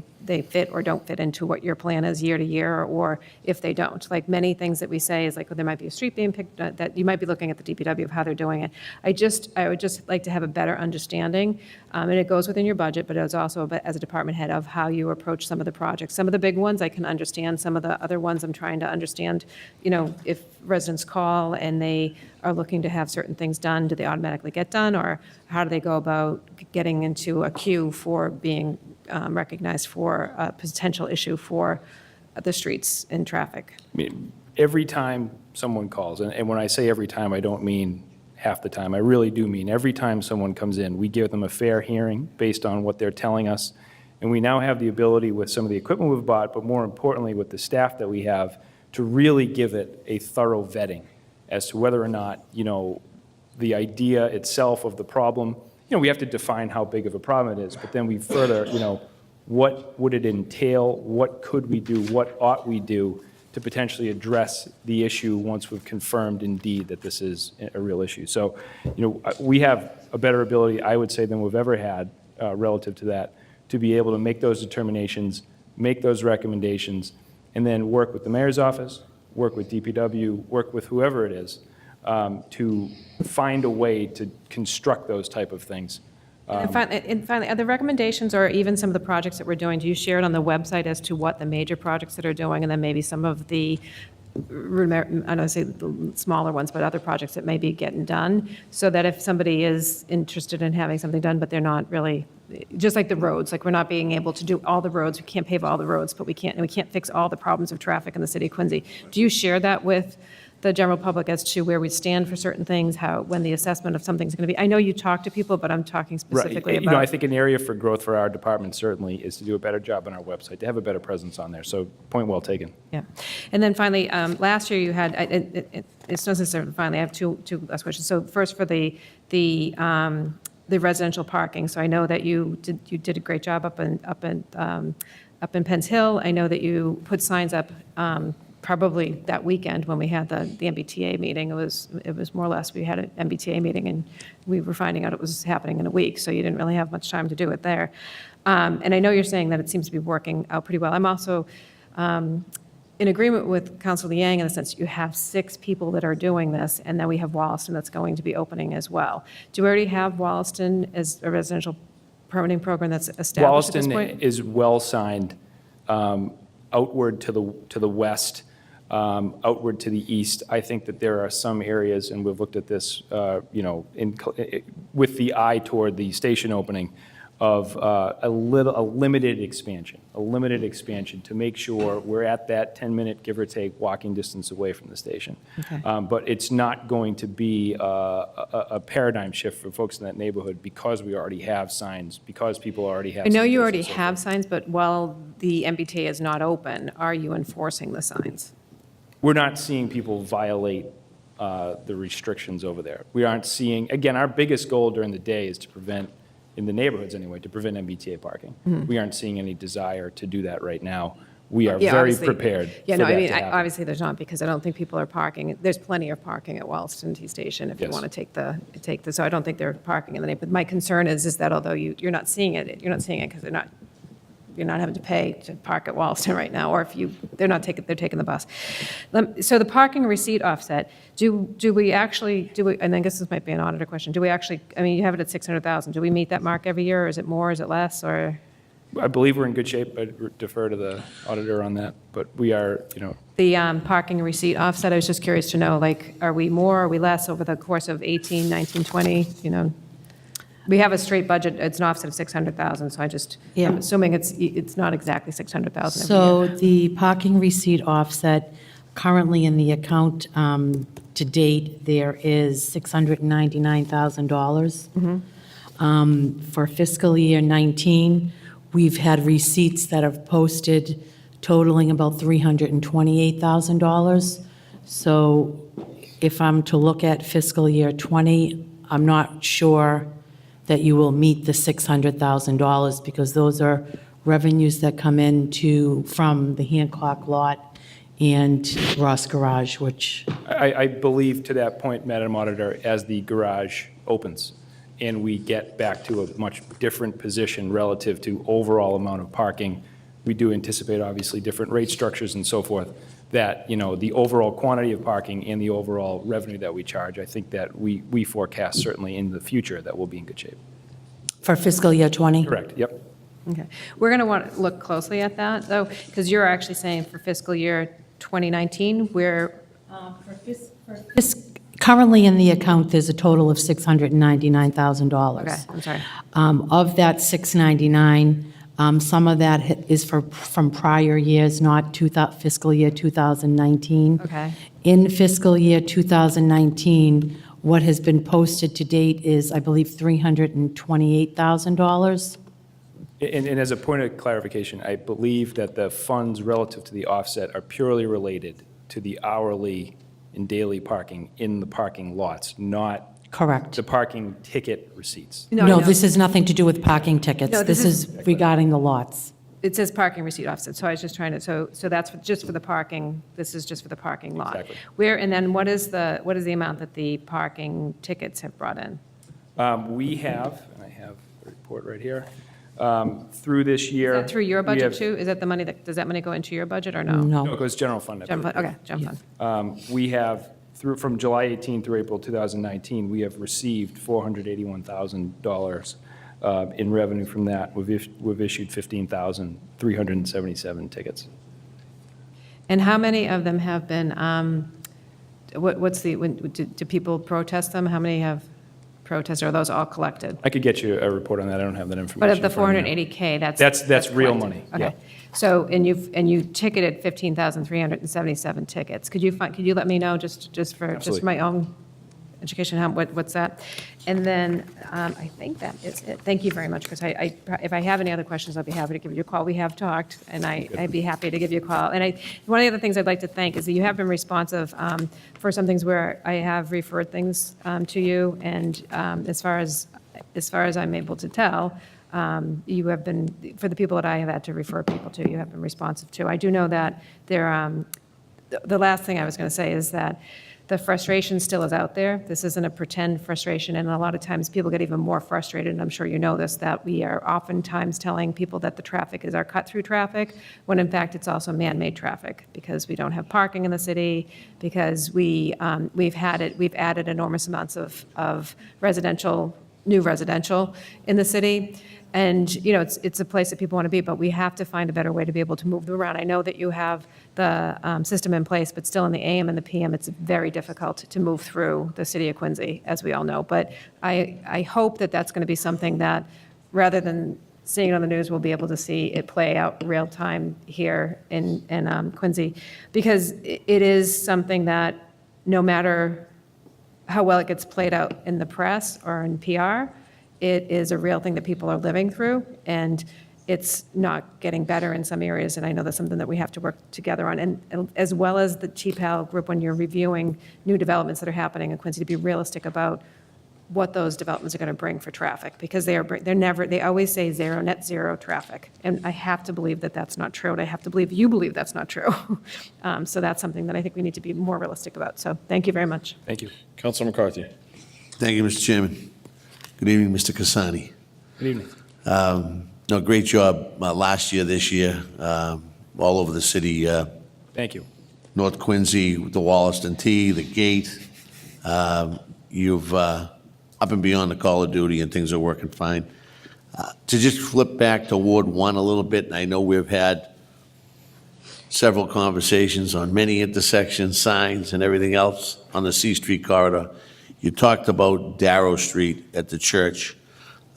fit or don't fit into what your plan is year to year, or if they don't. Like many things that we say is like, well, there might be a street being picked, that you might be looking at the DPW of how they're doing it. I would just like to have a better understanding, and it goes within your budget, but it's also as a department head of how you approach some of the projects. Some of the big ones I can understand, some of the other ones I'm trying to understand, if residents call and they are looking to have certain things done, do they automatically get done, or how do they go about getting into a queue for being recognized for a potential issue for the streets and traffic? I mean, every time someone calls, and when I say every time, I don't mean half the time. I really do mean every time someone comes in, we give them a fair hearing based on what they're telling us. And we now have the ability with some of the equipment we've bought, but more importantly with the staff that we have, to really give it a thorough vetting as to whether or not, the idea itself of the problem, we have to define how big of a problem it is, but then we further, what would it entail? What could we do? What ought we do to potentially address the issue once we've confirmed indeed that this is a real issue? So, we have a better ability, I would say, than we've ever had relative to that, to be able to make those determinations, make those recommendations, and then work with the mayor's office, work with DPW, work with whoever it is, to find a way to construct those type of things. And finally, are the recommendations or even some of the projects that we're doing, do you share it on the website as to what the major projects that are doing, and then maybe some of the, I don't say the smaller ones, but other projects that may be getting done, so that if somebody is interested in having something done, but they're not really, just like the roads, like we're not being able to do all the roads, we can't pave all the roads, but we can't fix all the problems of traffic in the city of Quincy. Do you share that with the general public as to where we stand for certain things, when the assessment of something's going to be? I know you talk to people, but I'm talking specifically Right. about. I think an area for growth for our department certainly is to do a better job on our website, to have a better presence on there. So point well taken. Yeah. And then finally, last year you had, it's not necessarily finally, I have two last questions. So first for the residential parking. So I know that you did a great job up in Penn's Hill. I know that you put signs up probably that weekend when we had the MBTA meeting. It was more or less, we had an MBTA meeting and we were finding out it was happening in a week, so you didn't really have much time to do it there. And I know you're saying that it seems to be working out pretty well. I'm also in agreement with Councilor Liang in the sense that you have 6 people that are doing this, and then we have Wollaston that's going to be opening as well. Do we already have Wollaston as a residential permitting program that's established at this point? Wollaston is well signed outward to the west, outward to the east. I think that there are some areas, and we've looked at this, with the eye toward the station opening, of a limited expansion to make sure we're at that 10-minute, give or take, walking distance away from the station. Okay. But it's not going to be a paradigm shift for folks in that neighborhood because we already have signs, because people already have. I know you signals already and so have forth. signs, but while the MBTA is not open, are you enforcing the signs? We're not seeing people violate the restrictions over there. We aren't seeing, again, our biggest goal during the day is to prevent, in the neighborhoods anyway, to prevent MBTA parking. We aren't seeing any desire to do that right now. We are Yeah, very obviously. prepared for Yeah, no, that I mean, to happen. obviously there's not, because I don't think people are parking. There's plenty of parking at Wollaston T Station if you Yes. want to take the, so I don't think they're parking in the neighborhood. My concern is that although you're not seeing it because you're not having to pay to park at Wollaston right now, or if they're taking the bus. So the parking receipt offset, do we, and I guess this might be an auditor question, do we actually, I mean, you have it at 600,000, do we meet that mark every year, or is it more, is it less, or? I believe we're in good shape. I'd defer to the auditor on that, but we are, The parking receipt offset, I was just curious to know, like, are we more, are we less over the course of 18, 19, 20, We have a straight budget, it's an offset of 600,000, so Yeah. I'm assuming it's not exactly 600,000 every So year. the parking receipt offset, currently in the account to date, there is $699,000. For fiscal year 19, we've had receipts that have posted totaling about $328,000. So if I'm to look at fiscal year 20, I'm not sure that you will meet the $600,000 because those are revenues that come from the Hancock lot and Ross Garage, which, I believe to that point, Madam Auditor, as the garage opens and we get back to a much different position relative to overall amount of parking, we do anticipate obviously different rate structures and so forth, that, the overall quantity of parking and the overall revenue that we charge, I think that we forecast certainly in the future that we'll be in good shape. for fiscal year *20? Correct, yep. Okay. We're going to want to look closely at that, though, because you're actually saying for fiscal year 2019, we're, Currently in the account, there's a total of $699,000. okay, I'm sorry. Of that 699, some of that is from prior years, not fiscal year 2019. Okay. In fiscal year 2019, what has been posted to date is, I believe, $328,000. And as a point of clarification, I believe that the funds relative to the offset are purely related to the hourly and daily parking in the parking lots, not Correct. the parking ticket receipts. No, this has nothing to do with parking tickets. No, This is regarding the lots. It says parking receipt offset, so I was just trying to, so that's just for the parking, this is just for the parking lot. Exactly. And then what is the amount that the parking tickets have brought in? We have, and I have the report right here, through this year. Is that through your we budget have- too? Is that the money does that money go into your budget or no? No, it goes general fund. I General believe. fund, okay, general fund. We have, from July 18 through April 2019, we have received $481,000 in revenue from that. We've issued 15,377 tickets. And how many of them have been, do people protest them? How many have protested? Are those all collected? I could get you a report on that. I don't have that information. But of the in front of me. 480K, That's real collected. money, yeah. Okay. So, and you ticketed 15,377 tickets. Could you let me know, just for Absolutely. my own education, what's that? And then, I think that is it. Thank you very much, because if I have any other questions, I'll be happy to give you a call. We have talked, and I'd be happy to give you a call. And one of the other things I'd like to thank is that you have been responsive for some things where I have referred things to you, and as far as I'm able to tell, you have been, for the people that I have had to refer people to, you have been responsive to. I do know that the last thing I was going to say is that the frustration still is out there. This isn't a pretend frustration, and a lot of times people get even more frustrated, and I'm sure you know this, that we are oftentimes telling people that the traffic is our cut-through traffic, when in fact it's also man-made traffic, because we don't have parking in the city, because we've added enormous amounts of new residential in the city. And, it's a place that people want to be, but we have to find a better way to be able to move them around. I know that you have the system in place, but still in the AM and the PM, it's very difficult to move through the city of Quincy, as we all know. But I hope that that's going to be something that, rather than seeing it on the news, we'll be able to see it play out real time here in Quincy, because it is something that, no matter how well it gets played out in the press or in PR, it is a real thing that people are living through, and it's not getting better in some areas, and I know that's something that we have to work together on, and as well as the CHPAL group, when you're reviewing new developments that are happening in Quincy, to be realistic about what those developments are going to bring for traffic, because they always say net zero traffic, and I have to believe that that's not true, and I have to believe you believe that's not true. So that's something that I think we need to be more realistic about, so thank you very much. Thank you. Councilor McCarthy. Thank you, Mr. Chairman. Good evening, Mr. Casani. Good evening. No, great job last year, this year, all over the city. Thank you. North Quincy, the Wollaston T, the gate. You've up and beyond the call of duty, and things are working fine. To just flip back to Ward 1 a little bit, and I know we've had several conversations on many intersections, signs, and everything else on the C Street corridor. You talked about Darrow Street at the church.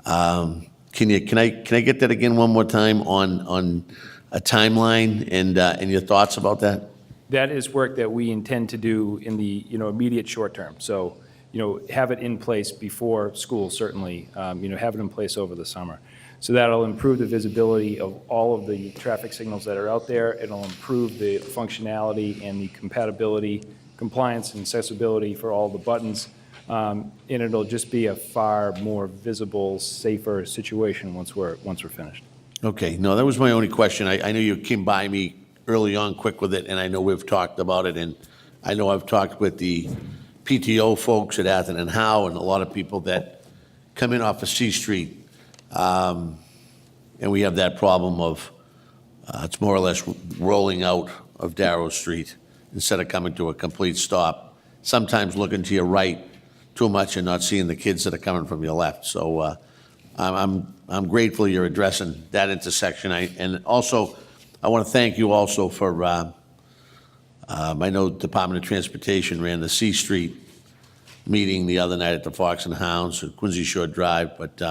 Can I get that again one more time on a timeline and your thoughts about that? That is work that we intend to do in the, immediate short term. So, have it in place before school, certainly, have it in place over the summer. So that'll improve the visibility of all of the traffic signals that are out there. It'll improve the functionality and the compatibility, compliance, and accessibility for all the buttons. And it'll just be a far more visible, safer situation once we're finished. Okay, no, that was my only question. I know you came by me early on quick with it, and I know we've talked about it, and I know I've talked with the PTO folks at Atherton and Howe, and a lot of people that come in off of C Street. And we have that problem of, it's more or less rolling out of Darrow Street instead of coming to a complete stop. Sometimes looking to your right too much and not seeing the kids that are coming from your left. So I'm grateful you're addressing that intersection. And also, I want to thank you also for, I know Department of Transportation ran the C Street meeting the other night at the Fox and Hounds at Quincy Shore Drive, but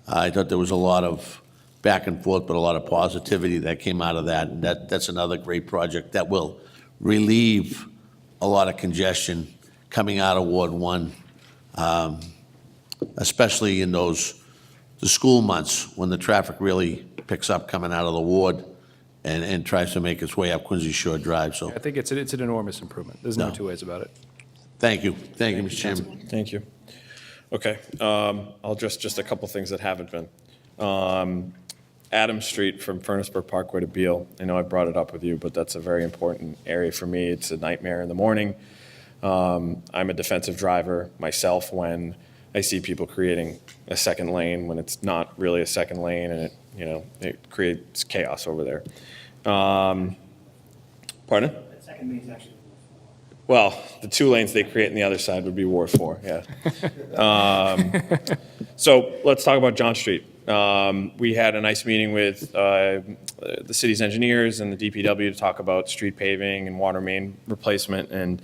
I thought there was a lot of back and forth, but a lot of positivity that came out of that. And that's another great project that will relieve a lot of congestion coming out of Ward 1, especially in the school months when the traffic really picks up coming out of the ward and tries to make its way up Quincy Shore Drive. So I think it's an enormous improvement. There's no two ways about it. thank you. Thank you, Mr. Chairman. Thank you. Okay, I'll address just a couple things that haven't been. Adams Street from Furnaceburg Parkway to Beale. I know I brought it up with you, but that's a very important area for me. It's a nightmare in the morning. I'm a defensive driver myself when I see people creating a second lane when it's not really a second lane, and it creates chaos over there. Pardon? That second lane's actually. Well, the 2 lanes they create on the other side would be Ward 4, yeah. So let's talk about John Street. We had a nice meeting with the city's engineers and the DPW to talk about street paving and water main replacement, and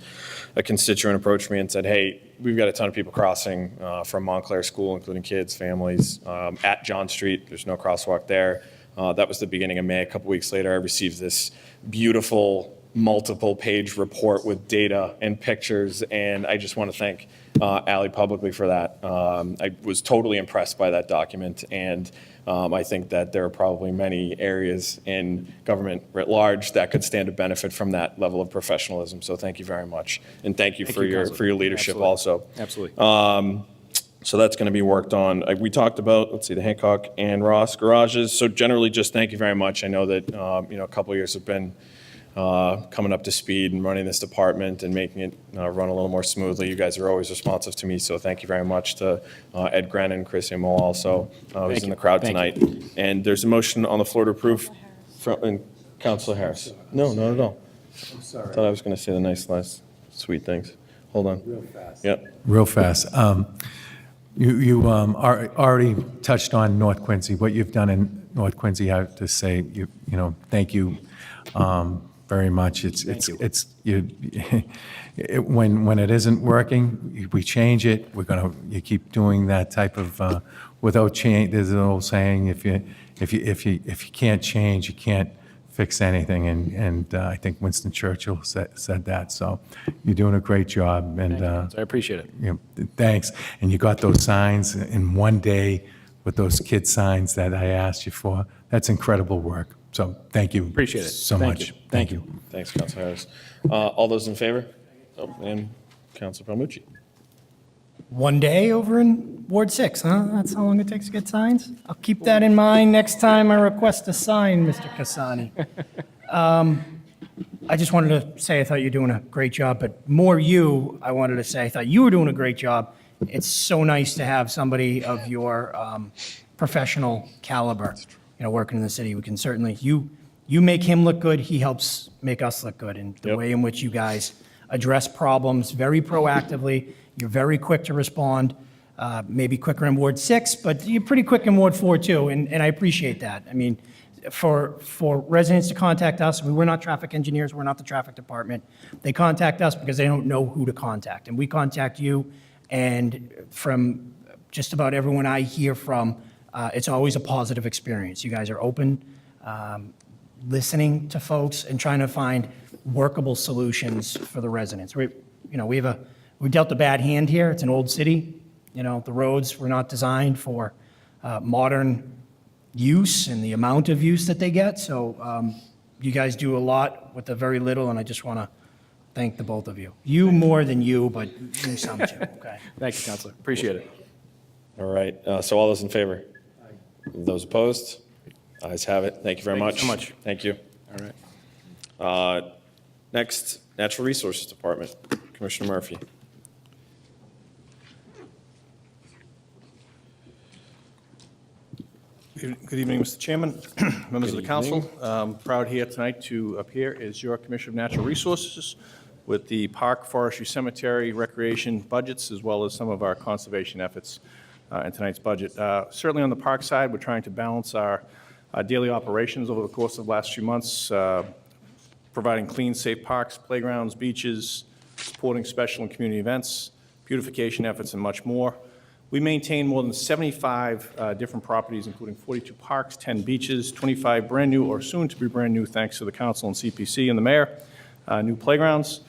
a constituent approached me and said, hey, we've got a ton of people crossing from Montclair School, including kids, families, at John Street. There's no crosswalk there. That was the beginning of May. A couple weeks later, I received this beautiful multiple-page report with data and pictures, and I just want to thank Ally publicly for that. I was totally impressed by that document, and I think that there are probably many areas in government writ large that could stand to benefit from that level of professionalism. So thank you very much, and thank you for your leadership also. Absolutely. So that's going to be worked on. We talked about, let's see, the Hancock and Ross garages. So generally, just thank you very much. I know that a couple of years have been coming up to speed and running this department and making it run a little more smoothly. You guys are always responsive to me, so thank you very much to Ed Grennan, Chris Amo also, who's in the crowd tonight. And there's a motion on the floor to approve from Councilor Harris. No, not at all. I'm sorry. I thought I was going to say the nice last sweet things. Hold on. Real fast. Yep. Real fast. You already touched on North Quincy. What you've done in North Quincy, I have to say, thank you very much. When it isn't working, we change it. You keep doing that type of without change. There's an old saying: if you can't change, you can't fix anything. And I think Winston Churchill said that. So you're doing a great job. And I appreciate it. Thanks. And you got those signs in one day with those kid signs that I asked you for. That's incredible work. So thank you. Appreciate it. So Thank much. you. Thank you. Thanks, Councilor Harris. All those in favor? Oh, and Councilor Palmucci. One day over in Ward 6, huh? That's how long it takes to get signs? I'll keep that in mind next time I request a sign, Mr. Casani. I just wanted to say I thought you were doing a great job, but I wanted to say I thought you were doing a great job. It's so nice to have somebody of your professional caliber, working in the city. We can certainly, you make him look good, he helps make us look good. And the way in which you guys address problems very proactively, you're very quick to respond, maybe quicker in Ward 6, but you're pretty quick in Ward 4 too, and I appreciate that. I mean, for residents to contact us, we're not traffic engineers, we're not the traffic department. They contact us because they don't know who to contact, and we contact you, and from just about everyone I hear from, it's always a positive experience. You guys are open, listening to folks and trying to find workable solutions for the residents. We dealt a bad hand here. It's an old city. The roads were not designed for modern use and the amount of use that they get. So you guys do a lot with the very little, and I just want to thank the both of you. You more than you, but you some too, okay? Thank you, Councilor. Appreciate it. All right, so all those in favor? Those opposed? Ayes have it. Thank you very Thank much. you so much. Thank you. All right. Next, Natural Resources Department, Commissioner Murphy. Good evening, Mr. Chairman, members of the Good council. Proud here tonight to appear as your Commissioner of Natural Resources with the Park, Forestry, Cemetery, Recreation budgets, as well as some of our conservation efforts in tonight's budget. Certainly on the park side, we're trying to balance our daily operations over the course of the last few months, providing clean, safe parks, playgrounds, beaches, supporting special and community events, beautification efforts, and much more. We maintain more than 75 different properties, including 42 parks, 10 beaches, 25 brand-new or soon-to-be brand-new, thanks to the council and CPC and the mayor, new playgrounds,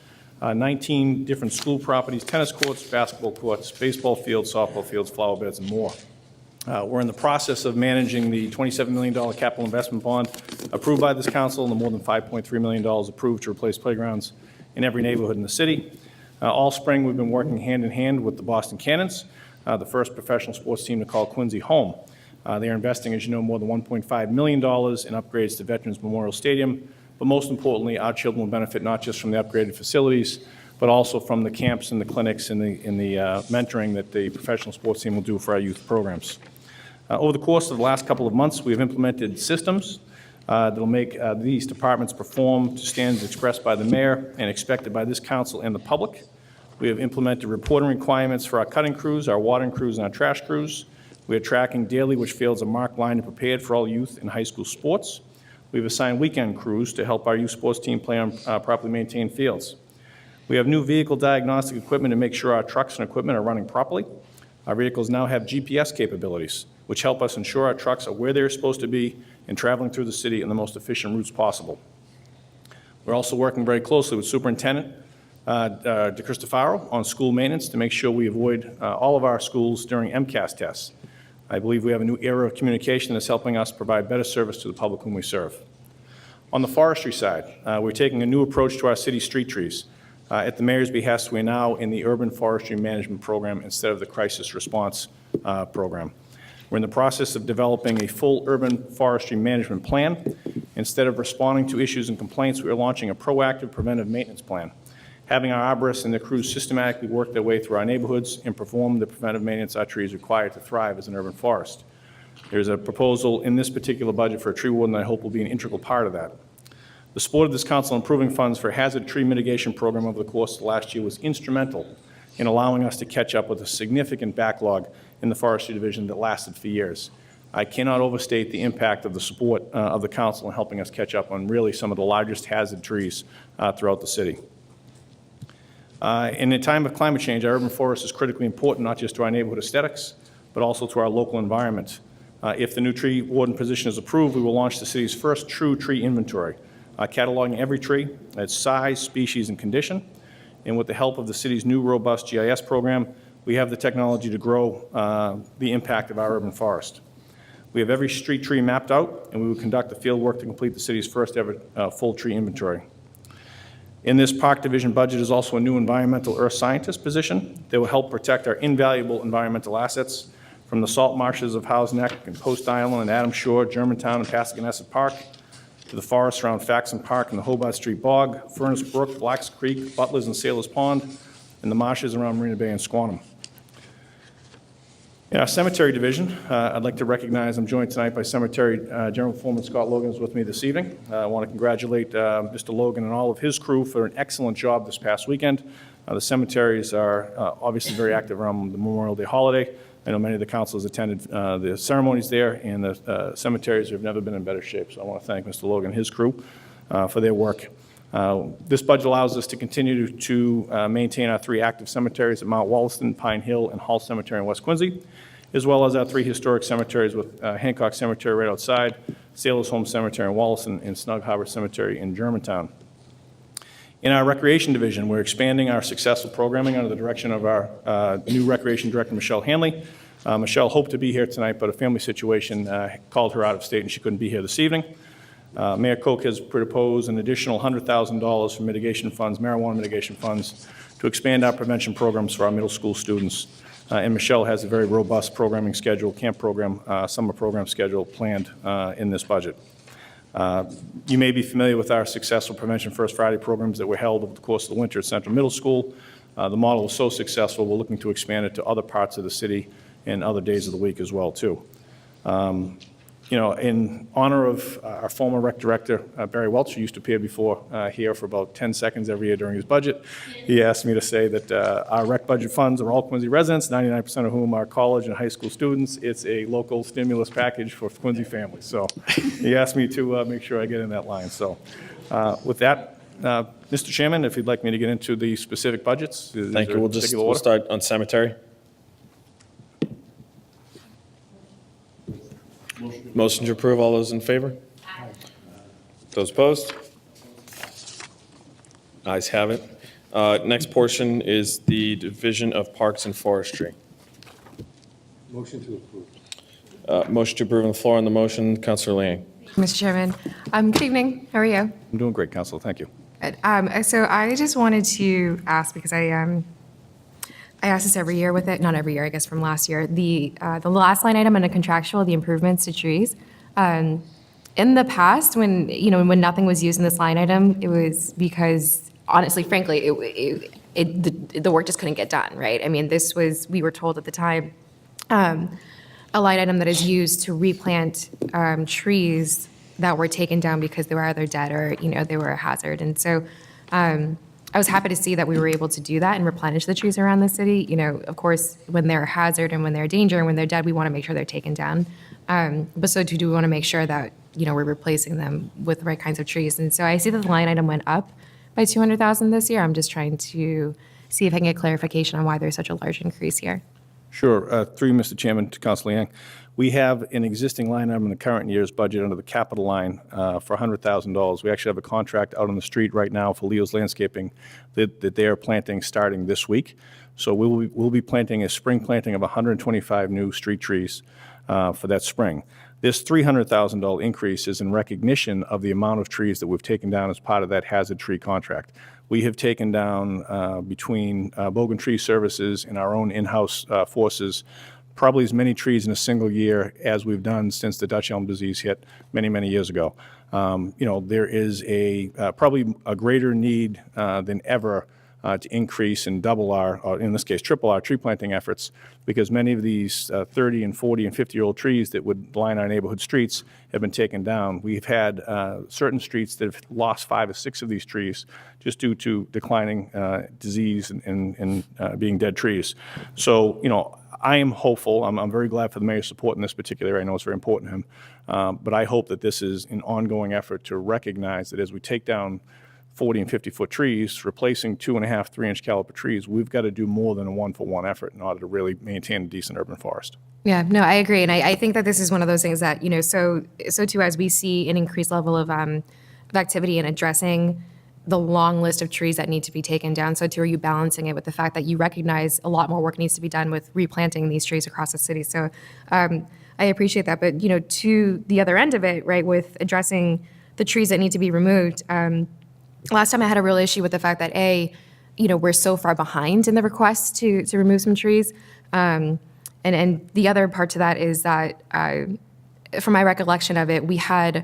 19 different school properties, tennis courts, basketball courts, baseball fields, softball fields, flower beds, and more. We're in the process of managing the $27 million capital investment bond approved by this council and the more than $5.3 million approved to replace playgrounds in every neighborhood in the city. All spring, we've been working hand in hand with the Boston Cannons, the first professional sports team to call Quincy home. They are investing, as you know, more than $1.5 million in upgrades to Veterans Memorial Stadium, but most importantly, our children will benefit not just from the upgraded facilities, but also from the camps and the clinics and the mentoring that the professional sports team will do for our youth programs. Over the course of the last couple of months, we have implemented systems that will make these departments perform to standards expressed by the mayor and expected by this council and the public. We have implemented reporting requirements for our cutting crews, our watering crews, and our trash crews. We are tracking daily which fields are marked, lined, and prepared for all youth and high school sports. We've assigned weekend crews to help our youth sports team play on properly maintained fields. We have new vehicle diagnostic equipment to make sure our trucks and equipment are running properly. Our vehicles now have GPS capabilities, which help us ensure our trucks are where they're supposed to be and traveling through the city in the most efficient routes possible. We're also working very closely with Superintendent DeCristofaro on school maintenance to make sure we avoid all of our schools during MCAS tests. I believe we have a new era of communication that's helping us provide better service to the public whom we serve. On the forestry side, we're taking a new approach to our city street trees. At the mayor's behest, we're now in the urban forestry management program instead of the crisis response program. We're in the process of developing a full urban forestry management plan. Instead of responding to issues and complaints, we are launching a proactive preventive maintenance plan. Having our arborists and their crews systematically work their way through our neighborhoods and perform the preventive maintenance our trees require to thrive as an urban forest. There's a proposal in this particular budget for a tree warden that I hope will be an integral part of that. The support of this council improving funds for a hazard tree mitigation program over the course of the last year was instrumental in allowing us to catch up with a significant backlog in the forestry division that lasted for years. I cannot overstate the impact of the support of the council in helping us catch up on really some of the largest hazard trees throughout the city. In a time of climate change, our urban forest is critically important, not just to our neighborhood aesthetics, but also to our local environment. If the new tree warden position is approved, we will launch the city's first true tree inventory, cataloging every tree, its size, species, and condition. And with the help of the city's new robust GIS program, we have the technology to grow the impact of our urban forest. We have every street tree mapped out, and we will conduct the field work to complete the city's first ever full tree inventory. In this park division budget is also a new environmental earth scientist position that will help protect our invaluable environmental assets from the salt marshes of Howes Neck and Post Island and Adams Shore, Germantown and Pascagoula Park, to the forests around Faxon Park and the Hobart Street Bog, Furnace Brook, Blacks Creek, Butlers and Sailors Pond, and the marshes around Marina Bay and Squantum. In our cemetery division, I'd like to recognize, I'm joined tonight by Cemetery General Foreman Scott Logan, who's with me this evening. I want to congratulate Mr. Logan and all of his crew for an excellent job this past weekend. The cemeteries are obviously very active around the Memorial Day holiday. I know many of the councilors attended the ceremonies there, and the cemeteries have never been in better shape. So I want to thank Mr. Logan and his crew for their work. This budget allows us to continue to maintain our 3 active cemeteries at Mount Wollaston, Pine Hill, and Hall Cemetery in West Quincy, as well as our 3 historic cemeteries with Hancock Cemetery right outside, Sailors Home Cemetery in Wollaston, and Snug Harbor Cemetery in Germantown. In our recreation division, we're expanding our successful programming under the direction of our new recreation director, Michelle Hanley. Michelle hoped to be here tonight, but a family situation called her out of state and she couldn't be here this evening. Mayor Koch has proposed an additional $100,000 for mitigation funds, marijuana mitigation funds, to expand our prevention programs for our middle school students. And Michelle has a very robust programming schedule, camp program, summer program schedule planned in this budget. You may be familiar with our successful Prevention First Friday programs that were held over the course of the winter at Central Middle School. The model was so successful, we're looking to expand it to other parts of the city and other days of the week as well, too. In honor of our former rec director, Barry Welch, who used to appear before here for about 10 seconds every year during his budget, he asked me to say that our rec budget funds are all Quincy residents, 99% of whom are college and high school students. It's a local stimulus package for Quincy families. So he asked me to make sure I get in that line. So with that, Mr. Chairman, if you'd like me to get into the specific budgets. Thank you. We'll start on cemetery. Motion to approve. All those in favor? Those opposed? Ayes have it. Next portion is the Division of Parks and Forestry. Motion to approve. Motion to approve on the floor. On the motion, Councilor Liang. Mr. Chairman, good evening. How are you? I'm doing great, Councilor. Thank you. Good. So I just wanted to ask, because I ask this every year with it, not every year, I guess from last year, the last line item under contractual, the improvements to trees. In the past, when nothing was used in this line item, it was because, honestly, frankly, the work just couldn't get done, right? I mean, we were told at the time, a line item that is used to replant trees that were taken down because they were either dead or, they were a hazard. And so I was happy to see that we were able to do that and replenish the trees around the city. Of course, when they're a hazard and when they're a danger and when they're dead, we want to make sure they're taken down. But so too do we want to make sure that, we're replacing them with the right kinds of trees. And so I see that the line item went up by $200,000 this year. I'm just trying to see if I can get clarification on why there's such a large increase here. Sure. Through you, Mr. Chairman, to Councilor Liang. We have an existing line item in the current year's budget under the capital line for $100,000. We actually have a contract out on the street right now for Leo's Landscaping that they are planting starting this week. So we'll be planting a spring planting of 125 new street trees for that spring. This $300,000 increase is in recognition of the amount of trees that we've taken down as part of that hazard tree contract. We have taken down between Bogan Tree Services and our own in-house forces probably as many trees in a single year as we've done since the Dutch elm disease hit many, many years ago. There is probably a greater need than ever to increase and double or in this case, triple our tree planting efforts, because many of these 30 and 40 and 50-year-old trees that would line our neighborhood streets have been taken down. We've had certain streets that have lost 5 or 6 of these trees just due to declining disease and being dead trees. So, I am hopeful. I'm very glad for the mayor's support in this particular area. I know it's very important to him. But I hope that this is an ongoing effort to recognize that as we take down 40 and 50-foot trees, replacing 2.5, 3-inch caliber trees, we've got to do more than a one-for-one effort in order to really maintain a decent urban forest. Yeah, no, I agree. And I think that this is one of those things that, so too, as we see an increased level of activity in addressing the long list of trees that need to be taken down, so too are you balancing it with the fact that you recognize a lot more work needs to be done with replanting these trees across the city. So I appreciate that. But, to the other end of it, right, with addressing the trees that need to be removed, last time I had a real issue with the fact that, we're so far behind in the request to remove some trees. And the other part to that is that, from my recollection of it, we had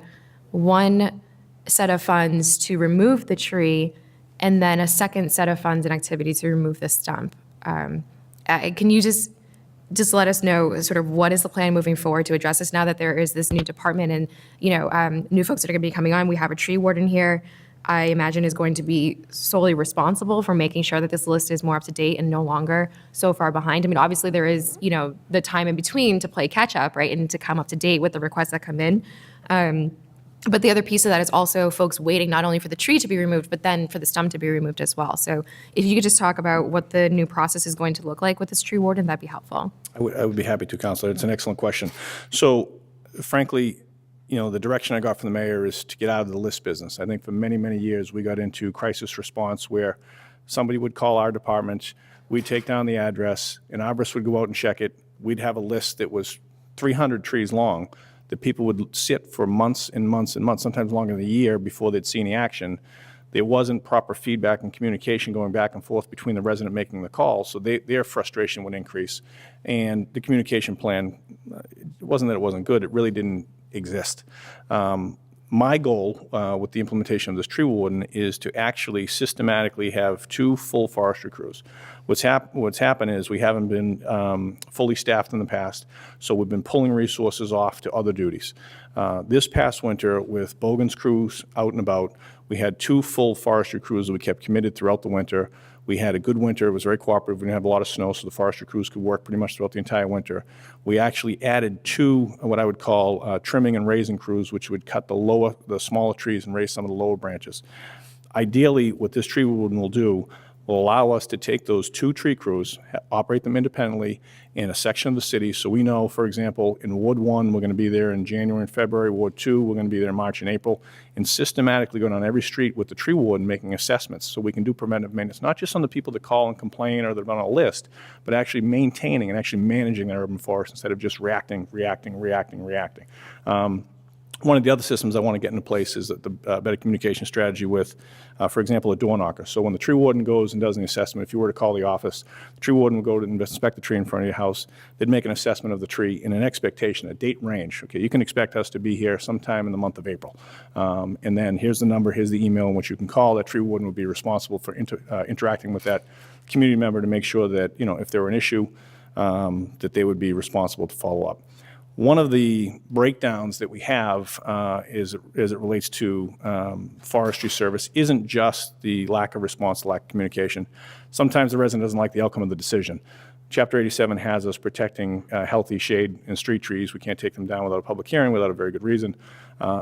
one set of funds to remove the tree and then a second set of funds and activity to remove the stump. Can you just let us know sort of what is the plan moving forward to address this now that there is this new department and, new folks that are going to be coming on? We have a tree warden here. I imagine is going to be solely responsible for making sure that this list is more up to date and no longer so far behind. I mean, obviously there is, the time in between to play catch up, right, and to come up to date with the requests that come in. But the other piece of that is also folks waiting not only for the tree to be removed, but then for the stump to be removed as well. So if you could just talk about what the new process is going to look like with this tree warden, that'd be helpful. I would be happy to, Councilor. It's an excellent question. So, frankly, the direction I got from the mayor is to get out of the list business. I think for many, many years, we got into crisis response where somebody would call our department, we'd take down the address, an arborist would go out and check it. We'd have a list that was 300 trees long that people would sit for months and months and months, sometimes longer than a year, before they'd see any action. there wasn't proper feedback and communication going back and forth between the resident making the call, so their frustration would increase. And the communication plan, it wasn't that it wasn't good, it really didn't exist. My goal with the implementation of this tree warden is to actually systematically have 2 full forestry crews. What's happened is we haven't been fully staffed in the past, so we've been pulling resources off to other duties. This past winter, with Bogan's crews out and about, we had 2 full forestry crews that we kept committed throughout the winter. We had a good winter. It was very cooperative. We didn't have a lot of snow, so the forestry crews could work pretty much throughout the entire winter. We actually added 2 what I would call trimming and raising crews, which would cut the smaller trees and raise some of the lower branches. Ideally, what this tree warden will do will allow us to take those 2 tree crews, operate them independently in a section of the city. So we know, for example, in Ward 1, we're going to be there in January and February. Ward 2, we're going to be there in March and April, and systematically go down every street with the tree warden making assessments so we can do preventive maintenance, not just on the people that call and complain or that are on a list, but actually maintaining and actually managing that urban forest instead of just reacting. One of the other systems I want to get into place is the better communication strategy with, for example, a door knocker. So when the tree warden goes and does an assessment, if you were to call the office, the tree warden would go to inspect the tree in front of your house. They'd make an assessment of the tree in an expectation, a date range. Okay, you can expect us to be here sometime in the month of April. And then here's the number, here's the email in which you can call. That tree warden would be responsible for interacting with that community member to make sure that, if there were an issue, that they would be responsible to follow up. One of the breakdowns that we have as it relates to forestry service isn't just the lack of response, lack of communication. Sometimes the resident doesn't like the outcome of the decision. Chapter 87 has us protecting healthy shade and street trees. We can't take them down without a public hearing, without a very good reason.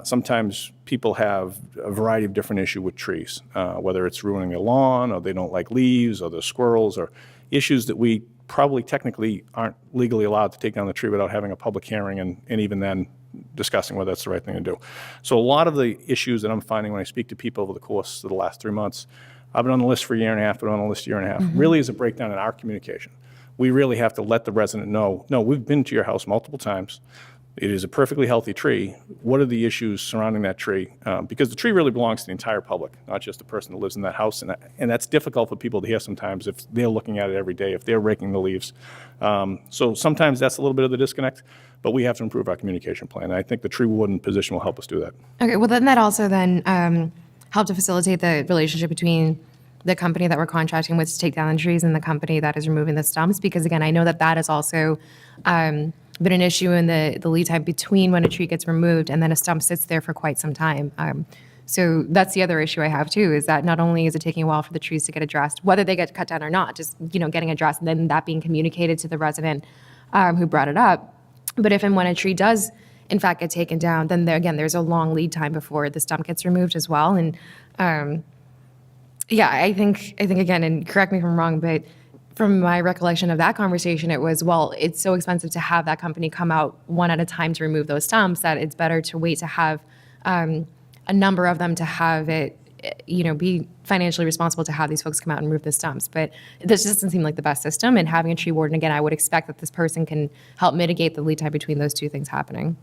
Sometimes people have a variety of different issues with trees, whether it's ruining their lawn, or they don't like leaves, or the squirrels, or issues that we probably technically aren't legally allowed to take down the tree without having a public hearing and even then discussing whether that's the right thing to do. So a lot of the issues that I'm finding when I speak to people over the course of the last 3 months, I've been on the list for a year and a half, been on the list a year and a half, really is a breakdown in our communication. We really have to let the resident know, no, we've been to your house multiple times. It is a perfectly healthy tree. What are the issues surrounding that tree? Because the tree really belongs to the entire public, not just the person that lives in that house. And that's difficult for people to hear sometimes if they're looking at it every day, if they're raking the leaves. So sometimes that's a little bit of the disconnect, but we have to improve our communication plan. And I think the tree warden position will help us do that. Okay, well, then that also help to facilitate the relationship between the company that we're contracting with to take down the trees and the company that is removing the stumps, because again, I know that that has also been an issue in the lead time between when a tree gets removed and then a stump sits there for quite some time. So that's the other issue I have too, is that not only is it taking a while for the trees to get addressed, whether they get cut down or not, just getting addressed and then that being communicated to the resident who brought it up, but if and when a tree does in fact get taken down, then there's a long lead time before the stump gets removed as well. And yeah, I think again, and correct me if I'm wrong, but from my recollection of that conversation, it was, well, it's so expensive to have that company come out one at a time to remove those stumps that it's better to wait to have a number of them to have it, be financially responsible to have these folks come out and remove the stumps. But this just doesn't seem like the best system. And having a tree warden, again, I would expect that this person can help mitigate the lead time between those two things happening.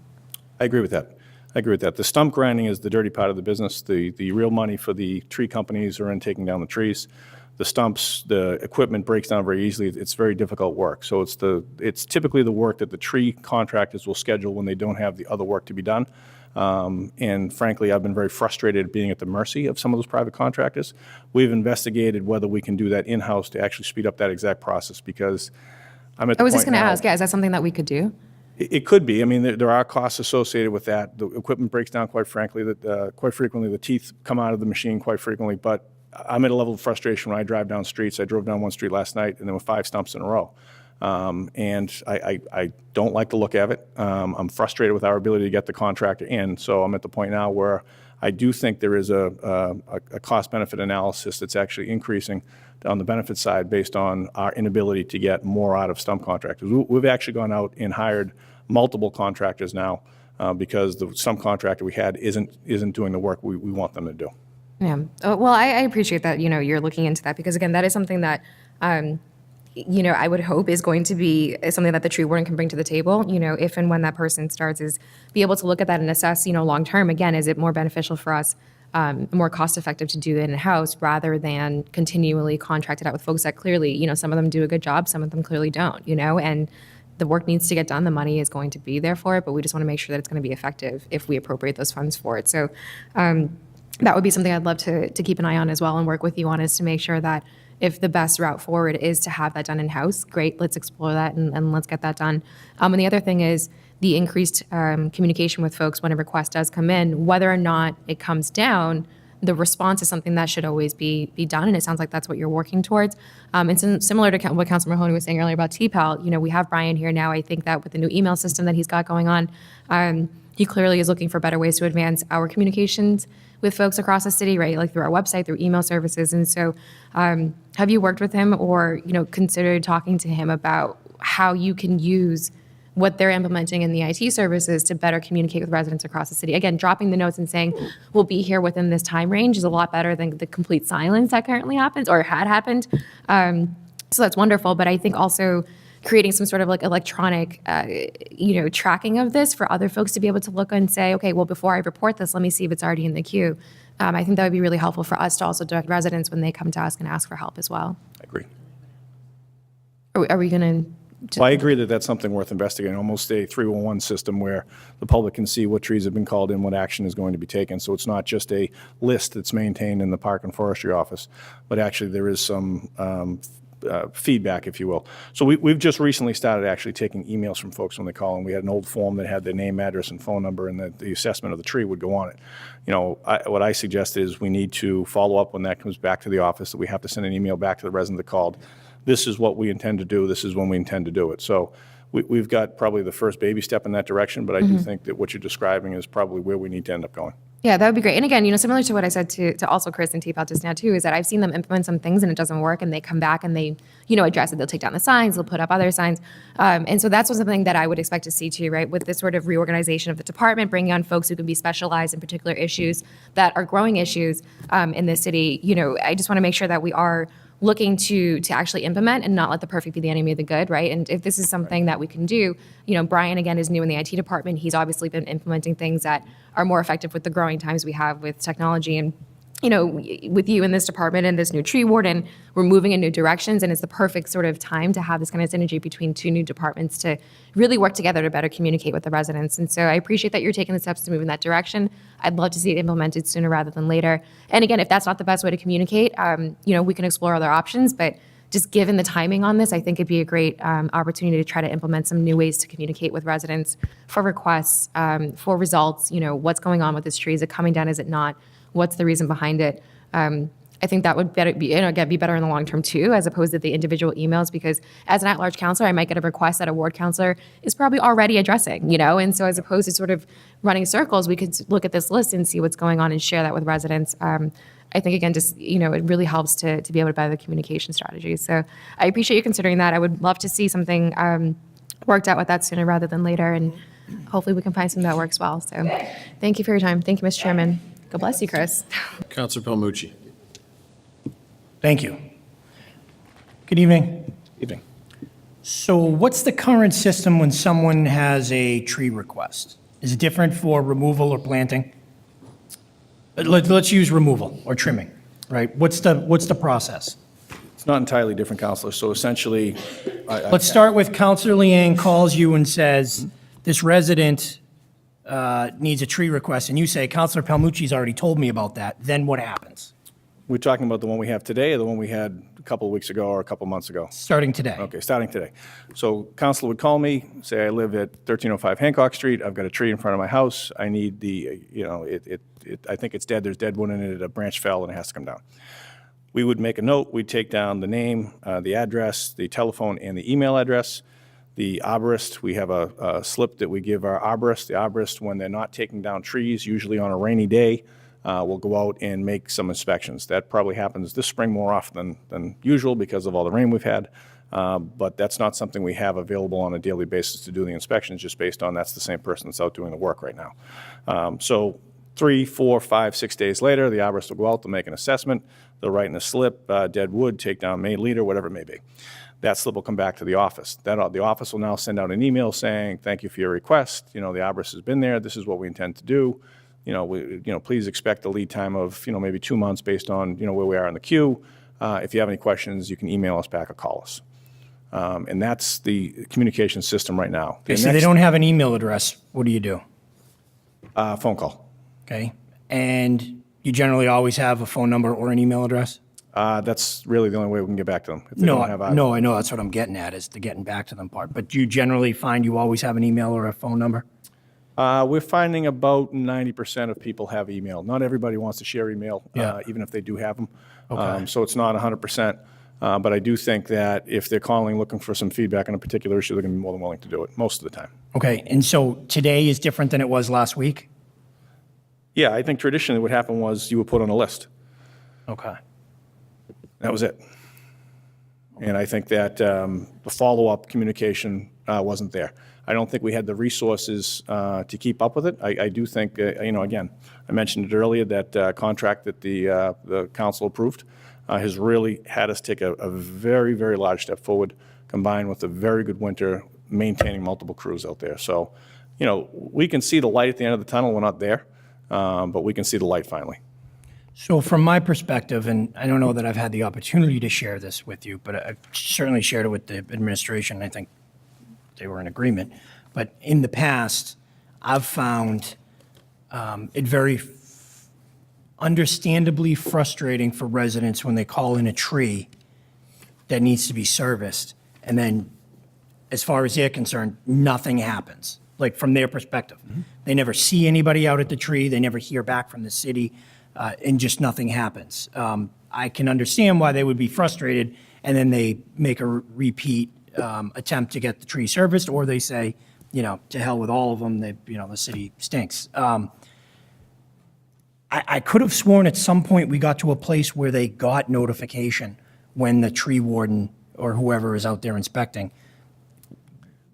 I agree with that. The stump grinding is the dirty part of the business. The real money for the tree companies are in taking down the trees. The stumps, the equipment breaks down very easily. It's very difficult work. So it's typically the work that the tree contractors will schedule when they don't have the other work to be done. And frankly, I've been very frustrated at being at the mercy of some of those private contractors. We've investigated whether we can do that in-house to actually speed up that exact process, because I'm at the point now. I was just going to ask, is that something that we could do? It could be. I mean, there are costs associated with that. The equipment breaks down quite frequently. The teeth come out of the machine quite frequently. But I'm at a level of frustration when I drive down streets. I drove down one street last night, and there were 5 stumps in a row. And I don't like the look of it. I'm frustrated with our ability to get the contractor in. So I'm at the point now where I do think there is a cost-benefit analysis that's actually increasing on the benefit side based on our inability to get more out of stump contractors. We've actually gone out and hired multiple contractors now because the stump contractor we had isn't doing the work we want them to do. Yeah. Well, I appreciate that, you're looking into that, because again, that is something that, I would hope is going to be something that the tree warden can bring to the table, if and when that person starts, is be able to look at that and assess, long-term, again, is it more beneficial for us more cost-effective to do it in-house rather than continually contract it out with folks that clearly, some of them do a good job, some of them clearly don't, and the work needs to get done. The money is going to be there for it, but we just want to make sure that it's going to be effective if we appropriate those funds for it. So that would be something I'd love to keep an eye on as well and work with you on, is to make sure that if the best route forward is to have that done in-house, great, let's explore that and let's get that done. And the other thing is the increased communication with folks when a request does come in, whether or not it comes down, the response is something that should always be done, and it sounds like that's what you're working towards. And similar to what Councilor Mahoney was saying earlier about TPAL, we have Brian here now. I think that with the new email system that he's got going on, he clearly is looking for better ways to advance our communications with folks across the city, right? Like through our website, through email services. And so have you worked with him or, considered talking to him about how you can use what they're implementing in the IT services to better communicate with residents across the city? Again, dropping the notes and saying, we'll be here within this time range is a lot better than the complete silence that currently happens or had happened. So that's wonderful. But I think also creating some sort of like electronic, tracking of this for other folks to be able to look and say, okay, well, before I report this, let me see if it's already in the queue. I think that would be really helpful for us to also direct residents when they come to us and ask for help as well. I agree. Are we going to? Well, I agree that that's something worth investigating, almost a 311 system where the public can see what trees have been called in, what action is going to be taken. So it's not just a list that's maintained in the Park and Forestry office, but actually there is some feedback, if you will. So we've just recently started actually taking emails from folks when they call, and we had an old form that had their name, address, and phone number, and that the assessment of the tree would go on it. What I suggest is we need to follow up when that comes back to the office, that we have to send an email back to the resident that called. This is what we intend to do. This is when we intend to do it. So we've got probably the first baby step in that direction, but I do think that what you're describing is probably where we need to end up going. Yeah, that would be great. And again, similar to what I said to also Chris and TPAL just now too, is that I've seen them implement some things and it doesn't work, and they come back and they, address it. They'll take down the signs, they'll put up other signs. And so that's something that I would expect to see too, right? With this sort of reorganization of the department, bringing on folks who can be specialized in particular issues that are growing issues in this city. I just want to make sure that we are looking to actually implement and not let the perfect be the enemy of the good, right? And if this is something that we can do, Brian, again, is new in the IT department. He's obviously been implementing things that are more effective with the growing times we have with technology. And, with you in this department and this new tree warden, we're moving in new directions, and it's the perfect sort of time to have this kind of synergy between two new departments to really work together to better communicate with the residents. And so I appreciate that you're taking the steps to move in that direction. I'd love to see it implemented sooner rather than later. And again, if that's not the best way to communicate, we can explore other options, but just given the timing on this, I think it'd be a great opportunity to try to implement some new ways to communicate with residents for requests, for results, what's going on with this tree, is it coming down, is it not? What's the reason behind it? I think that would be better in the long term too, as opposed to the individual emails, because as an at-large counselor, I might get a request that a ward counselor is probably already addressing, and so as opposed to sort of running circles, we could look at this list and see what's going on and share that with residents. I think, again, just, it really helps to be able to better the communication strategy. So I appreciate you considering that. I would love to see something worked out with that sooner rather than later, and hopefully we can find something that works well. So thank you for your time. Thank you, Mr. Chairman. God bless you, Chris. Councilor Palmucci. Thank you. Good evening. Evening. So what's the current system when someone has a tree request? Is it different for removal or planting? Let's use removal or trimming, right? What's the process? It's not entirely different, Counselor. So essentially, Let's start with Counselor Liang calls you and says, this resident needs a tree request, and you say, Counselor Palmucci's already told me about that. Then what happens? we're talking about the one we have today or the one we had a couple of weeks ago or a couple of months ago? Starting today. Okay, starting today. So council would call me, say I live at 1305 Hancock Street, I've got a tree in front of my house, I need the, I think it's dead, there's dead wood in it, a branch fell and it has to come down. We would make a note, we'd take down the name, the address, the telephone, and the email address. The arborist, we have a slip that we give our arborist. The arborist, when they're not taking down trees, usually on a rainy day, will go out and make some inspections. That probably happens this spring more often than usual because of all the rain we've had. But that's not something we have available on a daily basis to do the inspections, just based on that's the same person that's out doing the work right now. So 3, 4, 5, 6 days later, the arborist will go out, they'll make an assessment, they'll write in a slip, dead wood, take down main leader, whatever it may be. That slip will come back to the office. The office will now send out an email saying, thank you for your request. The arborist has been there. This is what we intend to do. please expect a lead time of, maybe 2 months based on, where we are in the queue. If you have any questions, you can email us back or call us. And that's the communication system right now. Okay, so they don't have an email address. What do you do? Phone call. Okay? And you generally always have a phone number or an email address? That's really the only way we can get back to them. If they don't have either. No, I know, that's what I'm getting at, is the getting back to them part. But do you generally find you always have an email or a phone number? We're finding about 90% of people have email. Not everybody wants to share email, Yeah. even if they do have them. Okay. So it's not 100%. But I do think that if they're calling looking for some feedback on a particular issue, they're going to be more than willing to do it most of the time. Okay, and so today is different than it was last week? Yeah, I think traditionally what happened was you were put on a list. Okay. That was it. And I think that the follow-up communication wasn't there. I don't think we had the resources to keep up with it. I do think, again, I mentioned it earlier, that contract that the council approved has really had us take a very, very large step forward, combined with a very good winter, maintaining multiple crews out there. So, we can see the light at the end of the tunnel. We're not there, but we can see the light finally. So from my perspective, and I don't know that I've had the opportunity to share this with you, but I've certainly shared it with the administration. I think they were in agreement. But in the past, I've found it very understandably frustrating for residents when they call in a tree that needs to be serviced, and then, as far as they're concerned, nothing happens. Like, from their perspective. They never see anybody out at the tree, they never hear back from the city, and just nothing happens. I can understand why they would be frustrated, and then they make a repeat attempt to get the tree serviced, or they say, to hell with all of them, the city stinks. I could have sworn at some point we got to a place where they got notification when the tree warden or whoever is out there inspecting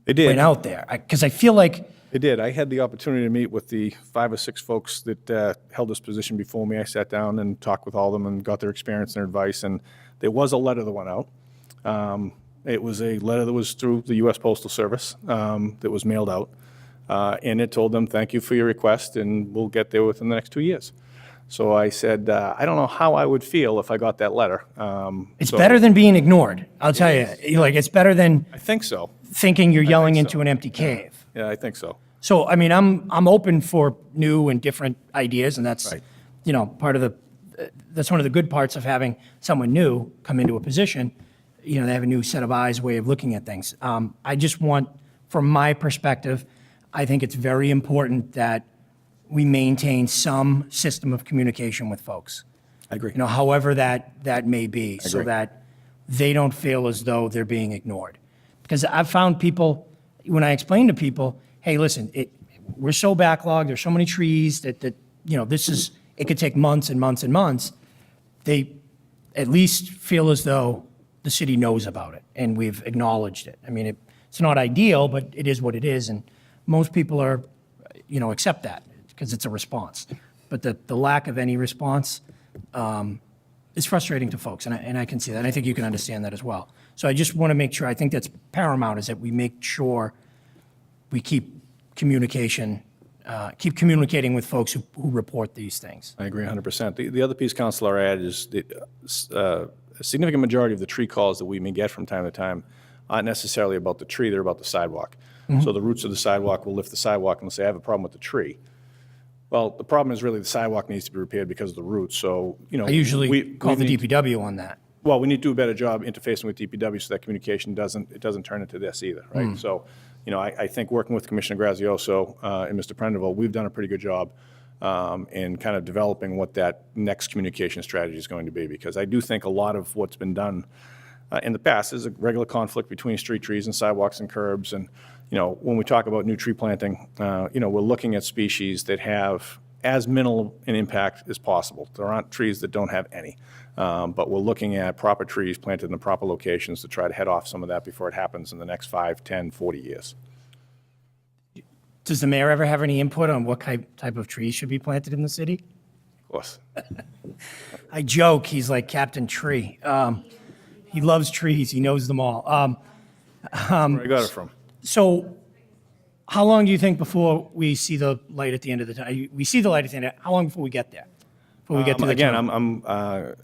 They did. went out there. Because I feel like, They did. I had the opportunity to meet with the 5 or 6 folks that held this position before me. I sat down and talked with all of them and got their experience and their advice, and there was a letter that went out. It was a letter that was through the U.S. Postal Service that was mailed out, and it told them, thank you for your request, and we'll get there within the next 2 years. So I said, I don't know how I would feel if I got that letter. it's better than being ignored, I'll tell you. It's better than I think so. thinking you're yelling into an empty cave. Yeah, I think so. So, I mean, I'm open for new and different ideas, and that's, Right. That's one of the good parts of having someone new come into a position. They have a new set of eyes, way of looking at things. I just want, from my perspective, I think it's very important that we maintain some system of communication with folks. I agree. However that may be, so agree. that they don't feel as though they're being ignored. Because I've found people, when I explain to people, hey, listen, we're so backlogged, there's so many trees that it could take months and months and months, they at least feel as though the city knows about it and we've acknowledged it. I mean, it's not ideal, but it is what it is, and most people are, accept that because it's a response. But the lack of any response is frustrating to folks, and I can see that. And I think you can understand that as well. So I just want to make sure, I think that's paramount, is that we make sure we keep communicating with folks who report these things. I agree 100%. The other piece, Councilor, I add is that a significant majority of the tree calls that we may get from time to time aren't necessarily about the tree, they're about the sidewalk. So the roots of the sidewalk will lift the sidewalk and they'll say, I have a problem with the tree. Well, the problem is really the sidewalk needs to be repaired because of the roots, so, I usually call the DPW on that. Well, we need to do a better job interfacing with DPW so that communication doesn't turn into this either, right? So, I think working with Commissioner Grazioso and Mr. Prendeville, we've done a pretty good job in kind of developing what that next communication strategy is going to be, because I do think a lot of what's been done in the past is a regular conflict between street trees and sidewalks and curbs, and when we talk about new tree planting, we're looking at species that have as minimal an impact as possible. There aren't trees that don't have any, but we're looking at proper trees planted in the proper locations to try to head off some of that before it happens in the next 5, 10, 40 years. Does the mayor ever have any input on what type of trees should be planted in the city? Of course. I joke, he's like Captain Tree. He loves trees, he knows them all. Where I got it from. So How long do you think before we see the light at the end of the tunnel? We see the light at the end, how long before we get there? Before we get to the Again, tunnel? I'm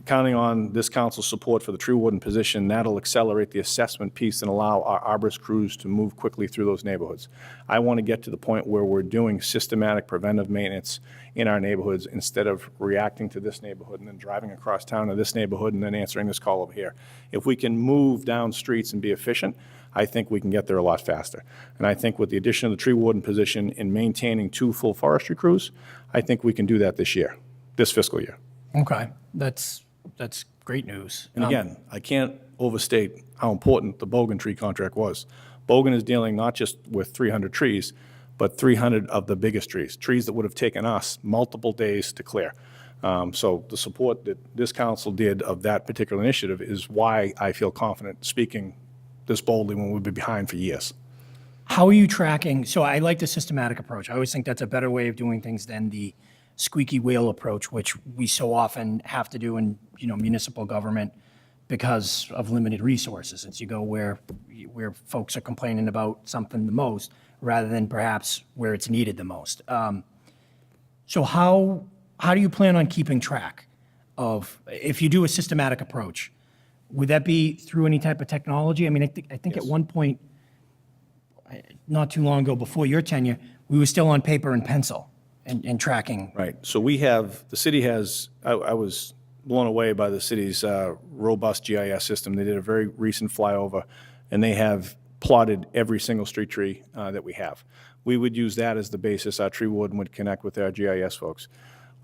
counting on this council's support for the tree warden position. That'll accelerate the assessment piece and allow our arborist crews to move quickly through those neighborhoods. I want to get to the point where we're doing systematic preventive maintenance in our neighborhoods instead of reacting to this neighborhood and then driving across town to this neighborhood and then answering this call over here. If we can move down streets and be efficient, I think we can get there a lot faster. And I think with the addition of the tree warden position and maintaining 2 full forestry crews, I think we can do that this year, this fiscal year. Okay, that's great news. And again, I can't overstate how important the Bogan tree contract was. Bogan is dealing not just with 300 trees, but 300 of the biggest trees that would have taken us multiple days to clear. So the support that this council did of that particular initiative is why I feel confident speaking this boldly when we've been behind for years. How are you tracking? So I like the systematic approach. I always think that's a better way of doing things than the squeaky wheel approach, which we so often have to do in, municipal government because of limited resources. It's you go where folks are complaining about something the most rather than perhaps where it's needed the most. So how do you plan on keeping track of, if you do a systematic approach, would that be through any type of technology? I mean, I think at one point, not too long ago, before your tenure, we were still on paper and pencil and tracking. Right. So the city has, I was blown away by the city's robust GIS system. They did a very recent flyover, and they have plotted every single street tree that we have. We would use that as the basis. Our tree warden would connect with our GIS folks.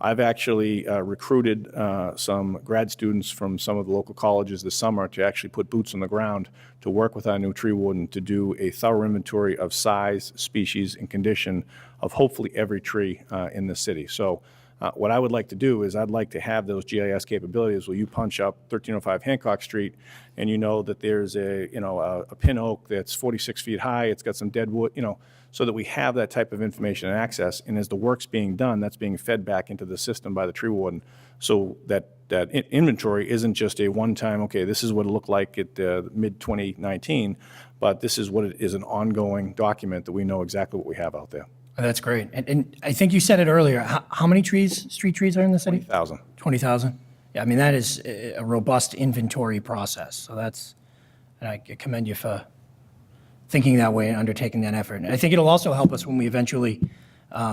I've actually recruited some grad students from some of the local colleges this summer to actually put boots on the ground to work with our new tree warden to do a thorough inventory of size, species, and condition of hopefully every tree in the city. So what I would like to do is I'd like to have those GIS capabilities where you punch up 1305 Hancock Street and you know that there's a pin oak that's 46 feet high, it's got some dead wood, so that we have that type of information and access. And as the work's being done, that's being fed back into the system by the tree warden. So that inventory isn't just a one-time, okay, this is what it looked like at mid-2019, but this is what it is, an ongoing document that we know exactly what we have out there. Oh, that's great. And I think you said it earlier. How many street trees are in the city? 20,000. 20,000? Yeah, I mean, that is a robust inventory process. So and I commend you for thinking that way and undertaking that effort. And I think it'll also help us when we eventually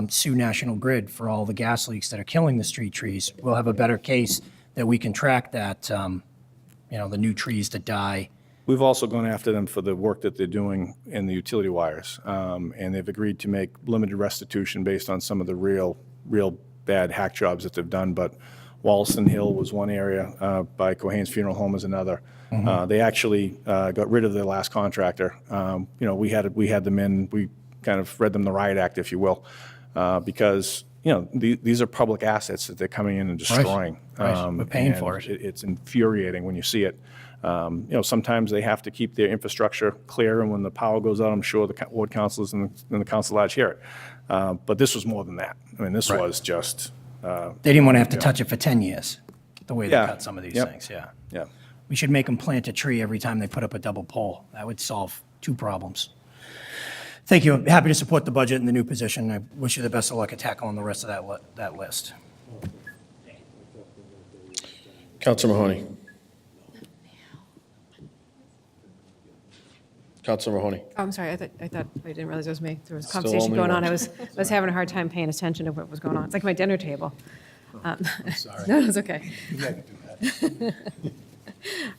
sue National Grid for all the gas leaks that are killing the street trees. We'll have a better case that we can track that, the new trees that die. We've also gone after them for the work that they're doing in the utility wires, and they've agreed to make limited restitution based on some of the real bad hack jobs that they've done. But Wollaston Hill was one area, by Cohen's Funeral Home is another. They actually got rid of their last contractor. We had them in, we kind of read them the riot act, if you will, because these are public assets that they're coming in and destroying. Right. We're paying for it. It's infuriating when you see it. Sometimes they have to keep their infrastructure clear, and when the power goes out, I'm sure the ward councilors and the council lodge hear it. But this was more than that. I mean, this was just... They didn't want to have to touch it for 10 years, the way they Yeah. cut some of these Yep. things, yeah. Yeah. We should make them plant a tree every time they put up a double pole. That would solve 2 problems. Thank you. I'm happy to support the budget and the new position. I wish you the best of luck at tackling the rest of that list. Councilor Mahoney. Councilor Mahoney. Oh, I'm sorry, I didn't realize it was me. There was Still conversation only going on. one. I was having a hard time paying attention to what was going on. It's like my dinner table. I'm sorry. No, it's okay. You had to do that.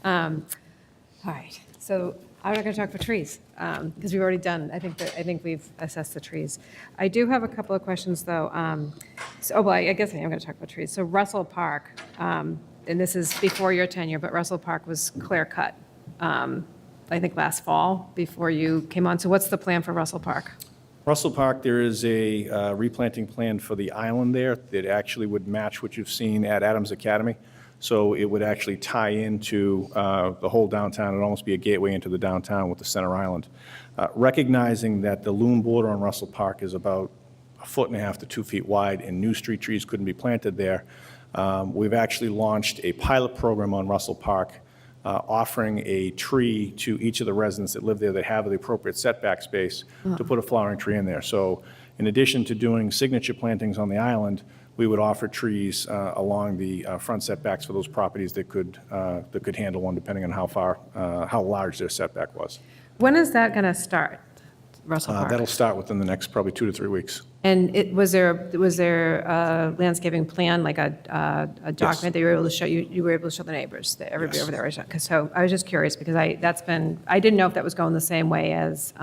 All right, so I'm not going to talk about trees, because we've already done, I think we've assessed the trees. I do have a couple of questions, though. I guess I am going to talk about trees. So Russell Park, and this is before your tenure, but Russell Park was clear cut, I think last fall, before you came on. So what's the plan for Russell Park? Russell Park, there is a replanting plan for the island there that actually would match what you've seen at Adams Academy. So it would actually tie into the whole downtown. It'd almost be a gateway into the downtown with the center island. Recognizing that the loom border on Russell Park is about 1.5 to 2 feet wide and new street trees couldn't be planted there, we've actually launched a pilot program on Russell Park offering a tree to each of the residents that live there that have the appropriate setback space to put a flowering tree in there. So in addition to doing signature plantings on the island, we would offer trees along the front setbacks for those properties that could handle one, depending on how large their setback was. When is that going to start, Russell Park? That'll start within the next probably 2 to 3 weeks. And was there a landscaping plan, like a document that you were able to show, you were able to show the neighbors, that everybody over there was, because so I was just curious, because I didn't know if that was going the same way as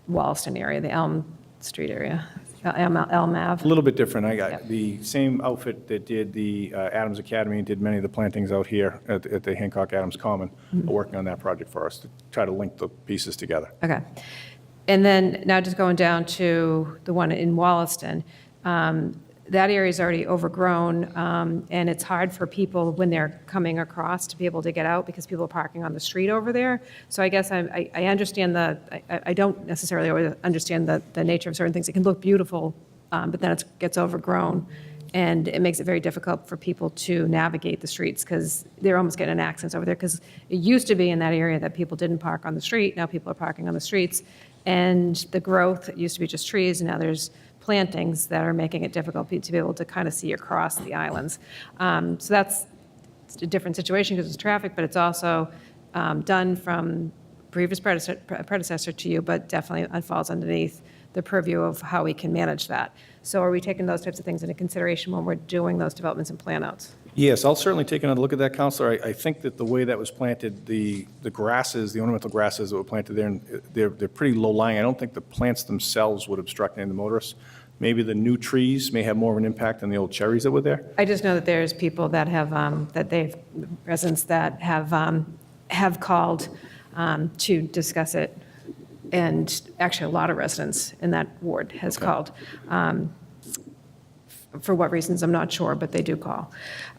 Wallaston area, the Elm Street area, Elm Ave. A little bit different. I got the same outfit that did the Adams Academy and did many of the plantings out here at the Hancock Adams Common, are working on that project for us to try to link the pieces together. Okay. And then now just going down to the one in Wallaston, that area is already overgrown, and it's hard for people when they're coming across to be able to get out because people are parking on the street over there. So I guess I understand I don't necessarily always understand the nature of certain things. It can look beautiful, but then it gets overgrown, and it makes it very difficult for people to navigate the streets because they're almost getting in accidents over there, because it used to be in that area that people didn't park on the street. Now people are parking on the streets. And the growth, it used to be just trees, and now there's plantings that are making it difficult to be able to kind of see across the islands. So that's a different situation because it's traffic, but it's also done from previous predecessor to you, but definitely falls underneath the purview of how we can manage that. So are we taking those types of things into consideration when we're doing those developments and plan-outs? Yes, I'll certainly take another look at that, Counselor. I think that the way that was planted, the grasses, the ornamental grasses that were planted there, they're pretty low-lying. I don't think the plants themselves would obstruct any of the motorists. Maybe the new trees may have more of an impact than the old cherries that were there. I just know that there's people that have, residents that have called to discuss it, and actually a lot of residents in that ward has called. For what reasons, I'm not sure, but they do call.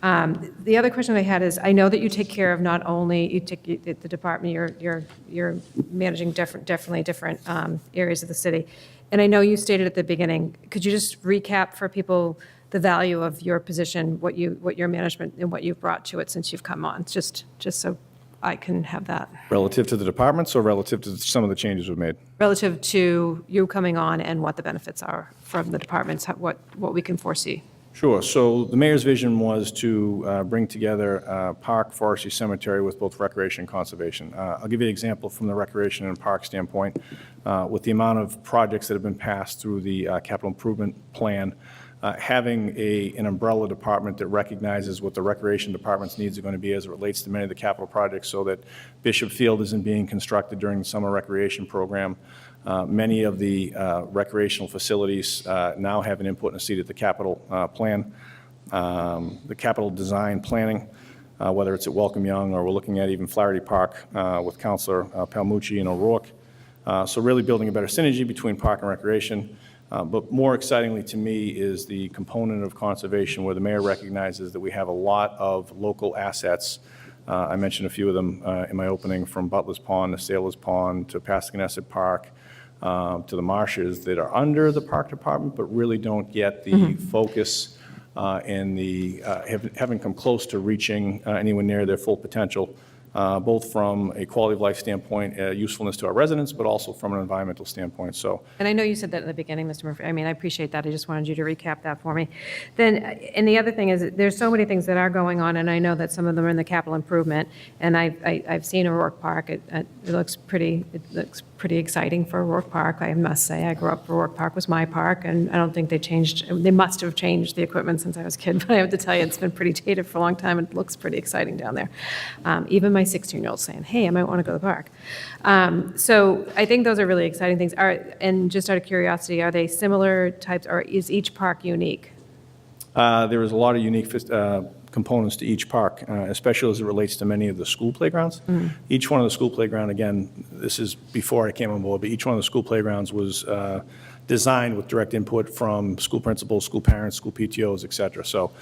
The other question I had is, I know that you take care of not only, the department, you're managing definitely different areas of the city. And I know you stated at the beginning, could you just recap for people the value of your position, what your management and what you've brought to it since you've come on, just so I can have that. Relative to the departments or relative to some of the changes we've made? Relative to you coming on and what the benefits are from the departments, what we can foresee. Sure. So the mayor's vision was to bring together park, forestry, cemetery with both recreation and conservation. I'll give you an example from the recreation and park standpoint. With the amount of projects that have been passed through the capital improvement plan, having an umbrella department that recognizes what the recreation department's needs are going to be as it relates to many of the capital projects, so that Bishop Field isn't being constructed during the summer recreation program. Many of the recreational facilities now have an input and a seat at the capital plan, the capital design planning, whether it's at Welcome Young or we're looking at even Flaherty Park with Councilor Palmucci and O'Rourke. So really building a better synergy between park and recreation. But more excitingly to me is the component of conservation where the mayor recognizes that we have a lot of local assets. I mentioned a few of them in my opening, from Butler's Pond to Sailor's Pond to Pascanesset Park to the marshes, that are under the park department but really don't get the focus and haven't come close to reaching anywhere near their full potential. Both from a quality of life standpoint, usefulness to our residents, but also from an environmental standpoint. So, And I know you said that in the beginning, Mr. Murphy. I mean, I appreciate that. I just wanted you to recap that for me. Then, and the other thing is, there's so many things that are going on, and I know that some of them are in the capital improvement. And I've seen O'Rourke Park. It looks pretty exciting for O'Rourke Park, I must say. I grew up, O'Rourke Park was my park, and I don't think they must have changed the equipment since I was a kid, but I have to tell you, it's been pretty dated for a long time, and it looks pretty exciting down there. Even my 16-year-old saying, hey, I might want to go to the park. So I think those are really exciting things. And just out of curiosity, are they similar types, or is each park unique? there is a lot of unique components to each park, especially as it relates to many of the school playgrounds. Each one of the school playground, again, this is before I came on board, but each one of the school playgrounds was designed with direct input from school principals, school parents, school PTOs, et cetera. So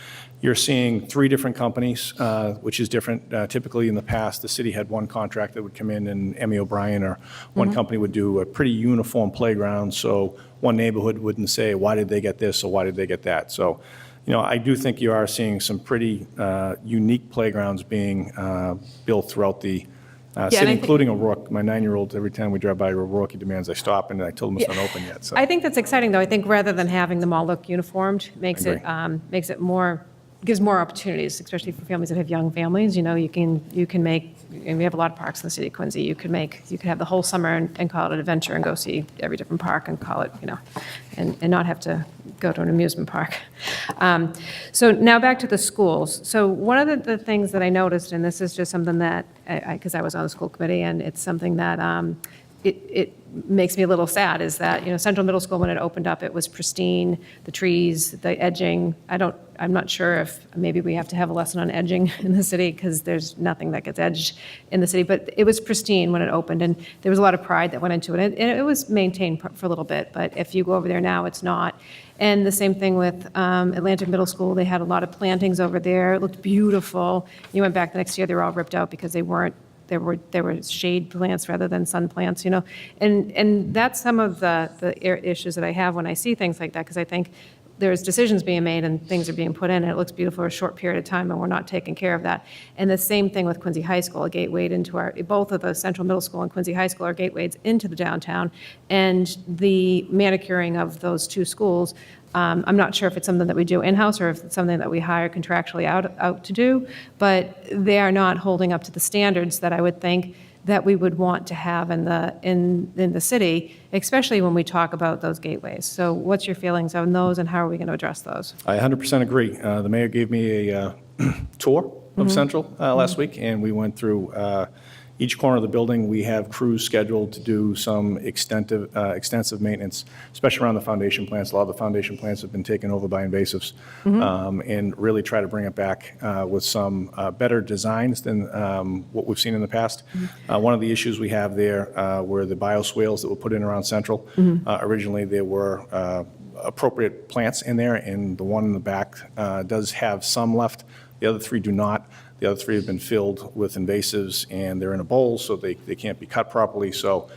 you're seeing 3 different companies, which is different. Typically in the past, the city had one contract that would come in, and Emmy O'Brien or one company would do a pretty uniform playground, so one neighborhood wouldn't say, why did they get this or why did they get that? So I do think you are seeing some pretty unique playgrounds being built throughout the and I city, think- including O'Rourke. My 9-year-old, every time we drive by O'Rourke, he demands I stop, and I told him it's not open yet. So I think that's exciting, though. I think rather than having them all look uniformed, makes agree. it more, gives more opportunities, especially for families that have young families. You can make, and we have a lot of parks in the city of Quincy. You could have the whole summer and call it an adventure and go see every different park and call it, and not have to go to an amusement park. So now back to the schools. So one of the things that I noticed, and this is just something that, because I was on the school committee, and it's something that it makes me a little sad, is that, Central Middle School, when it opened up, it was pristine, the trees, the edging. I'm not sure if maybe we have to have a lesson on edging in the city, because there's nothing that gets edged in the city, but it was pristine when it opened, and there was a lot of pride that went into it, and it was maintained for a little bit, but if you go over there now, it's not. And the same thing with Atlantic Middle School. They had a lot of plantings over there. It looked beautiful. You went back the next year, they were all ripped out because they were shade plants rather than sun plants, and that's some of the issues that I have when I see things like that, because I think there's decisions being made and things are being put in, and it looks beautiful for a short period of time, and we're not taking care of that. And the same thing with Quincy High School, a gateway into both of the Central Middle School and Quincy High School are gateways into the downtown, and the manicuring of those two schools, I'm not sure if it's something that we do in-house or if it's something that we hire contractually out to do, but they are not holding up to the standards that I would think that we would want to have in the city, especially when we talk about those gateways. So what's your feelings on those, and how are we going to address those? I 100% agree. The mayor gave me a tour of Central last week, and we went through each corner of the building. We have crews scheduled to do some extensive maintenance, especially around the foundation plants. A lot of the foundation plants have been taken over by invasives, and really try to bring it back with some better designs than what we've seen in the past. One of the issues we have there were the bioswales that were put in around Central. Originally, there were appropriate plants in there, and the one in the back does have some left. The other three do not. The other three have been filled with invasives, and they're in a bowl, so they can't be cut properly. So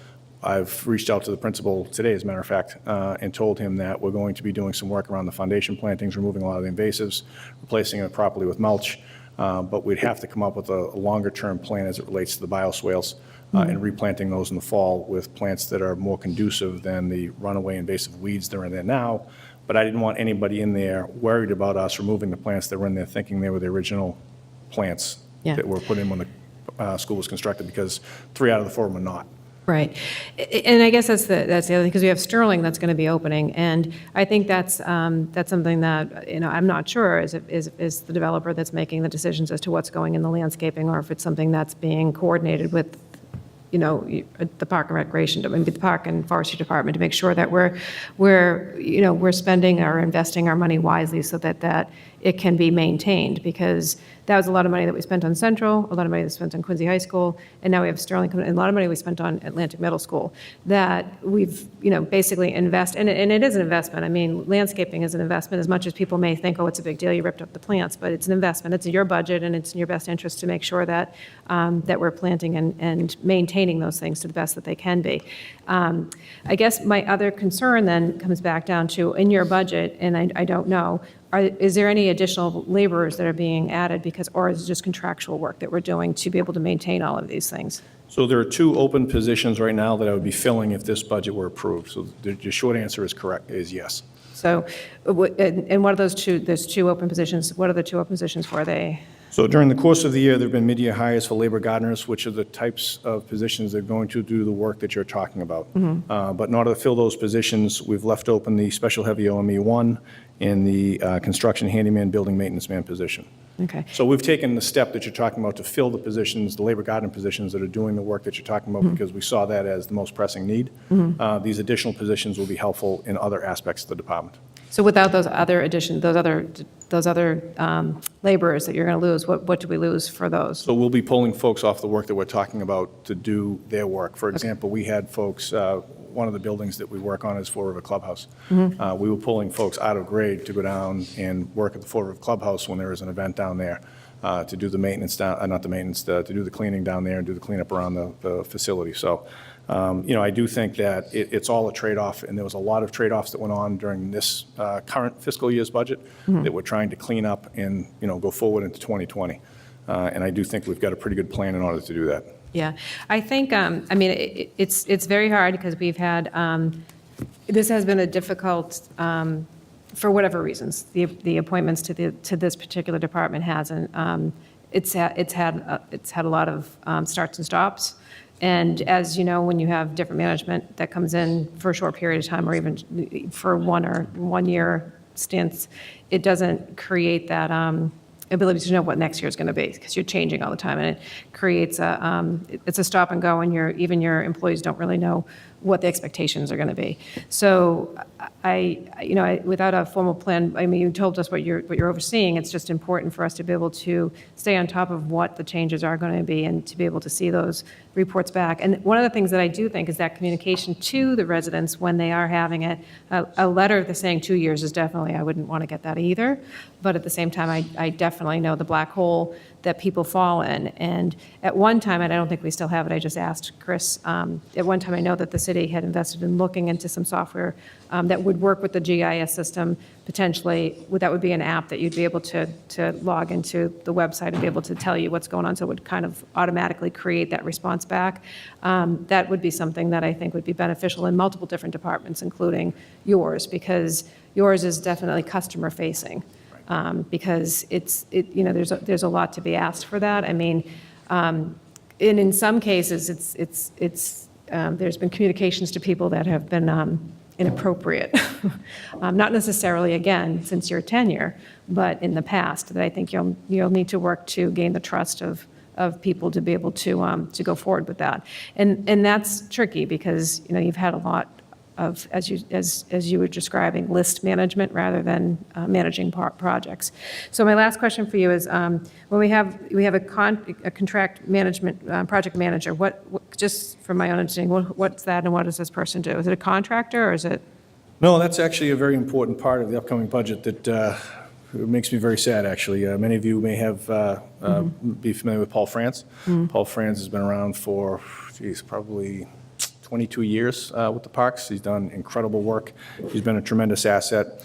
I've reached out to the principal today, as a matter of fact, and told him that we're going to be doing some work around the foundation plantings, removing a lot of the invasives, replacing it properly with mulch. But we'd have to come up with a longer-term plan as it relates to the bioswales, and replanting those in the fall with plants that are more conducive than the runaway invasive weeds that are in there now. But I didn't want anybody in there worried about us removing the plants that were in there thinking they were the original plants that were put in when the school was constructed, because 3 out of the 4 were not. Right. And I guess that's the other thing, because we have Sterling that's going to be opening, and I think that's something that, I'm not sure is the developer that's making the decisions as to what's going in the landscaping, or if it's something that's being coordinated with, the Park and Recreation, maybe the Park and Forestry Department, to make sure that we're spending or investing our money wisely so that it can be maintained, because that was a lot of money that we spent on Central, a lot of money that we spent on Quincy High School, and now we have Sterling coming, and a lot of money we spent on Atlantic Middle School, that we've, basically and it is an investment. I mean, landscaping is an investment, as much as people may think, oh, it's a big deal, you ripped up the plants, but it's an investment. It's in your budget, and it's in your best interest to make sure that that we're planting and maintaining those things to the best that they can be. I guess my other concern then comes back down to, in your budget, and I don't know, is there any additional laborers that are being added, or is it just contractual work that we're doing to be able to maintain all of these things? So there are 2 open positions right now that I would be filling if this budget were approved. So the short answer is yes. So, and what are those 2, there's 2 open positions, what are the 2 open positions for? Are they? So during the course of the year, there have been mid-year hires for labor gardeners, which are the types of positions that are going to do the work that you're talking about. But in order to fill those positions, we've left open the special heavy OME 1 and the construction handyman, building maintenance man position. Okay. So we've taken the step that you're talking about to fill the positions, the labor gardener positions that are doing the work that you're talking about, because we saw that as the most pressing need. These additional positions will be helpful in other aspects of the department. So without those other additions, those other laborers that you're going to lose, what do we lose for those? So we'll be pulling folks off the work that we're talking about to do their work. For example, we had folks, one of the buildings that we work on is Fall River Clubhouse. We were pulling folks out of grade to go down and work at the Fall River Clubhouse when there was an event down there, to do the maintenance to do the cleaning down there and do the cleanup around the facility. So I do think that it's all a trade-off, and there was a lot of trade-offs that went on during this current fiscal year's budget that we're trying to clean up and, go forward into 2020. And I do think we've got a pretty good plan in order to do that. Yeah, I think, it's very hard because we've had, this has been a difficult, for whatever reasons, the appointments to this particular department hasn't. It's had a lot of starts and stops. And as you know, when you have different management that comes in for a short period of time, or even for 1 year stints, it doesn't create that ability to know what next year is going to be, because you're changing all the time, and it creates it's a stop and go, and even your employees don't really know what the expectations are going to be. So without a formal plan, you told us what you're overseeing. It's just important for us to be able to stay on top of what the changes are going to be and to be able to see those reports back. And one of the things that I do think is that communication to the residents when they are having it. A letter that's saying 2 years is definitely, I wouldn't want to get that either. But at the same time, I definitely know the black hole that people fall in. And at one time, and I don't think we still have it, I just asked Chris, at one time I know that the city had invested in looking into some software that would work with the GIS system potentially. That would be an app that you'd be able to log into the website and be able to tell you what's going on, so it would kind of automatically create that response back. That would be something that I think would be beneficial in multiple different departments, including yours, because yours is definitely customer facing. Because there's a lot to be asked for that. And in some cases, there's been communications to people that have been inappropriate. Not necessarily, again, since your tenure, but in the past, that I think you'll need to work to gain the trust of people to be able to go forward with that. And that's tricky because, you've had a lot of, as you were describing, list management rather than managing projects. So my last question for you is, when we have a contract management project manager, what just from my own understanding, what's that, and what does this person do? Is it a contractor, or is it? No, that's actually a very important part of the upcoming budget that it makes me very sad, actually. Many of you may have be familiar with Paul France. Paul France has been around for, probably 22 years with the parks. He's done incredible work. He's been a tremendous asset.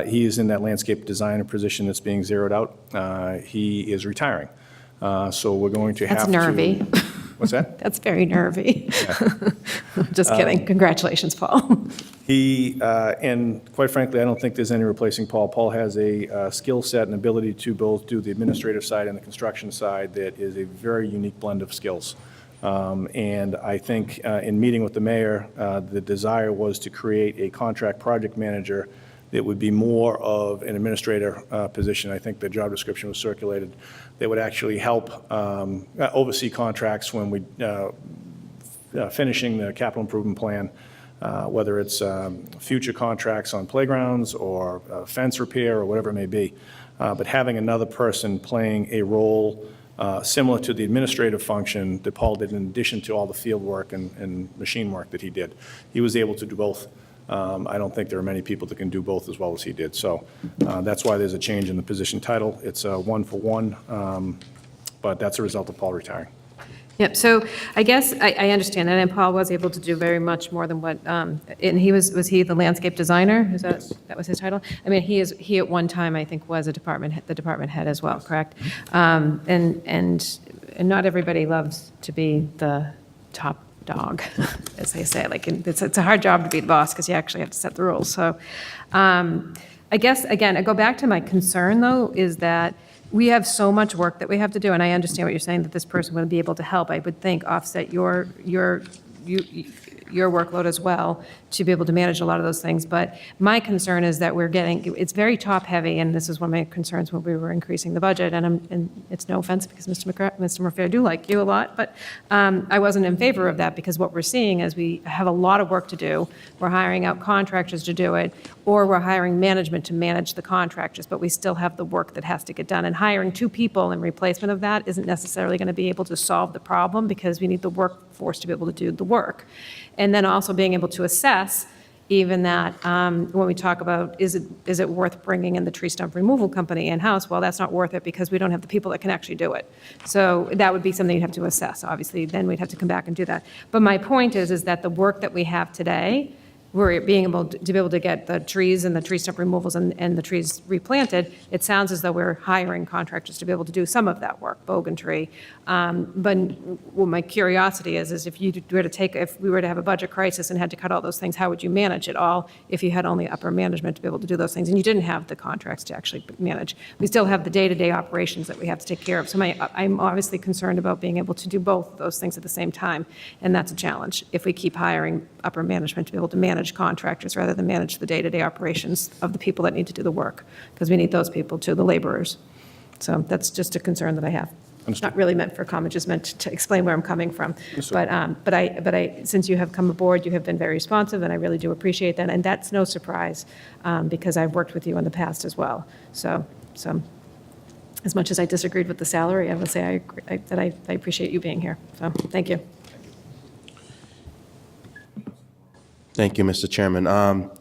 He is in that landscape designer position that's being zeroed out. He is retiring. So we're going to have to... That's nervy. What's that? That's very nervy. Just kidding. Congratulations, Paul. And quite frankly, I don't think there's any replacing Paul. Paul has a skill set and ability to both do the administrative side and the construction side that is a very unique blend of skills. And I think in meeting with the mayor, the desire was to create a contract project manager that would be more of an administrator position. I think the job description was circulated. That would actually help oversee contracts when we finishing the capital improvement plan, whether it's future contracts on playgrounds or fence repair or whatever it may be. But having another person playing a role similar to the administrative function that Paul did, in addition to all the field work and machine work that he did. He was able to do both. I don't think there are many people that can do both as well as he did. So that's why there's a change in the position title. It's a 1-for-1, but that's a result of Paul retiring. Yep, so I guess I understand that, and Paul was able to do very much more than what, and he was he the landscape designer? Is that was his title? I mean, he at one time, I think, was the department head as well, correct? And not everybody loves to be the top dog, as they say. Like, it's a hard job to be the boss because you actually have to set the rules. So I guess, again, I go back to my concern, though, is that we have so much work that we have to do, and I understand what you're saying, that this person would be able to help, I would think, offset your workload as well, to be able to manage a lot of those things. But my concern is that it's very top-heavy, and this is one of my concerns when we were increasing the budget, and it's no offense, because Mr. Murphy, I do like you a lot, but I wasn't in favor of that, because what we're seeing is we have a lot of work to do. We're hiring out contractors to do it, or we're hiring management to manage the contractors, but we still have the work that has to get done. And hiring 2 people in replacement of that isn't necessarily going to be able to solve the problem, because we need the workforce to be able to do the work. And then also being able to assess even that when we talk about, is it worth bringing in the tree stump removal company in-house? Well, that's not worth it because we don't have the people that can actually do it. So that would be something you'd have to assess, obviously, then we'd have to come back and do that. But my point is that the work that we have today, we're being able to be able to get the trees and the tree stump removals and the trees replanted, it sounds as though we're hiring contractors to be able to do some of that work, Bogan Tree. But what my curiosity is if you were to if we were to have a budget crisis and had to cut all those things, how would you manage it all if you had only upper management to be able to do those things? And you didn't have the contracts to actually manage. We still have the day-to-day operations that we have to take care of. So I'm obviously concerned about being able to do both of those things at the same time, and that's a challenge if we keep hiring upper management to be able to manage contractors rather than manage the day-to-day operations of the people that need to do the work, because we need those people too, the laborers. So that's just a concern that I have. It's not really meant for comment, just meant to explain where I'm coming from. But since you have come aboard, you have been very responsive, and I really do appreciate that. And that's no surprise, because I've worked with you in the past as well. So as much as I disagreed with the salary, I would say I appreciate you being here. So thank you. Thank you, Mr. Chairman.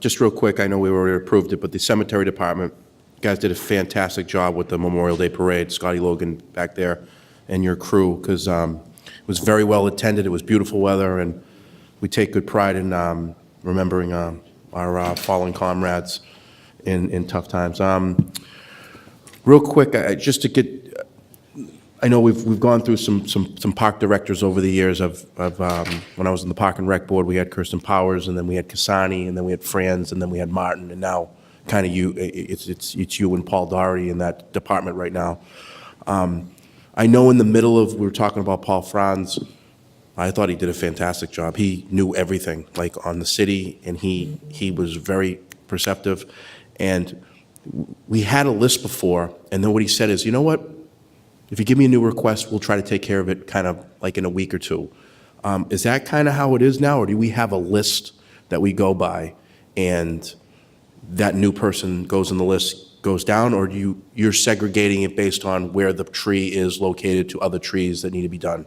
Just real quick, I know we already approved it, but the cemetery department, you guys did a fantastic job with the Memorial Day Parade, Scotty Logan back there and your crew, because it was very well attended. It was beautiful weather, and we take good pride in remembering our fallen comrades in tough times. Real quick, just to get, I know we've gone through some park directors over the years. When I was in the Park and Rec Board, we had Kirsten Powers, and then we had Kasani, and then we had Franz, and then we had Martin, and now kind of you. It's you and Paul Doherty in that department right now. I know in the middle of we were talking about Paul Franz, I thought he did a fantastic job. He knew everything, like on the city, and he was very perceptive. And we had a list before, and then what he said is, you know what? If you give me a new request, we'll try to take care of it kind of like in a week or two. Is that kind of how it is now, or do we have a list that we go by and that new person goes in the list, goes down, or you're segregating it based on where the tree is located to other trees that need to be done?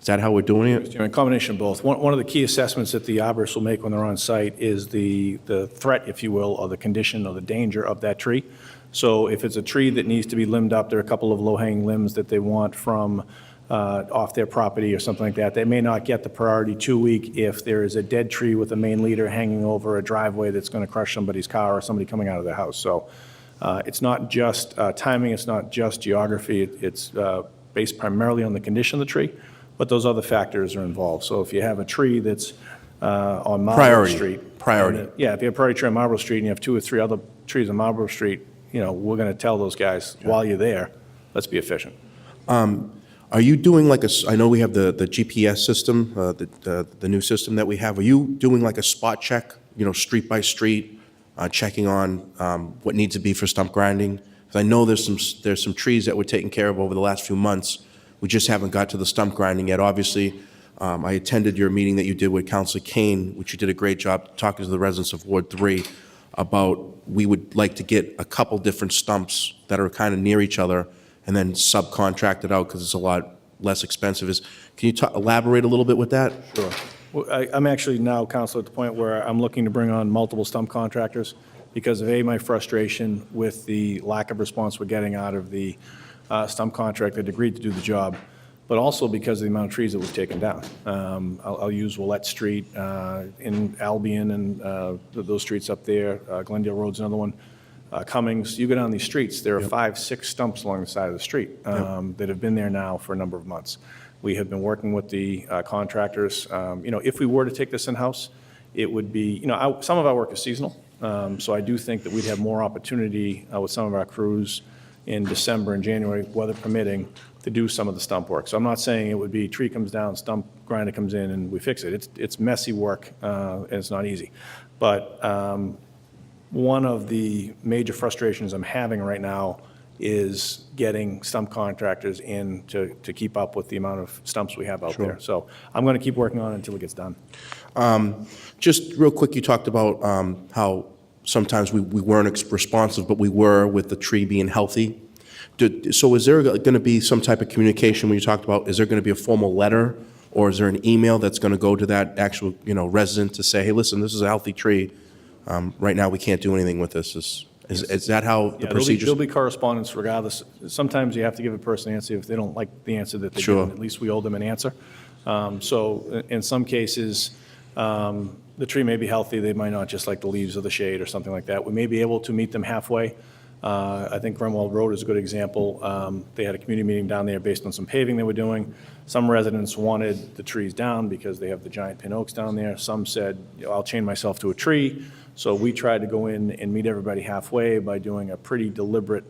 Is that how we're doing it? A combination of both. One of the key assessments that the arborists will make when they're on site is the threat, if you will, or the condition or the danger of that tree. So if it's a tree that needs to be limbed up, there are a couple of low-hanging limbs that they want from off their property or something like that. They may not get the priority 2 week if there is a dead tree with a main leader hanging over a driveway that's going to crush somebody's car or somebody coming out of their house. So it's not just timing, it's not just geography, it's based primarily on the condition of the tree, but those other factors are involved. So if you have a tree that's on Marlborough Street. Priority. Yeah, if you have a priority tree on Marlborough Street and you have 2 or 3 other trees on Marlborough Street, we're going to tell those guys, while you're there, let's be efficient. Are you doing like I know we have the GPS system, the new system that we have. Are you doing like a spot check, street by street, checking on what needs to be for stump grinding? Because I know there's some trees that were taken care of over the last few months. We just haven't got to the stump grinding yet. Obviously, I attended your meeting that you did with Councilor Kane, which you did a great job talking to the residents of Ward 3 about we would like to get a couple different stumps that are kind of near each other and then subcontract it out because it's a lot less expensive. Can you elaborate a little bit with that? Sure. Well, I'm actually now, Council, at the point where I'm looking to bring on multiple stump contractors because of, my frustration with the lack of response we're getting out of the stump contractor that agreed to do the job, but also because of the amount of trees that we've taken down. I'll use Willette Street in Albion and those streets up there. Glendale Road's another one. Cummings, you go down these streets, there are 5, 6 stumps along the side of the street that have been there now for a number of months. We have been working with the contractors. If we were to take this in-house, it would be, some of our work is seasonal. So I do think that we'd have more opportunity with some of our crews in December and January, weather permitting, to do some of the stump work. So I'm not saying it would be tree comes down, stump grinder comes in, and we fix it. It's messy work, and it's not easy. But one of the major frustrations I'm having right now is getting stump contractors in to keep up with the amount of stumps we have out there. So I'm going to keep working on it until it gets done. Just real quick, you talked about how sometimes we weren't responsive, but we were with the tree being healthy. So is there going to be some type of communication when you talked about, is there going to be a formal letter or is there an email that's going to go to that actual resident to say, hey, listen, this is a healthy tree. Right now, we can't do anything with this. Is that how the Yeah, procedures? there'll be correspondence regardless. Sometimes you have to give a person an answer if they don't like the answer that they Sure. give. At least we owe them an answer. So in some cases, the tree may be healthy, they might not just like the leaves or the shade or something like that. We may be able to meet them halfway. I think Grenwald Road is a good example. They had a community meeting down there based on some paving they were doing. Some residents wanted the trees down because they have the giant pin oaks down there. Some said, I'll chain myself to a tree. So we tried to go in and meet everybody halfway by doing a pretty deliberate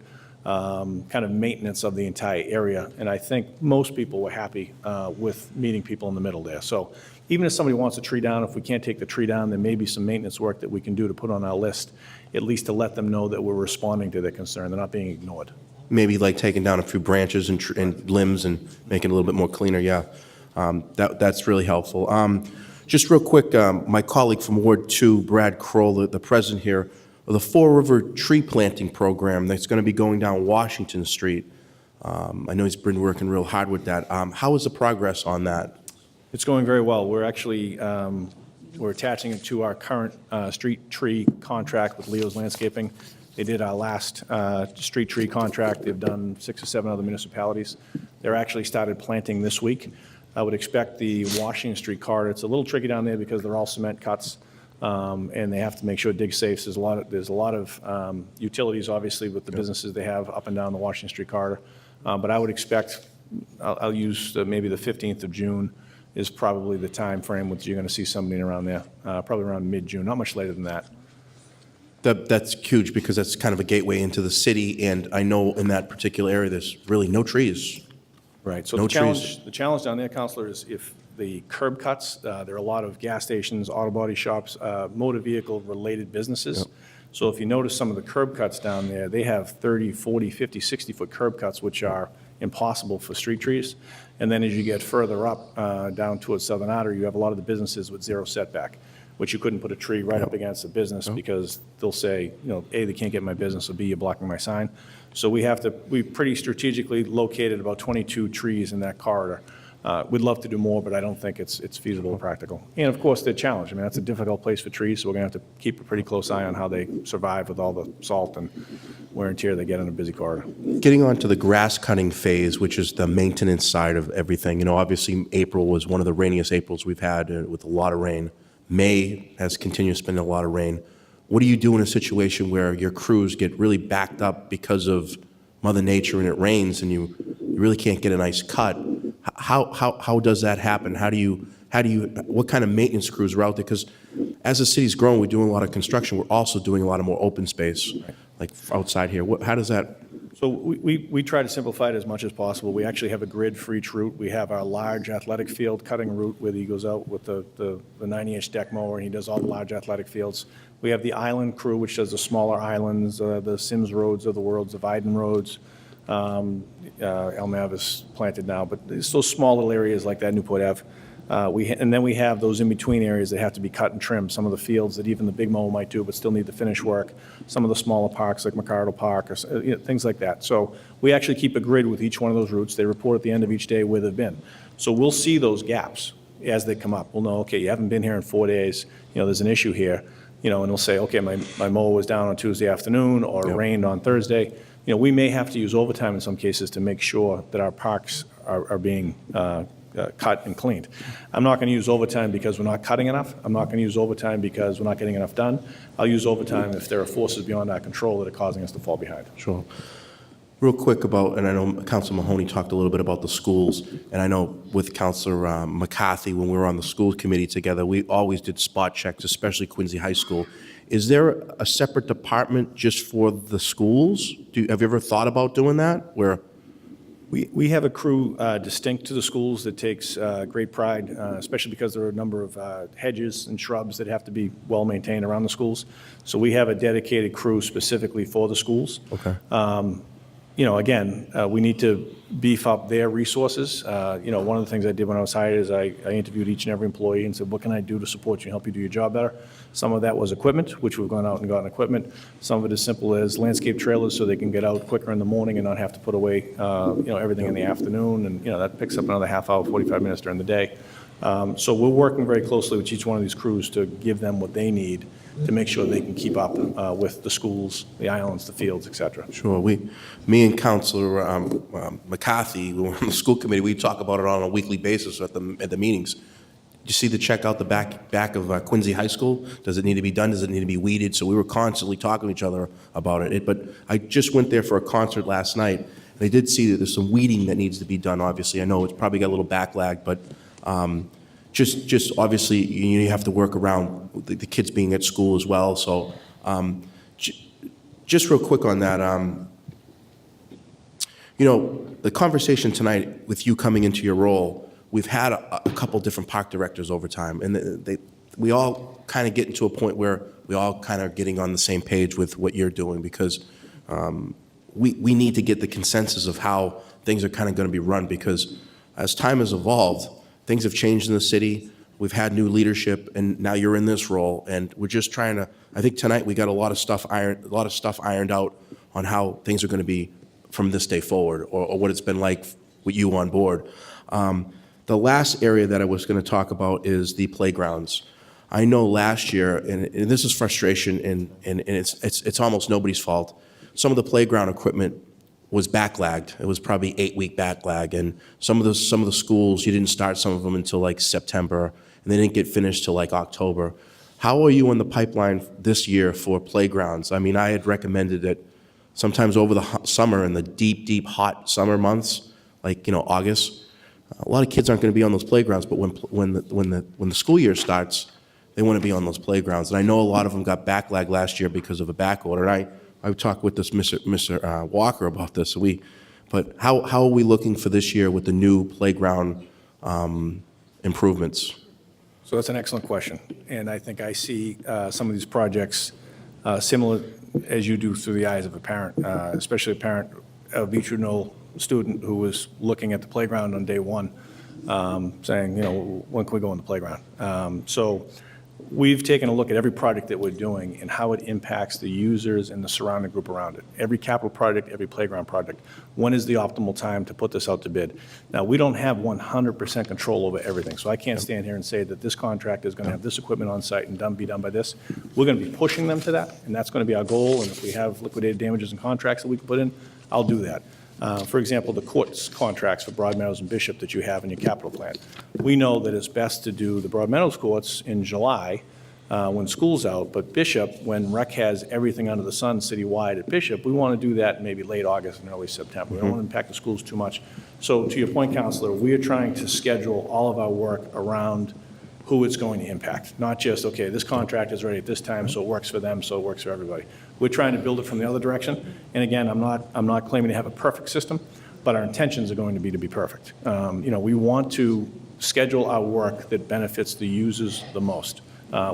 kind of maintenance of the entire area. And I think most people were happy with meeting people in the middle there. So even if somebody wants a tree down, if we can't take the tree down, there may be some maintenance work that we can do to put on our list, at least to let them know that we're responding to their concern. They're not being ignored. Maybe like taking down a few branches and limbs and making it a little bit more cleaner, yeah. That's really helpful. Just real quick, my colleague from Ward 2, Brad Kroll, the president here, of the Four River Tree Planting Program that's going to be going down Washington Street. I know he's been working real hard with that. How is the progress on that? It's going very well. We're actually, we're attaching it to our current street tree contract with Leo's Landscaping. They did our last street tree contract. They've done 6 or 7 other municipalities. They're actually started planting this week. I would expect the Washington Street corridor, it's a little tricky down there because they're all cement cuts, and they have to make sure it digs safe. There's a lot of utilities, obviously, with the businesses they have up and down the Washington Street corridor. But I would expect, I'll use maybe the 15th of June is probably the time frame which you're going to see somebody around there, probably around mid-June, not much later than that. That's huge because that's kind of a gateway into the city, and I know in that particular area, there's really no trees. Right, so No the challenge down there, Counselor, is if the curb cuts, there are a lot of gas stations, auto body shops, motor vehicle-related businesses. So if you notice some of the curb cuts down there, they have 30, 40, 50, 60-foot curb cuts, which are impossible for street trees. And then as you get further up, down towards Southern Otter, you have a lot of the businesses with zero setback, which you couldn't put a tree right up against a business because they'll say, A, they can't get my business, or B, you're blocking my sign. So we pretty strategically located about 22 trees in that corridor. We'd love to do more, but I don't think it's feasible or practical. And of course, they're challenged. I mean, that's a difficult place for trees, so we're going to have to keep a pretty close eye on how they survive with all the salt and wear and tear they get in a busy corridor. Getting on to the grass cutting phase, which is the maintenance side of everything. Obviously, April was one of the rainiest Aprils we've had with a lot of rain. May has continued to spend a lot of rain. What do you do in a situation where your crews get really backed up because of Mother Nature and it rains and you really can't get a nice cut? How does that happen? What kind of maintenance crews are out there? Because as the city's grown, we're doing a lot of construction. We're also doing a lot of more open space, like outside here. How does that? So we try to simplify it as much as possible. We actually have a grid for each route. We have our large athletic field cutting route where he goes out with the 90-inch deck mower and he does all the large athletic fields. We have the island crew, which does the smaller islands, the Sims Roads of the world, the Viden Roads. El Nav is planted now, but it's those small little areas like that, Newport Ave. And then we have those in-between areas that have to be cut and trimmed, some of the fields that even the big mower might do but still need the finish work, some of the smaller parks like McArdle Park, or things like that. So we actually keep a grid with each one of those routes. They report at the end of each day where they've been. So we'll see those gaps as they come up. We'll know, okay, you haven't been here in 4 days, there's an issue here, and they'll say, okay, my mower was down on Tuesday afternoon or it rained on Thursday. We may have to use overtime in some cases to make sure that our parks are being cut and cleaned. I'm not going to use overtime because we're not cutting enough. I'm not going to use overtime because we're not getting enough done. I'll use overtime if there are forces beyond our control that are causing us to fall behind. Sure. Real quick about, and I know Councilor Mahoney talked a little bit about the schools, and I know with Councilor McCarthy, when we were on the school committee together, we always did spot checks, especially Quincy High School. Is there a separate department just for the schools? Have you ever thought about doing that? Where We have a crew distinct to the schools that takes great pride, especially because there are a number of hedges and shrubs that have to be well-maintained around the schools. So we have a dedicated crew specifically for the schools. Okay. Again, we need to beef up their resources. One of the things I did when I was hired is I interviewed each and every employee and said, what can I do to support you and help you do your job better? Some of that was equipment, which we've gone out and gotten equipment. Some of it is simple as landscape trailers so they can get out quicker in the morning and not have to put away, everything in the afternoon. And, that picks up another half hour, 45 minutes during the day. So we're working very closely with each one of these crews to give them what they need to make sure they can keep up with the schools, the islands, the fields, et cetera. Sure. Me and Councilor McCarthy, we were on the school committee, we talk about it on a weekly basis at the meetings. You see the check out the back of Quincy High School? Does it need to be done? Does it need to be weeded? So we were constantly talking to each other about it. But I just went there for a concert last night, and I did see that there's some weeding that needs to be done, obviously. I know it's probably got a little backlag, but just obviously, you have to work around the kids being at school as well. So just real quick on that, the conversation tonight with you coming into your role, we've had a couple different park directors over time, and we all kind of get into a point where we all kind of getting on the same page with what you're doing, because we need to get the consensus of how things are kind of going to be run, because as time has evolved, things have changed in the city. We've had new leadership, and now you're in this role, and we're just trying to. I think tonight we got a lot of stuff ironed out on how things are going to be from this day forward, or what it's been like with you on board. The last area that I was going to talk about is the playgrounds. I know last year, and this is frustration, and it's almost nobody's fault. Some of the playground equipment was backlogged. It was probably 8-week backlag, and some of the schools, you didn't start some of them until like September, and they didn't get finished till like October. How are you in the pipeline this year for playgrounds? I mean, I had recommended it sometimes over the summer, in the deep hot summer months, like August. A lot of kids aren't going to be on those playgrounds, but when the school year starts, they want to be on those playgrounds. And I know a lot of them got backlogged last year because of a back order. And I talked with this Mr. Walker about this. But how are we looking for this year with the new playground improvements? So that's an excellent question. And I think I see some of these projects similar as you do through the eyes of a parent, especially a parent of Beechwood Knoll student who was looking at the playground on day one, saying, when can we go on the playground? So we've taken a look at every project that we're doing and how it impacts the users and the surrounding group around it. Every capital project, every playground project. When is the optimal time to put this out to bid? Now, we don't have 100% control over everything, so I can't stand here and say that this contract is going to have this equipment on site and be done by this. We're going to be pushing them to that, and that's going to be our goal, and if we have liquidated damages and contracts that we can put in, I'll do that. For example, the courts contracts for Broadmeadows and Bishop that you have in your capital plan. We know that it's best to do the Broadmeadows courts in July when school's out, but Bishop, when rec has everything under the sun citywide at Bishop, we want to do that maybe late August and early September. We don't want to impact the schools too much. So to your point, Counselor, we are trying to schedule all of our work around who it's going to impact, not just, okay, this contract is ready at this time, so it works for them, so it works for everybody. We're trying to build it from the other direction. And again, I'm not claiming to have a perfect system, but our intentions are going to be perfect. We want to schedule our work that benefits the users the most.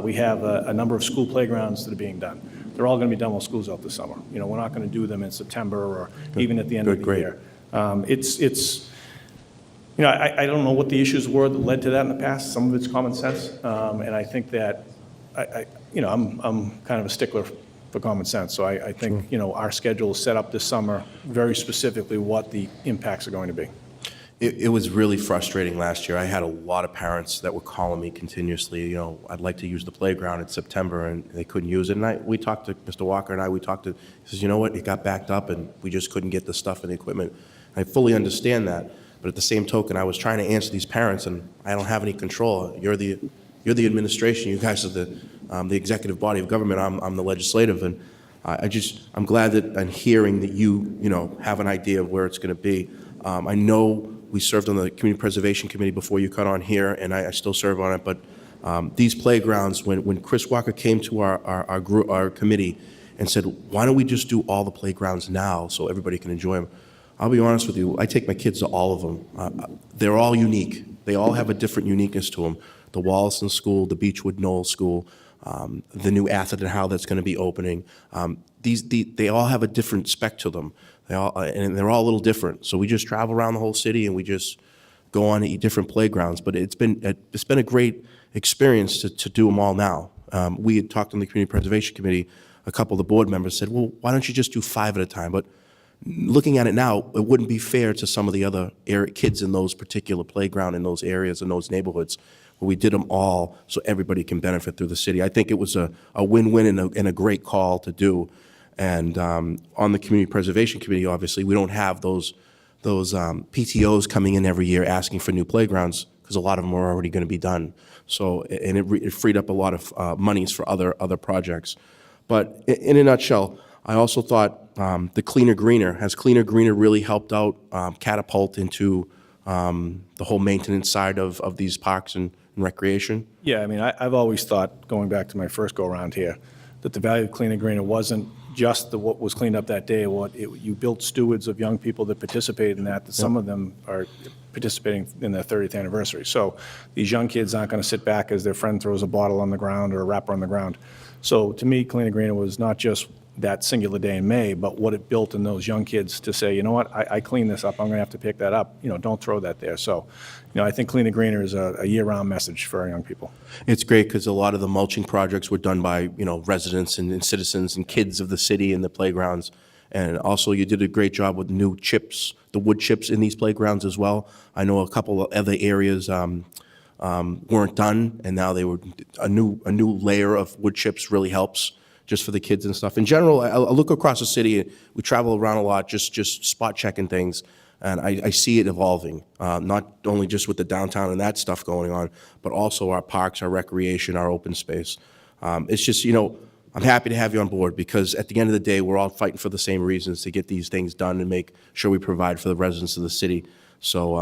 We have a number of school playgrounds that are being done. They're all going to be done while school's out this summer. We're not going to do them in September or even at the end of the year. I don't know what the issues were that led to that in the past. Some of it's common sense, and I think that I'm kind of a stickler for common sense. So I think our schedule is set up this summer very specifically what the impacts are going to be. It was really frustrating last year. I had a lot of parents that were calling me continuously, I'd like to use the playground in September, and they couldn't use it. And we talked to Mr. Walker and he says, you know what, it got backed up and we just couldn't get the stuff and the equipment. I fully understand that, but at the same token, I was trying to answer these parents, and I don't have any control. You're the administration. You guys are the executive body of government. I'm the legislative, and I'm glad that I'm hearing that you have an idea of where it's going to be. I know we served on the Community Preservation Committee before you cut on here, and I still serve on it. But these playgrounds, when Chris Walker came to our committee and said, why don't we just do all the playgrounds now so everybody can enjoy them? I'll be honest with you, I take my kids to all of them. They're all unique. They all have a different uniqueness to them. The Wollaston School, the Beechwood Knoll School, the new Atherton Howe that's going to be opening. They all have a different spec to them. They're all a little different. So we just travel around the whole city and we just go on to different playgrounds. But it's been a great experience to do them all now. We had talked on the Community Preservation Committee. A couple of the board members said, well, why don't you just do 5 at a time? But looking at it now, it wouldn't be fair to some of the other kids in those particular playground, in those areas, in those neighborhoods, where we did them all so everybody can benefit through the city. I think it was a win-win and a great call to do. And on the Community Preservation Committee, obviously, we don't have those PTOs coming in every year asking for new playgrounds, because a lot of them are already going to be done. So, and it freed up a lot of monies for other projects. But in a nutshell, I also thought the Cleaner Greener, has Cleaner Greener really helped out catapult into the whole maintenance side of these parks and recreation? Yeah, I mean, I've always thought, going back to my first go-around here, that the value of Cleaner Greener wasn't just what was cleaned up that day. You built stewards of young people that participated in that some of them are participating in their 30th anniversary. So these young kids aren't going to sit back as their friend throws a bottle on the ground or a wrapper on the ground. So to me, Cleaner Greener was not just that singular day in May, but what it built in those young kids to say, you know what, I cleaned this up, I'm going to have to pick that up. Don't throw that there. So, I think Cleaner Greener is a year-round message for our young people. It's great because a lot of the mulching projects were done by, residents and citizens and kids of the city in the playgrounds. And also, you did a great job with new chips, the wood chips in these playgrounds as well. I know a couple of other areas weren't done, and now they were a new layer of wood chips really helps just for the kids and stuff. In general, I look across the city, and we travel around a lot, just spot checking things, and I see it evolving, not only just with the downtown and that stuff going on, but also our parks, our recreation, our open space. It's just, I'm happy to have you on board, because at the end of the day, we're all fighting for the same reasons, to get these things done and make sure we provide for the residents of the city. So,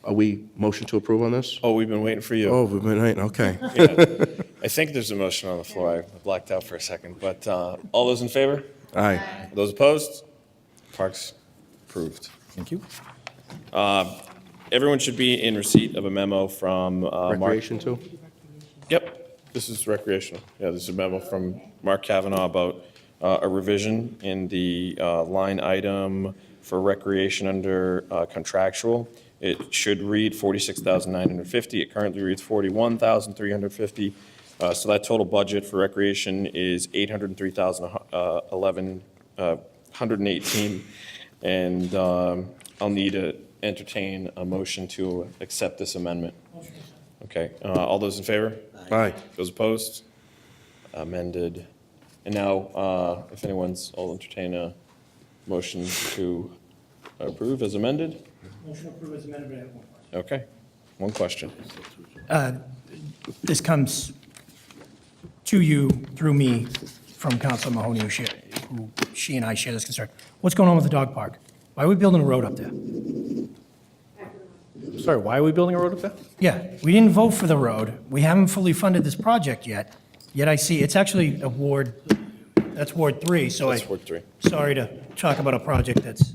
are we motion to approve on this? Oh, we've been waiting for you. Oh, we've been waiting, okay. Yeah. I think there's a motion on the floor. I blacked out for a second. But all those in favor? Aye. Those opposed? Parks approved. Thank you. Everyone should be in receipt of a memo from Mark. Recreation too? Yep, this is recreational. Yeah, this is a memo from Mark Kavanaugh about a revision in the line item for recreation under contractual. It should read $46,950. It currently reads $41,350. So that total budget for recreation is $803,118. And I'll need to entertain a motion to accept this amendment. Okay, all those in favor? Aye. Those opposed? Amended. And now, if I'll entertain a motion to approve as amended. Motion approved as amended, but I have one question. Okay, one question. This comes to you through me from Councilor Mahoney, who she and I share this concern. What's going on with the dog park? Why are we building a road up there? Sorry, why are we building a road up there? Yeah, we didn't vote for the road. We haven't fully funded this project yet. Yet I see, it's actually that's Ward 3, so That's Ward 3. sorry to talk about a project that's,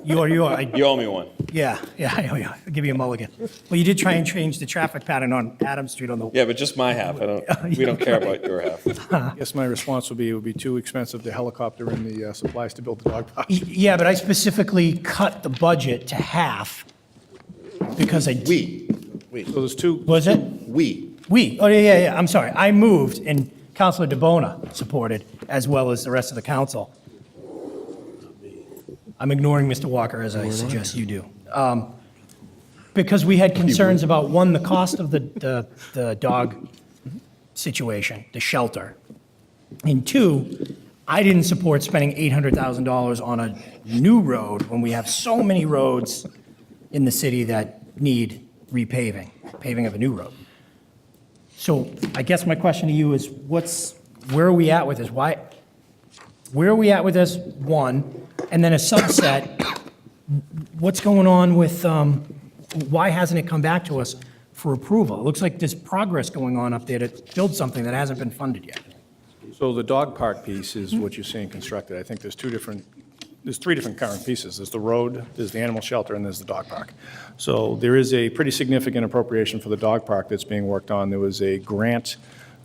you owe me one. Yeah, I owe you. I'll give you a mulligan. Well, you did try and change the traffic pattern on Adams Street on the. Yeah, but just my half. We don't care about your half. I guess my response would be, it would be too expensive to helicopter in the supplies to build the dog park. Yeah, but I specifically cut the budget to half because I. So there's two. Was it? We. Oh, yeah, I'm sorry. I moved, and Councilor DeBona supported, as well as the rest of the council. I'm ignoring Mr. Walker, as I suggest you do. Because we had concerns about, one, the cost of the dog situation, the shelter. And two, I didn't support spending $800,000 on a new road when we have so many roads in the city that need repaving, paving of a new road. So I guess my question to you is, where are we at with this? Where are we at with this, one? And then a subset, what's going on with, why hasn't it come back to us for approval? It looks like there's progress going on up there to build something that hasn't been funded yet. So the dog park piece is what you're seeing constructed. I think there's three different current pieces. There's the road, there's the animal shelter, and there's the dog park. So there is a pretty significant appropriation for the dog park that's being worked on. There was a grant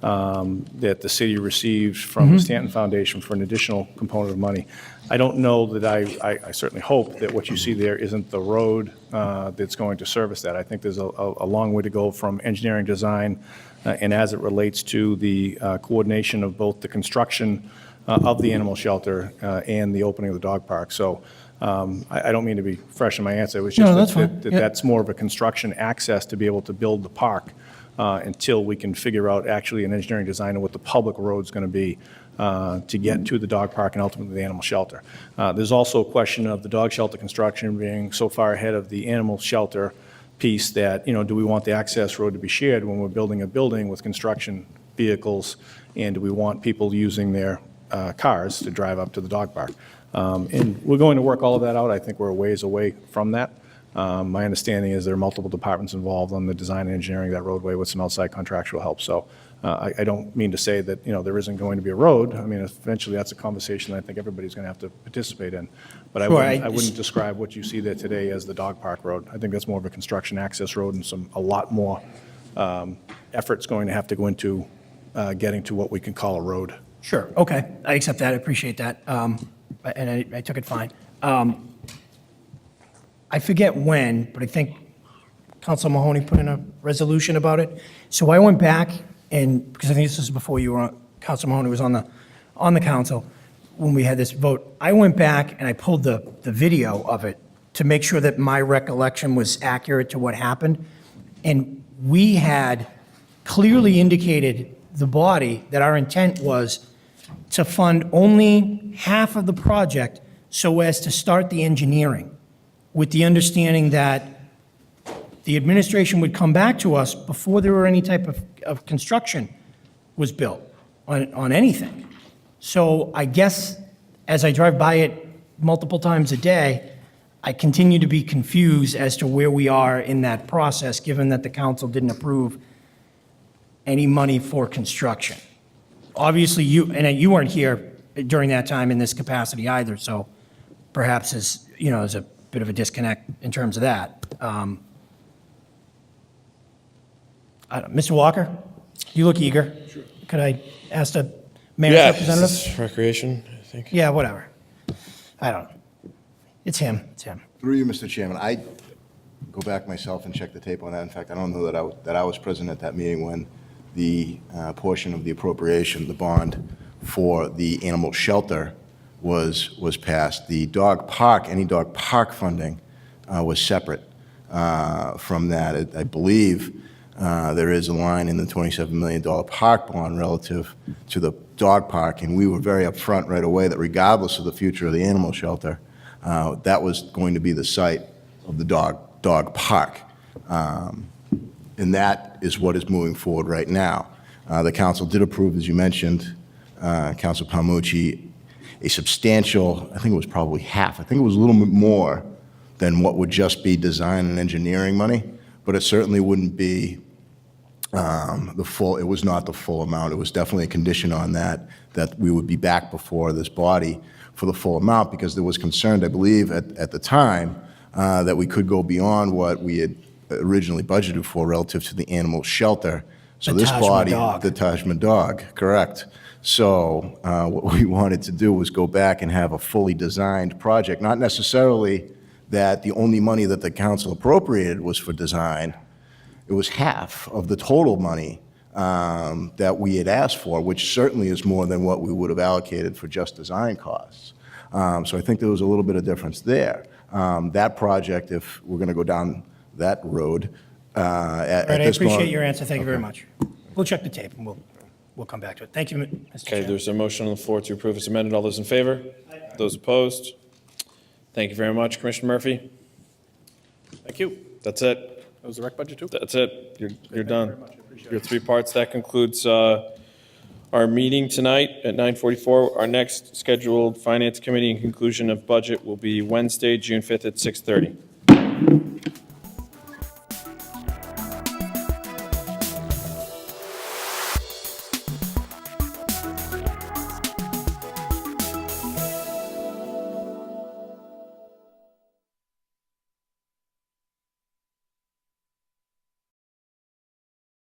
that the city received from the Stanton Foundation for an additional component of money. I don't know that I certainly hope that what you see there isn't the road that's going to service that. I think there's a long way to go from engineering design and as it relates to the coordination of both the construction of the animal shelter and the opening of the dog park. So I don't mean to be fresh in my answer. It was just No, that's fine. Yeah. that's more of a construction access to be able to build the park until we can figure out actually an engineering design of what the public road's going to be to get to the dog park and ultimately the animal shelter. There's also a question of the dog shelter construction being so far ahead of the animal shelter piece that, do we want the access road to be shared when we're building a building with construction vehicles, and do we want people using their cars to drive up to the dog park? And we're going to work all of that out. I think we're a ways away from that. My understanding is there are multiple departments involved on the design and engineering of that roadway with some outside contractual help. So I don't mean to say that, there isn't going to be a road. I mean, eventually that's a conversation I think everybody's going to have to participate in. But Sure, I wouldn't describe what you see there today as the dog park road. I think that's more of a construction access road and a lot more effort's going to have to go into getting to what we can call a road. Sure, okay, I accept that, I appreciate that, and I took it fine. I forget when, but I think Council Mahoney put in a resolution about it. So I went back, and, because I think this was before you were on, Council Mahoney was on the council, when we had this vote, I went back and I pulled the video of it to make sure that my recollection was accurate to what happened. And we had clearly indicated the body that our intent was to fund only half of the project so as to start the engineering, with the understanding that the administration would come back to us before there were any type of construction was built on anything. So I guess as I drive by it multiple times a day, I continue to be confused as to where we are in that process, given that the council didn't approve any money for construction. Obviously, you weren't here during that time in this capacity either, so perhaps there's a bit of a disconnect in terms of that. Mr. Walker, you look eager. Sure. Could I ask the mayor's representative? this is recreation, I think. Yeah, whatever. I don't know. It's him. Through you, Mr. Chairman, I go back myself and check the tape on that. In fact, I don't know that I was present at that meeting when the portion of the appropriation, the bond for the animal shelter was passed. The dog park, any dog park funding was separate from that. I believe there is a line in the $27 million park bond relative to the dog park, and we were very upfront right away that regardless of the future of the animal shelter, that was going to be the site of the dog park. And that is what is moving forward right now. The council did approve, as you mentioned, Council Palmucci, a substantial, I think it was probably half, I think it was a little bit more than what would just be design and engineering money, but it certainly wouldn't be the full, it was not the full amount. It was definitely a condition on that we would be back before this body for the full amount, because there was concern, I believe, at the time, that we could go beyond what we had originally budgeted for relative to the animal shelter. So this body, the Taj Mahal, correct. So what we wanted to do was go back and have a fully designed project, not necessarily that the only money that the council appropriated was for design. It was half of the total money that we had asked for, which certainly is more than what we would have allocated for just design costs. So I think there was a little bit of difference there. That project, if we're going to go down that road, at I this appreciate moment- your answer. Thank you very much. We'll check the tape and we'll come back to it. Thank you, Mr. Okay, Chair. there's a motion on the floor to approve as amended. All those in favor? Those opposed? Thank you very much, Commissioner Murphy. Thank you. That's it. That was the rec budget too? That's it. You're done. Your 3 parts. That concludes our meeting tonight at 9:44. Our next scheduled Finance Committee and conclusion of budget will be Wednesday, June 5th at 6:30.